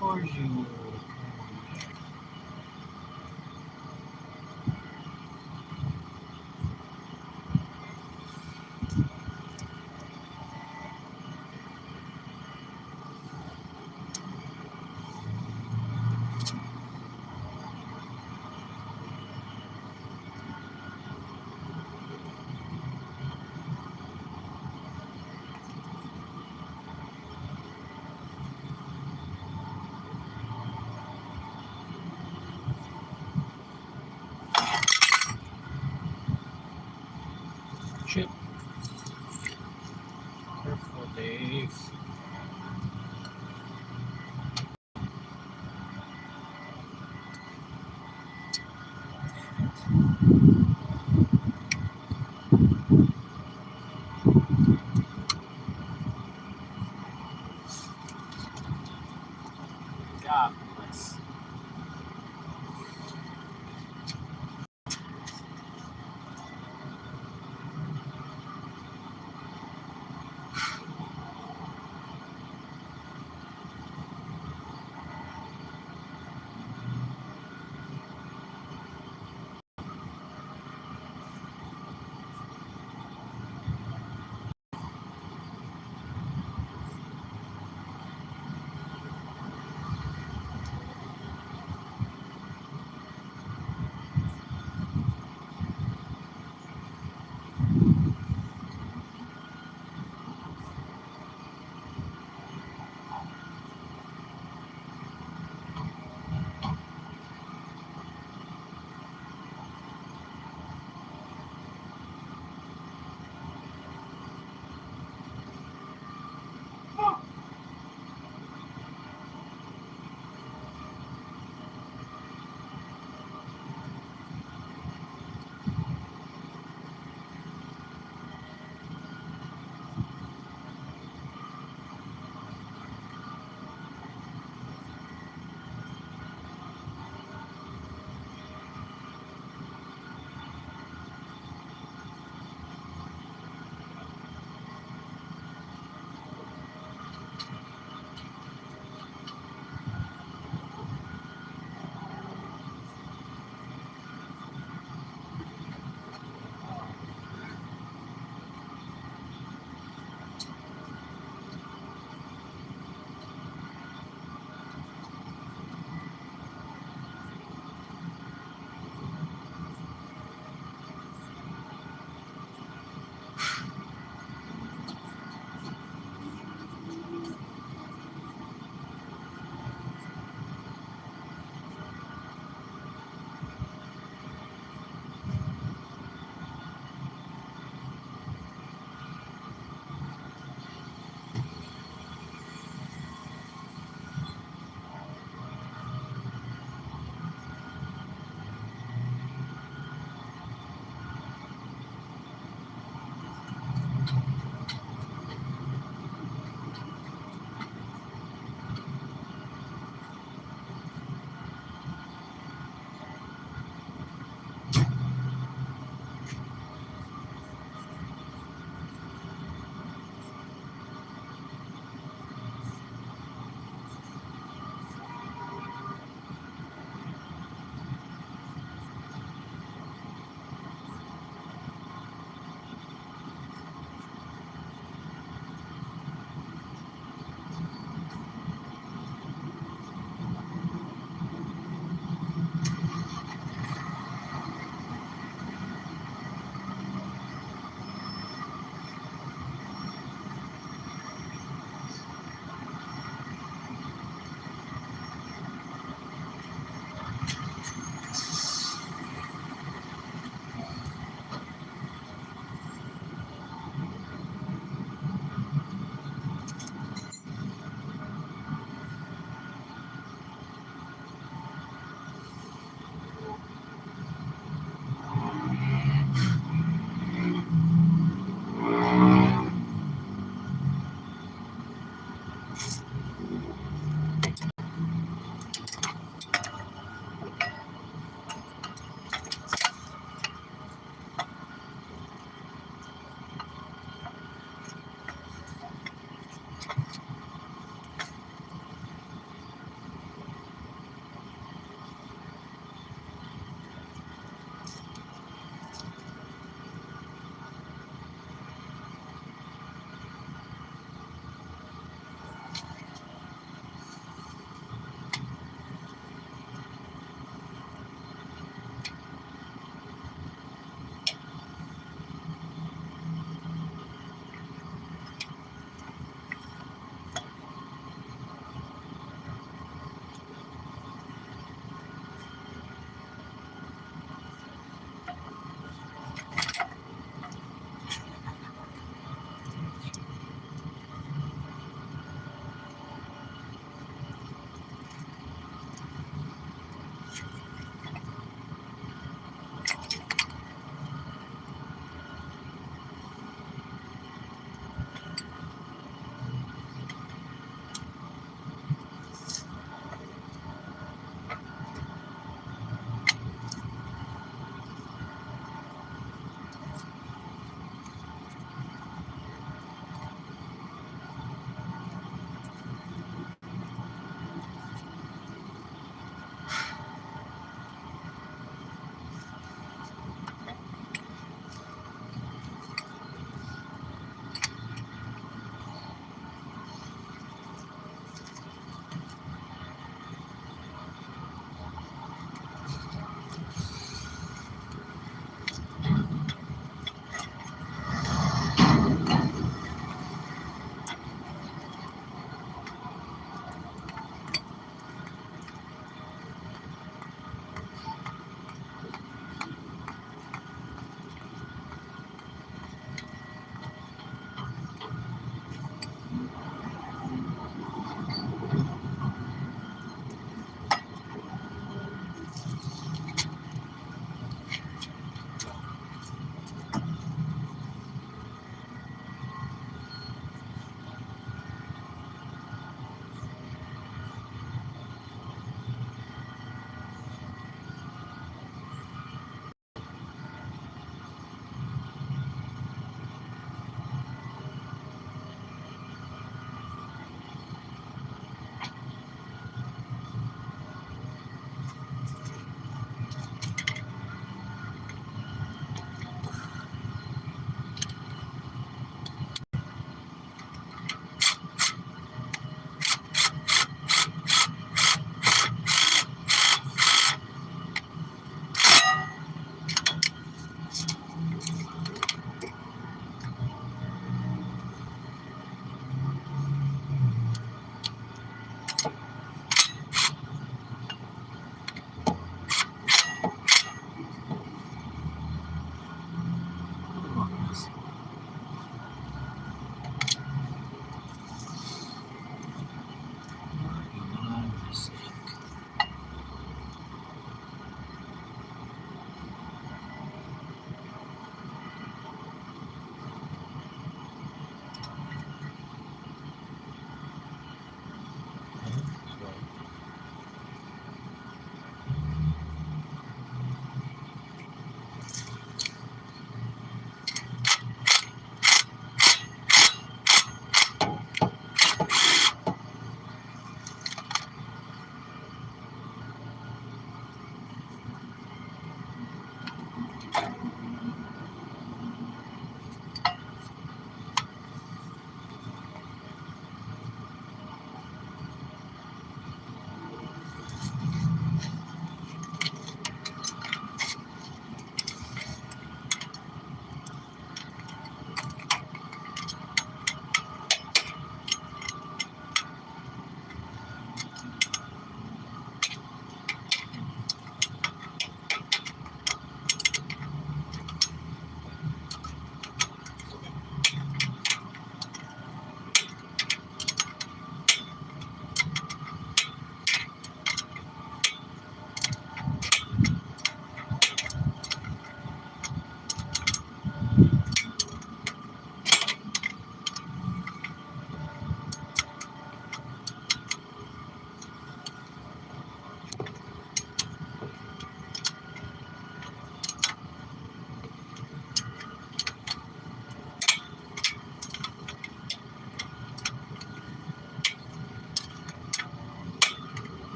Of course you will. Shit. Careful, Dave. God bless.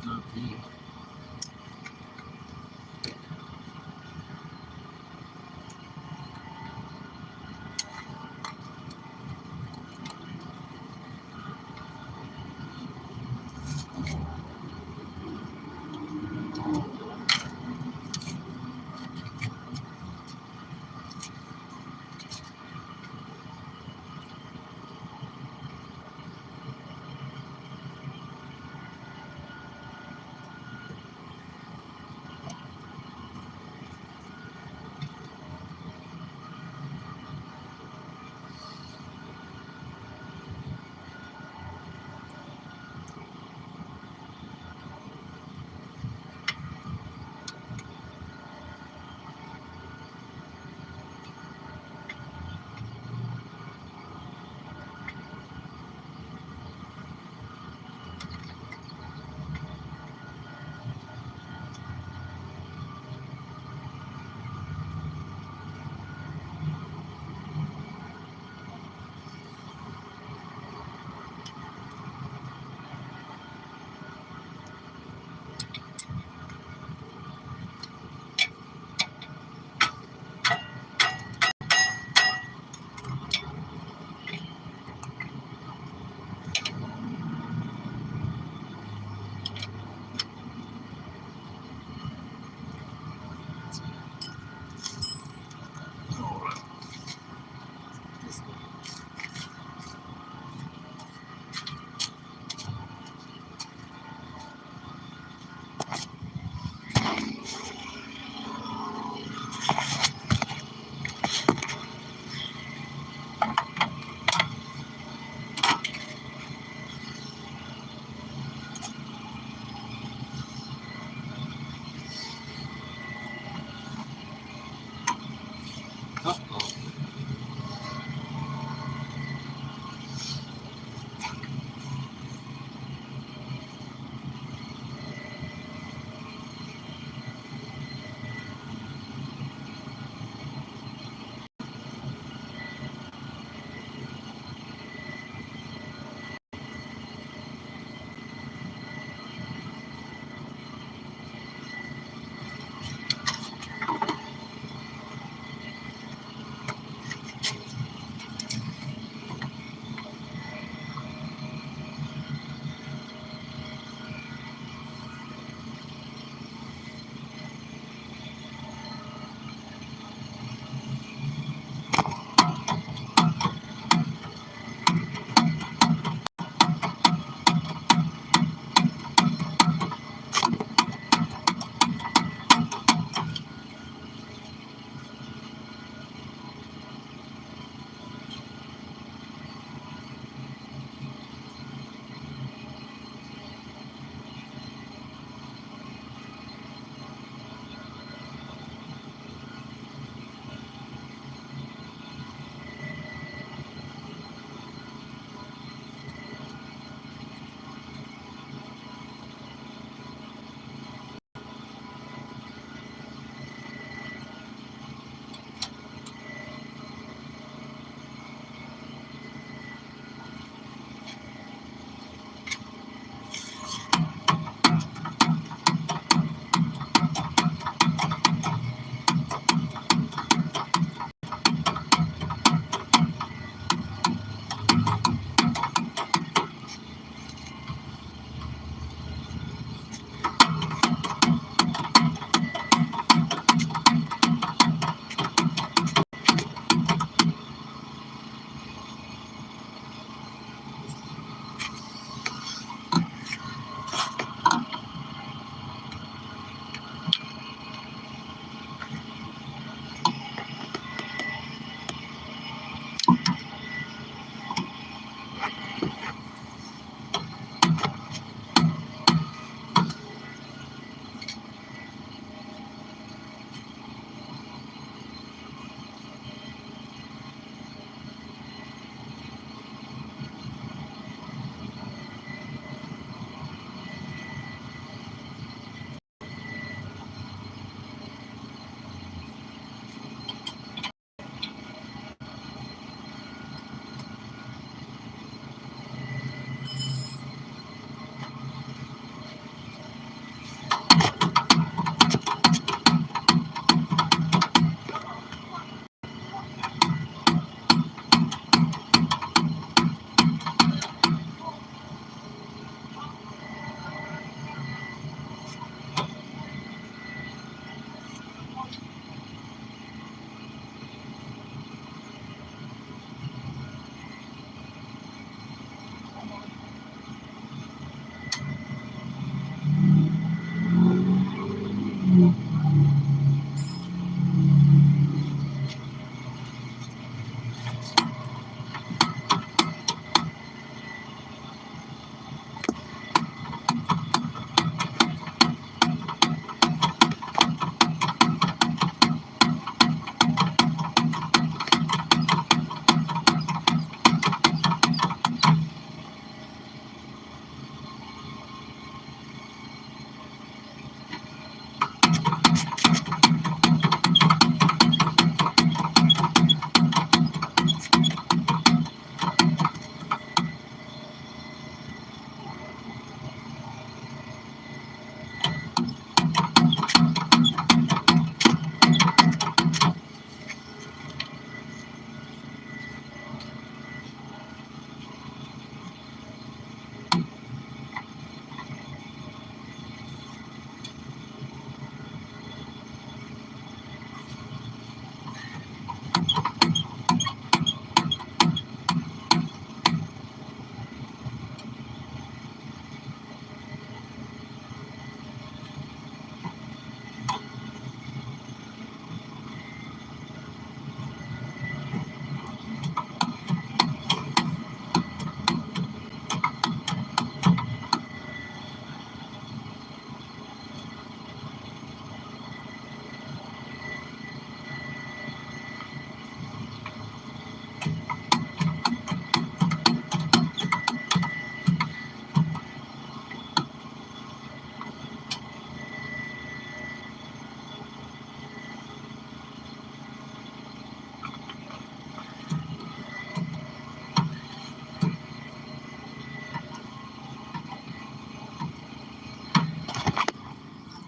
Not the.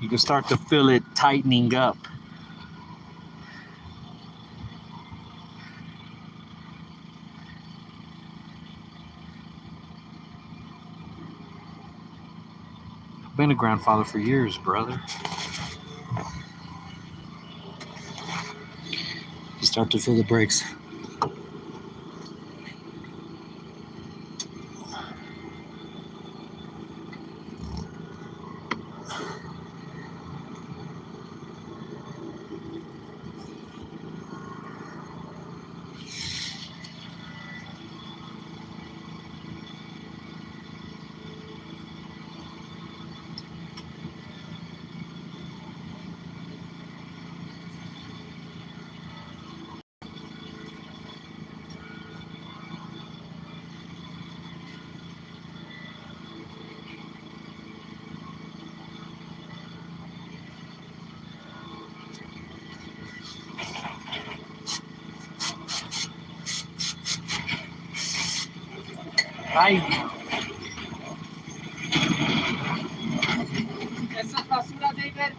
You can start to feel it tightening up. I've been a grandfather for years, brother. You start to feel the brakes. Ay, Esa es basura, David.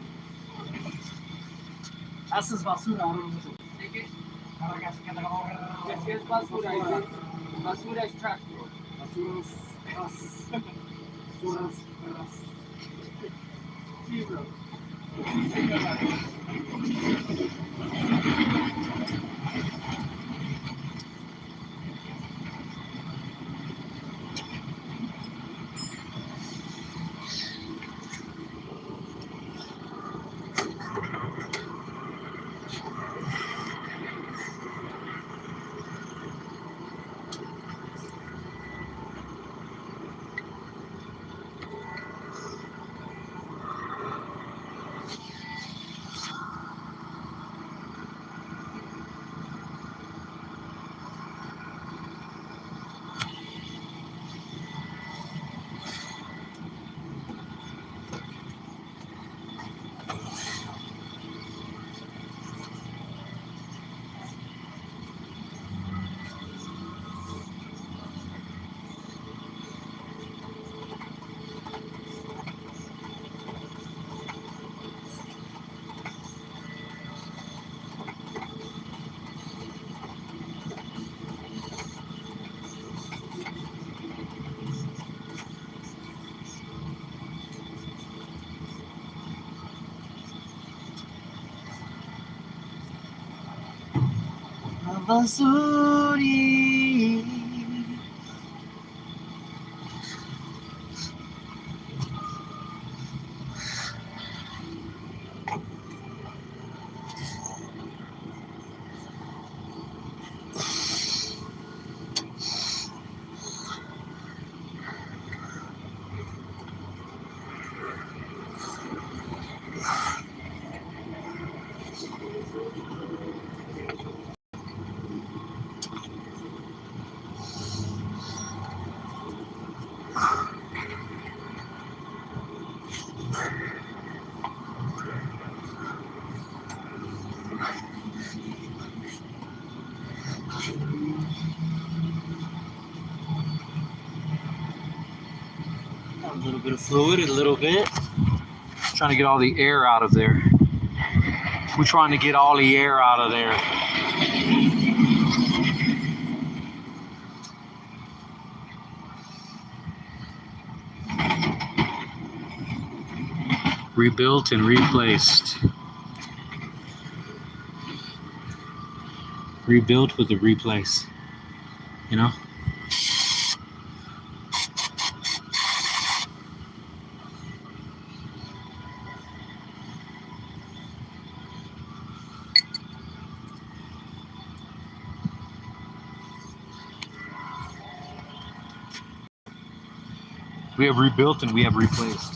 haces basura. ¿De qué? Que si es basura, dice. Basura es trash, bro. Sí, bro. Basuri. A little bit of fluid, a little bit. Trying to get all the air out of there. We're trying to get all the air out of there. Rebuilt and replaced. Rebuilt with a replace. You know? We have rebuilt and we have replaced.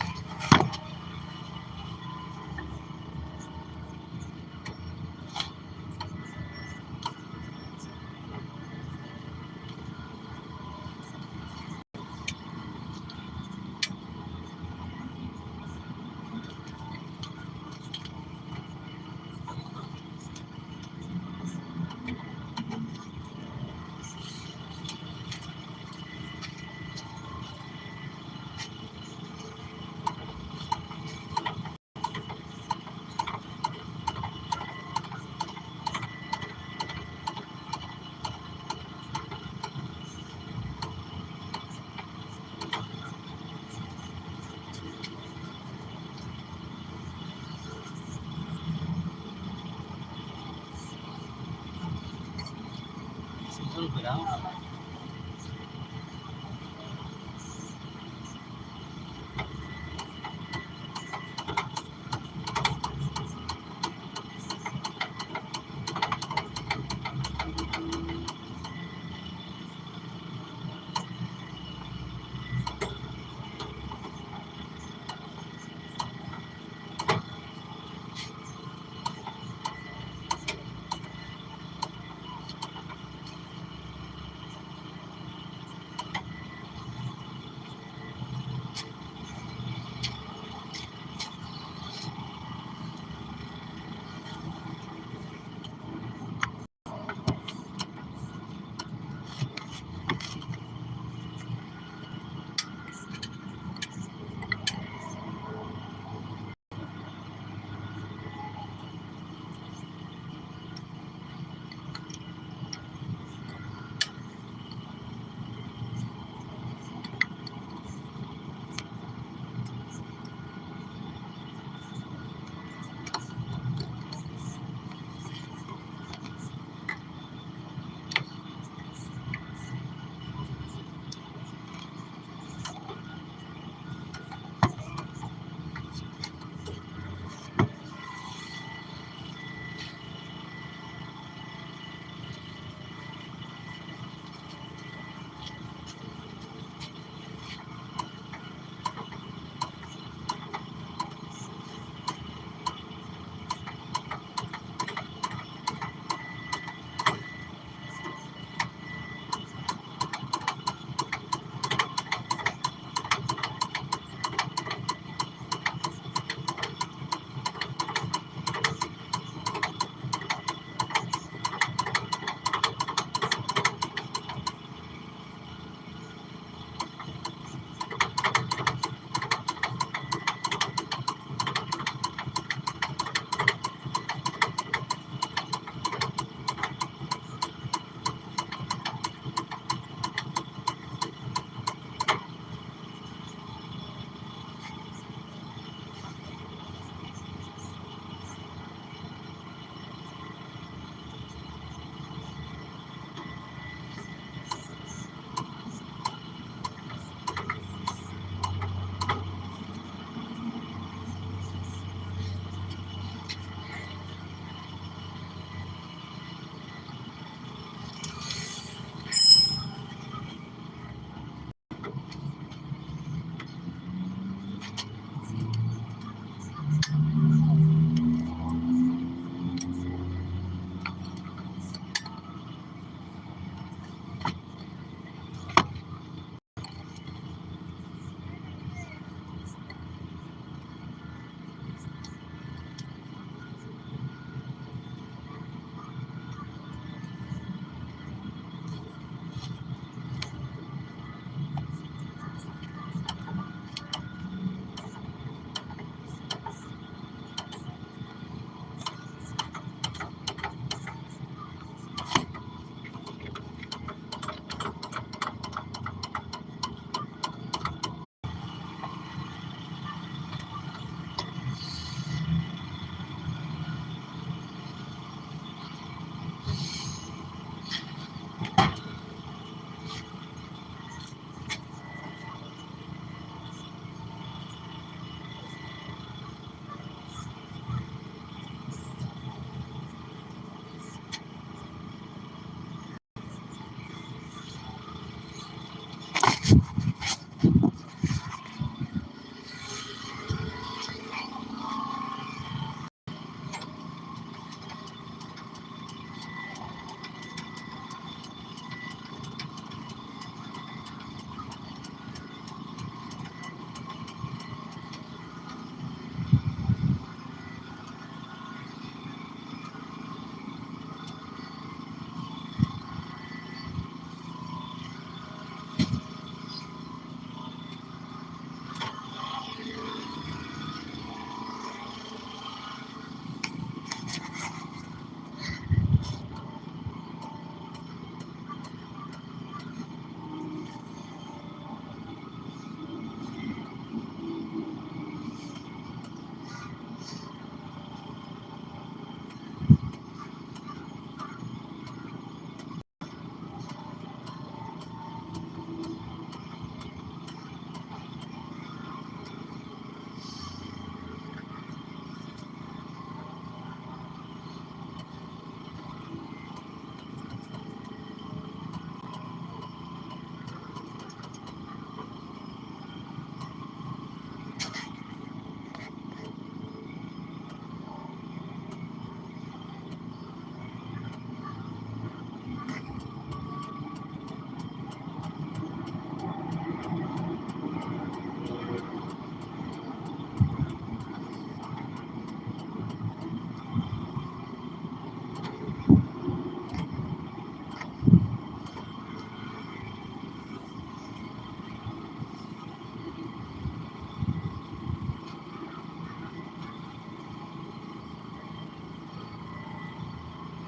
it out.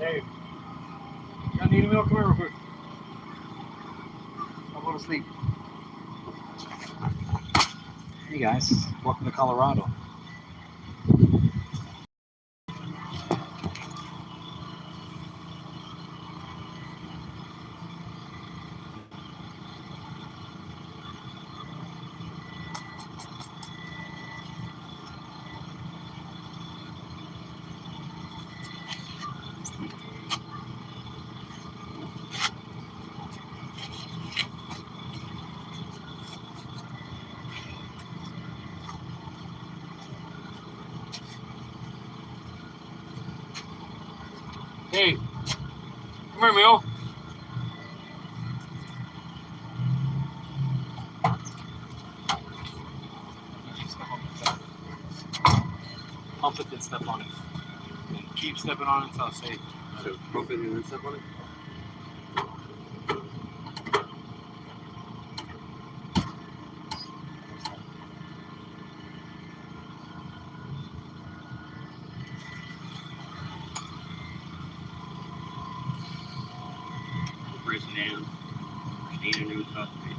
Dave, y'all need a meal? Come here real quick. I'll go to sleep. Hey guys, welcome to Colorado. Hey, come here, Mule. Pump it, then step on it. And keep stepping on it until I say. So pump it and then step on it. Prison down. Need a new cockpit.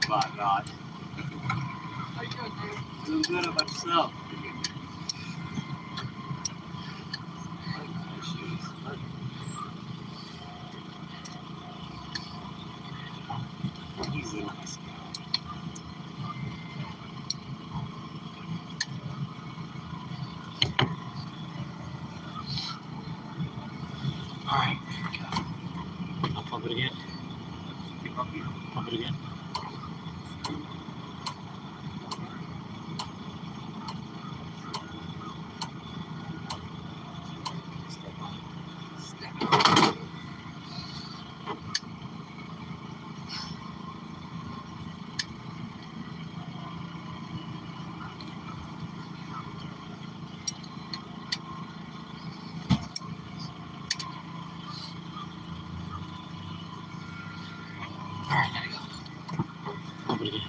My God. How you doing, dude? Doing good about yourself. He's a nice guy. All right. I'll pump it again. Pump it again. All right, let it go. Pump it again.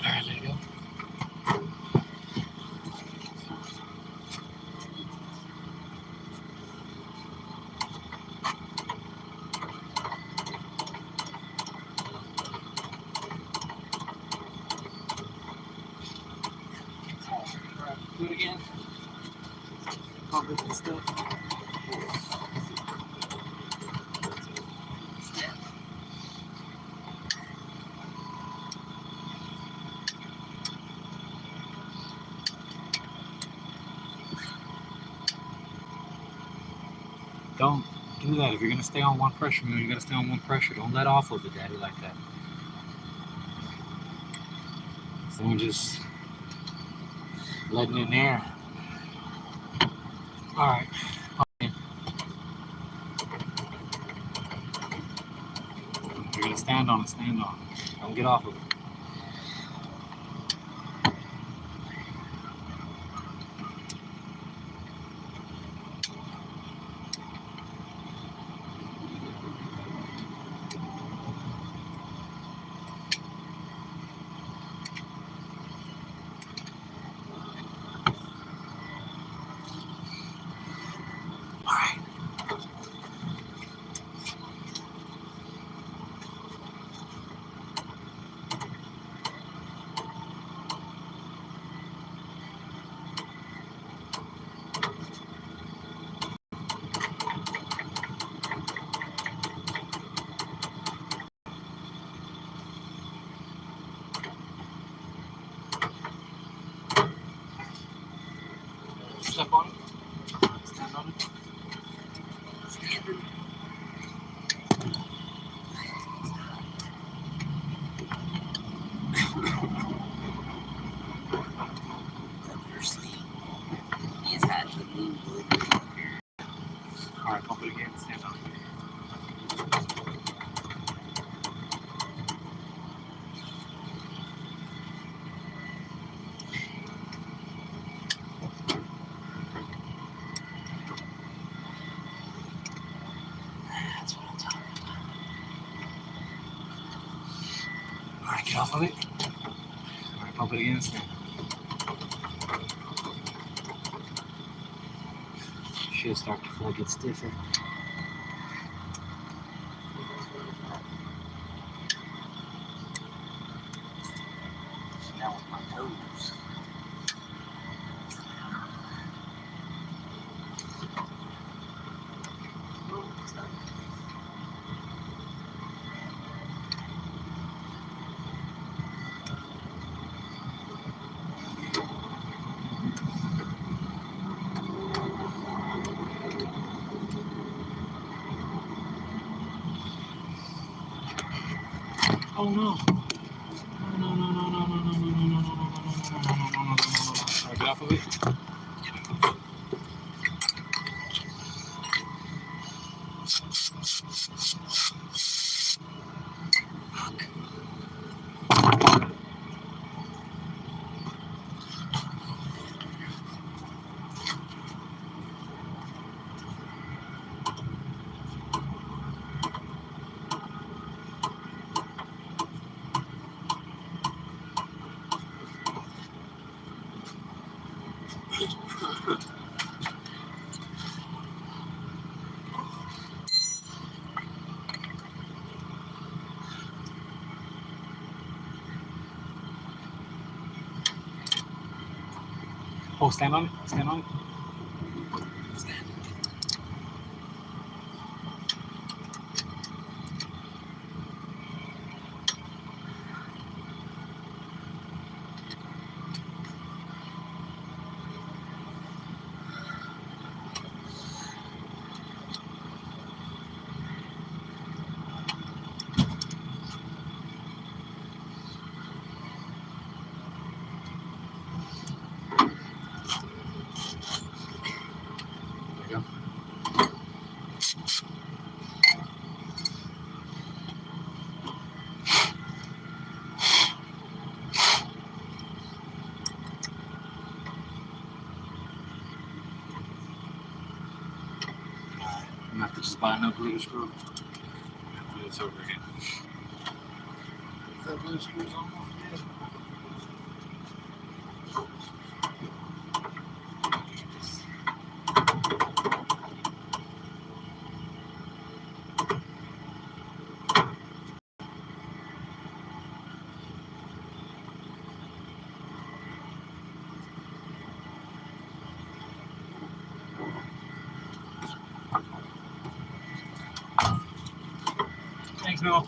All right, let it go. All right, do it again. Pump it and stuff. Don't do that. If you're gonna stay on one pressure, Mule, you gotta stay on one pressure. Don't let off of it, Daddy, like that. Someone just letting in air. All right. If you're gonna stand on it, stand on it. Don't get off of it. All right. Alright, get off of it. Alright, pump it again, stand. Should start to feel like it's stiffer. Now with my nose. Oh no. No. Alright, get off of it. Oh, stand on it. Stand on it. Stand. There you go. I'm gonna have to just buy another blue screw. Do this over again. Is that blue screw's almost dead? Thanks, Mel.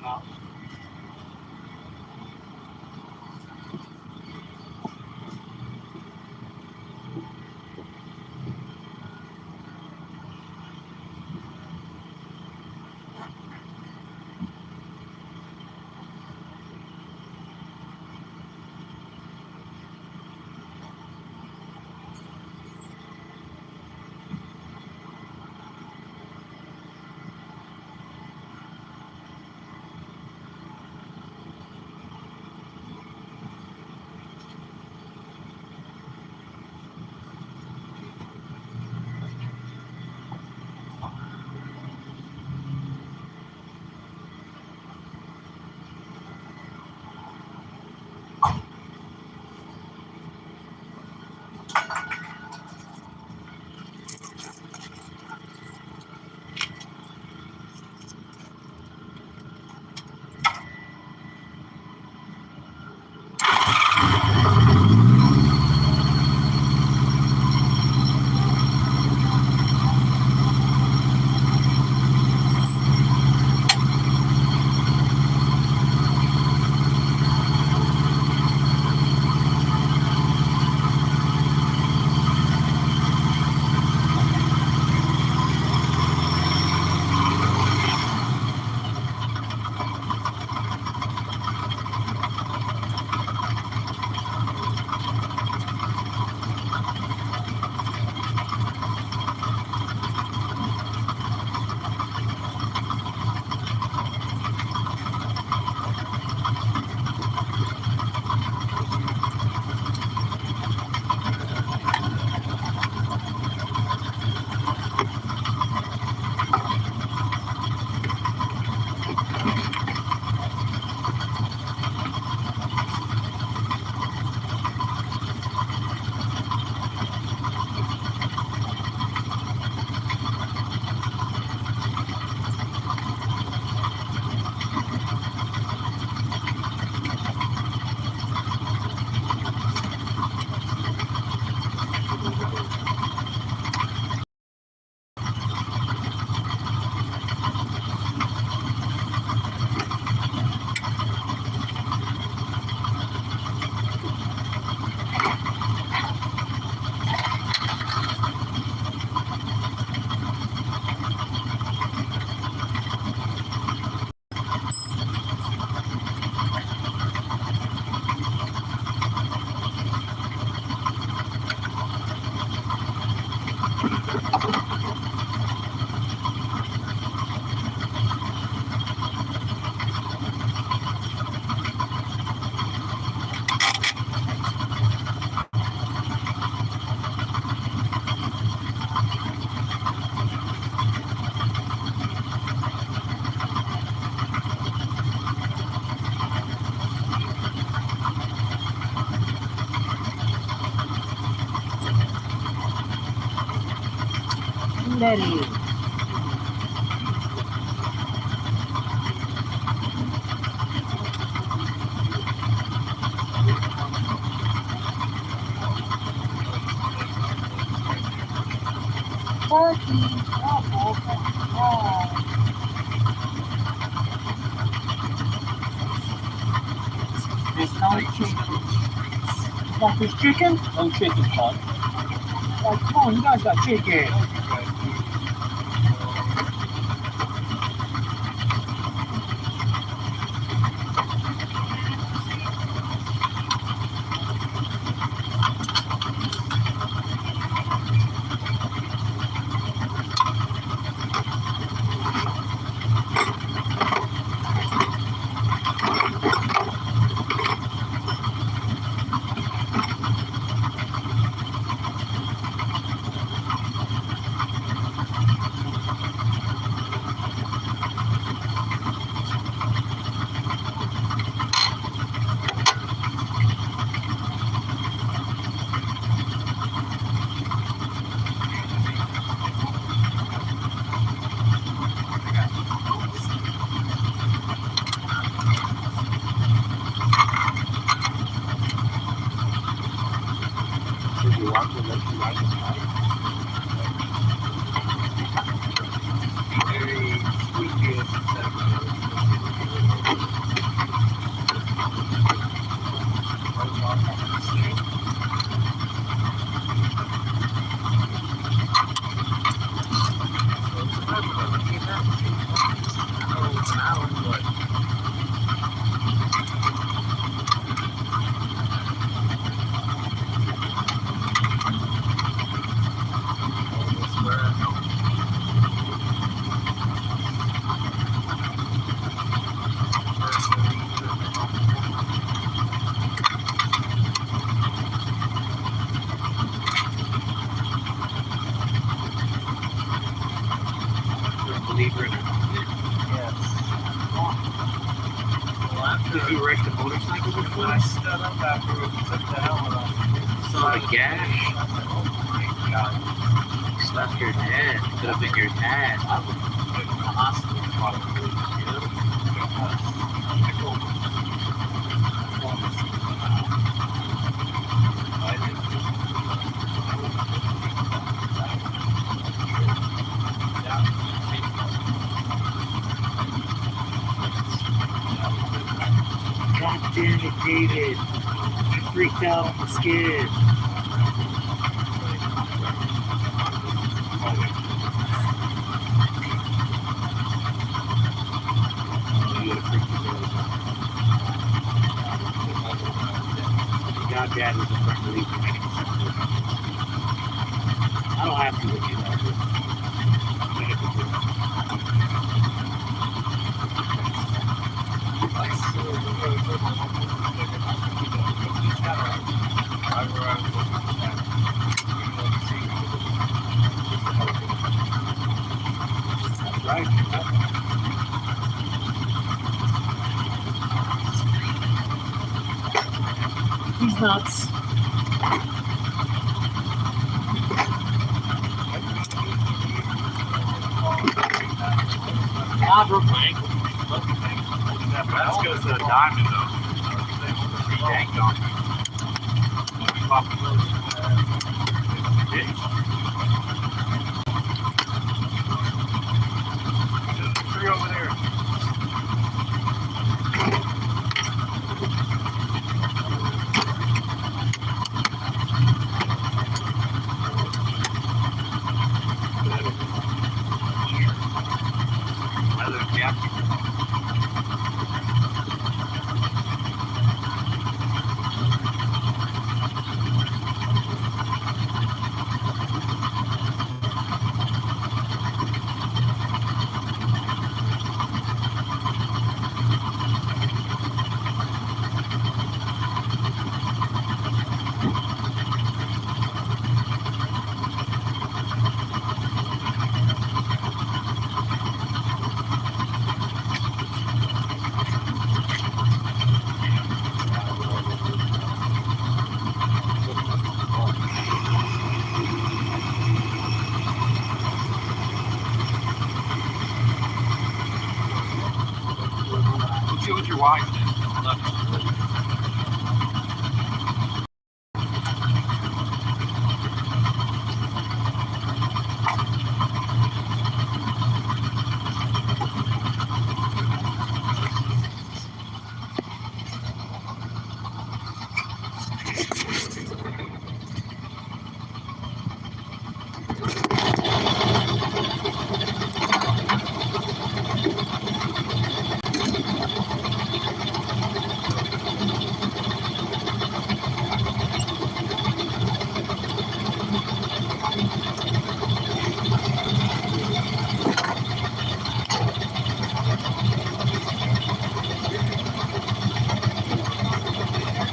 Top. Letty. It's no chicken. Like this chicken? No chicken, bud. Like, come on, you guys got chicken. Believer in it. Yes. Well, after you wrecked the motorcycle before, I stood up afterwards and took the helmet off. Saw the gash. I said, oh my god. Slapped your dad. Could have been your dad. I would have been in the hospital probably. God damn it, David. I freaked out on the skid. God, Dad was a front believer. I don't have to look at that. Right. He's nuts. I broke my ankle. That goes to a diamond though. Yanked on. Tree over there. wife then. Love you.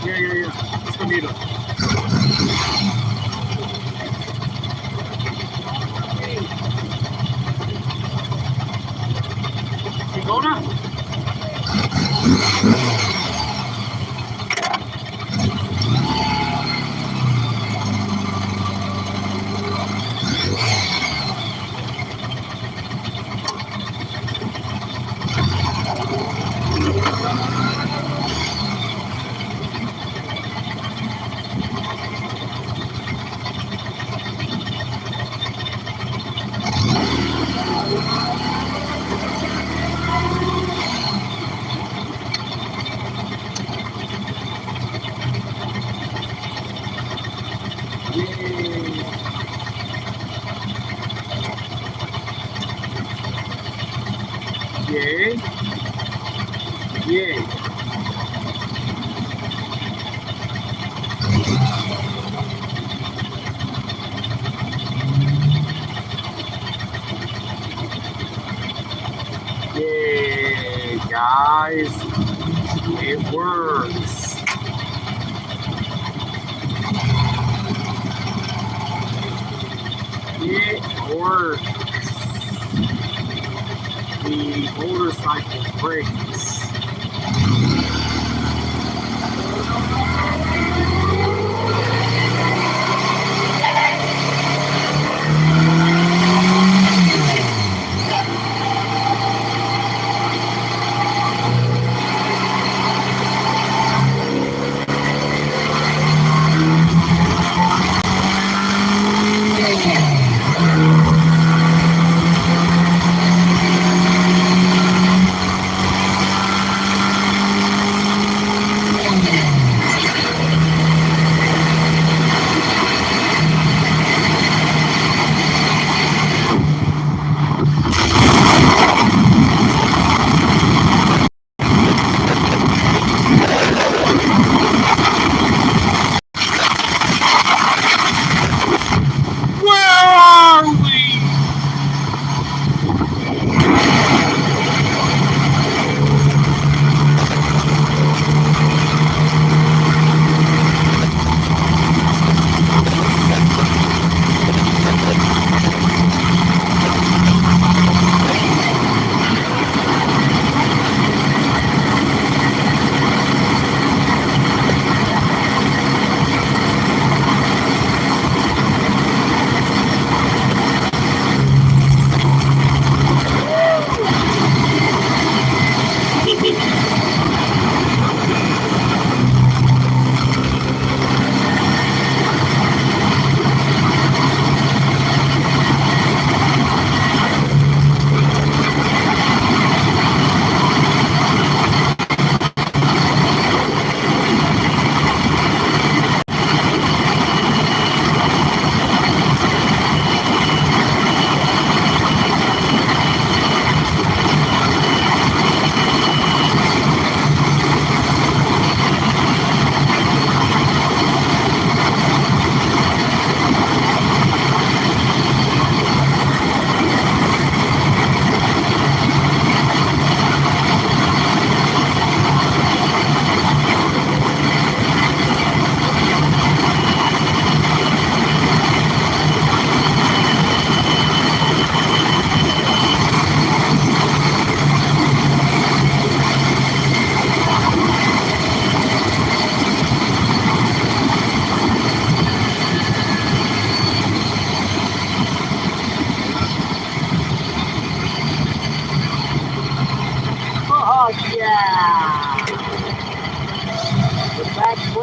Yeah. It's Camilo. Chingona? Yay. Yay. Yay, guys. It works. It works. The motorcycle brakes.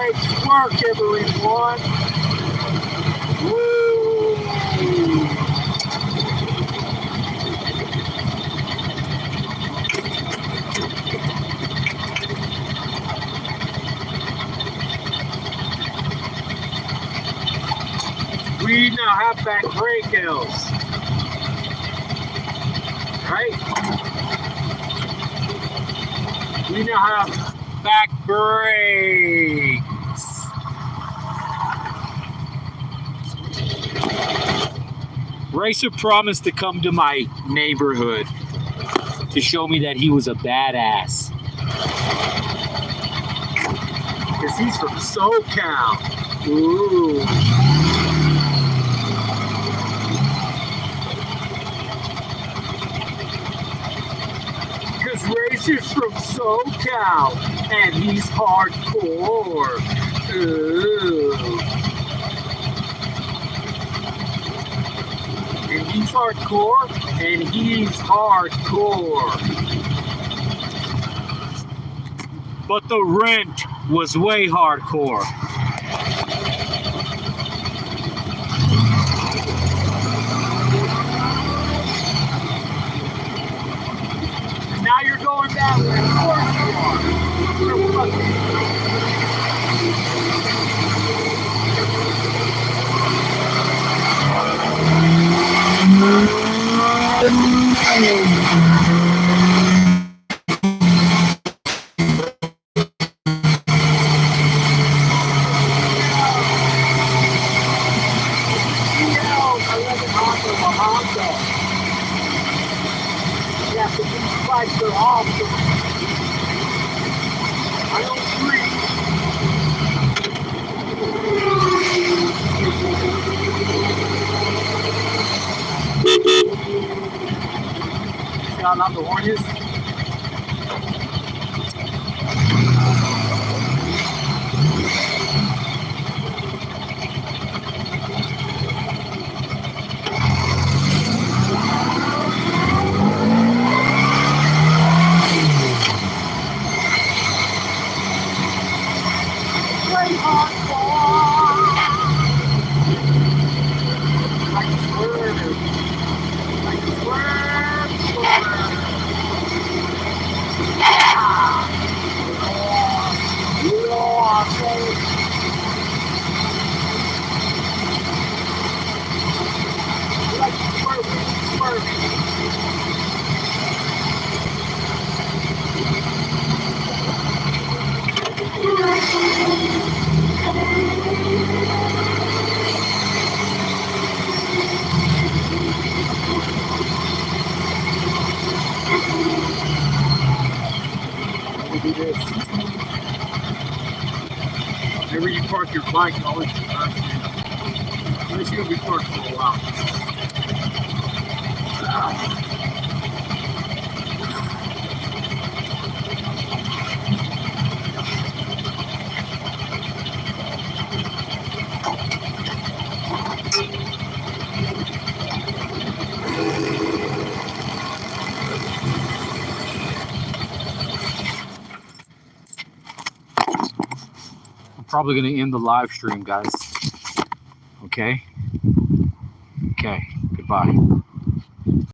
brakes work, everyone. Woo! We now have back brake hills. Right? We now have back brakes. Racer promised to come to my neighborhood to show me that he was a badass. Because he's from SoCal. Ooh. Because Racer's from SoCal and he's hardcore. Ooh. And he's hardcore and he's hardcore. But the rent was way hardcore. Now you're going that way. Of course you are. You're fucking. Yeah, so these bikes are awesome. I don't agree. See how loud the horn is? Play hardcore. Like a swerve. Like a swerve. Like swerving. We'll do this. Whenever you park your bike, you always reverse it. Unless you'll be parked for a while. I'm probably going to end the live stream, guys. Okay? Okay. Goodbye.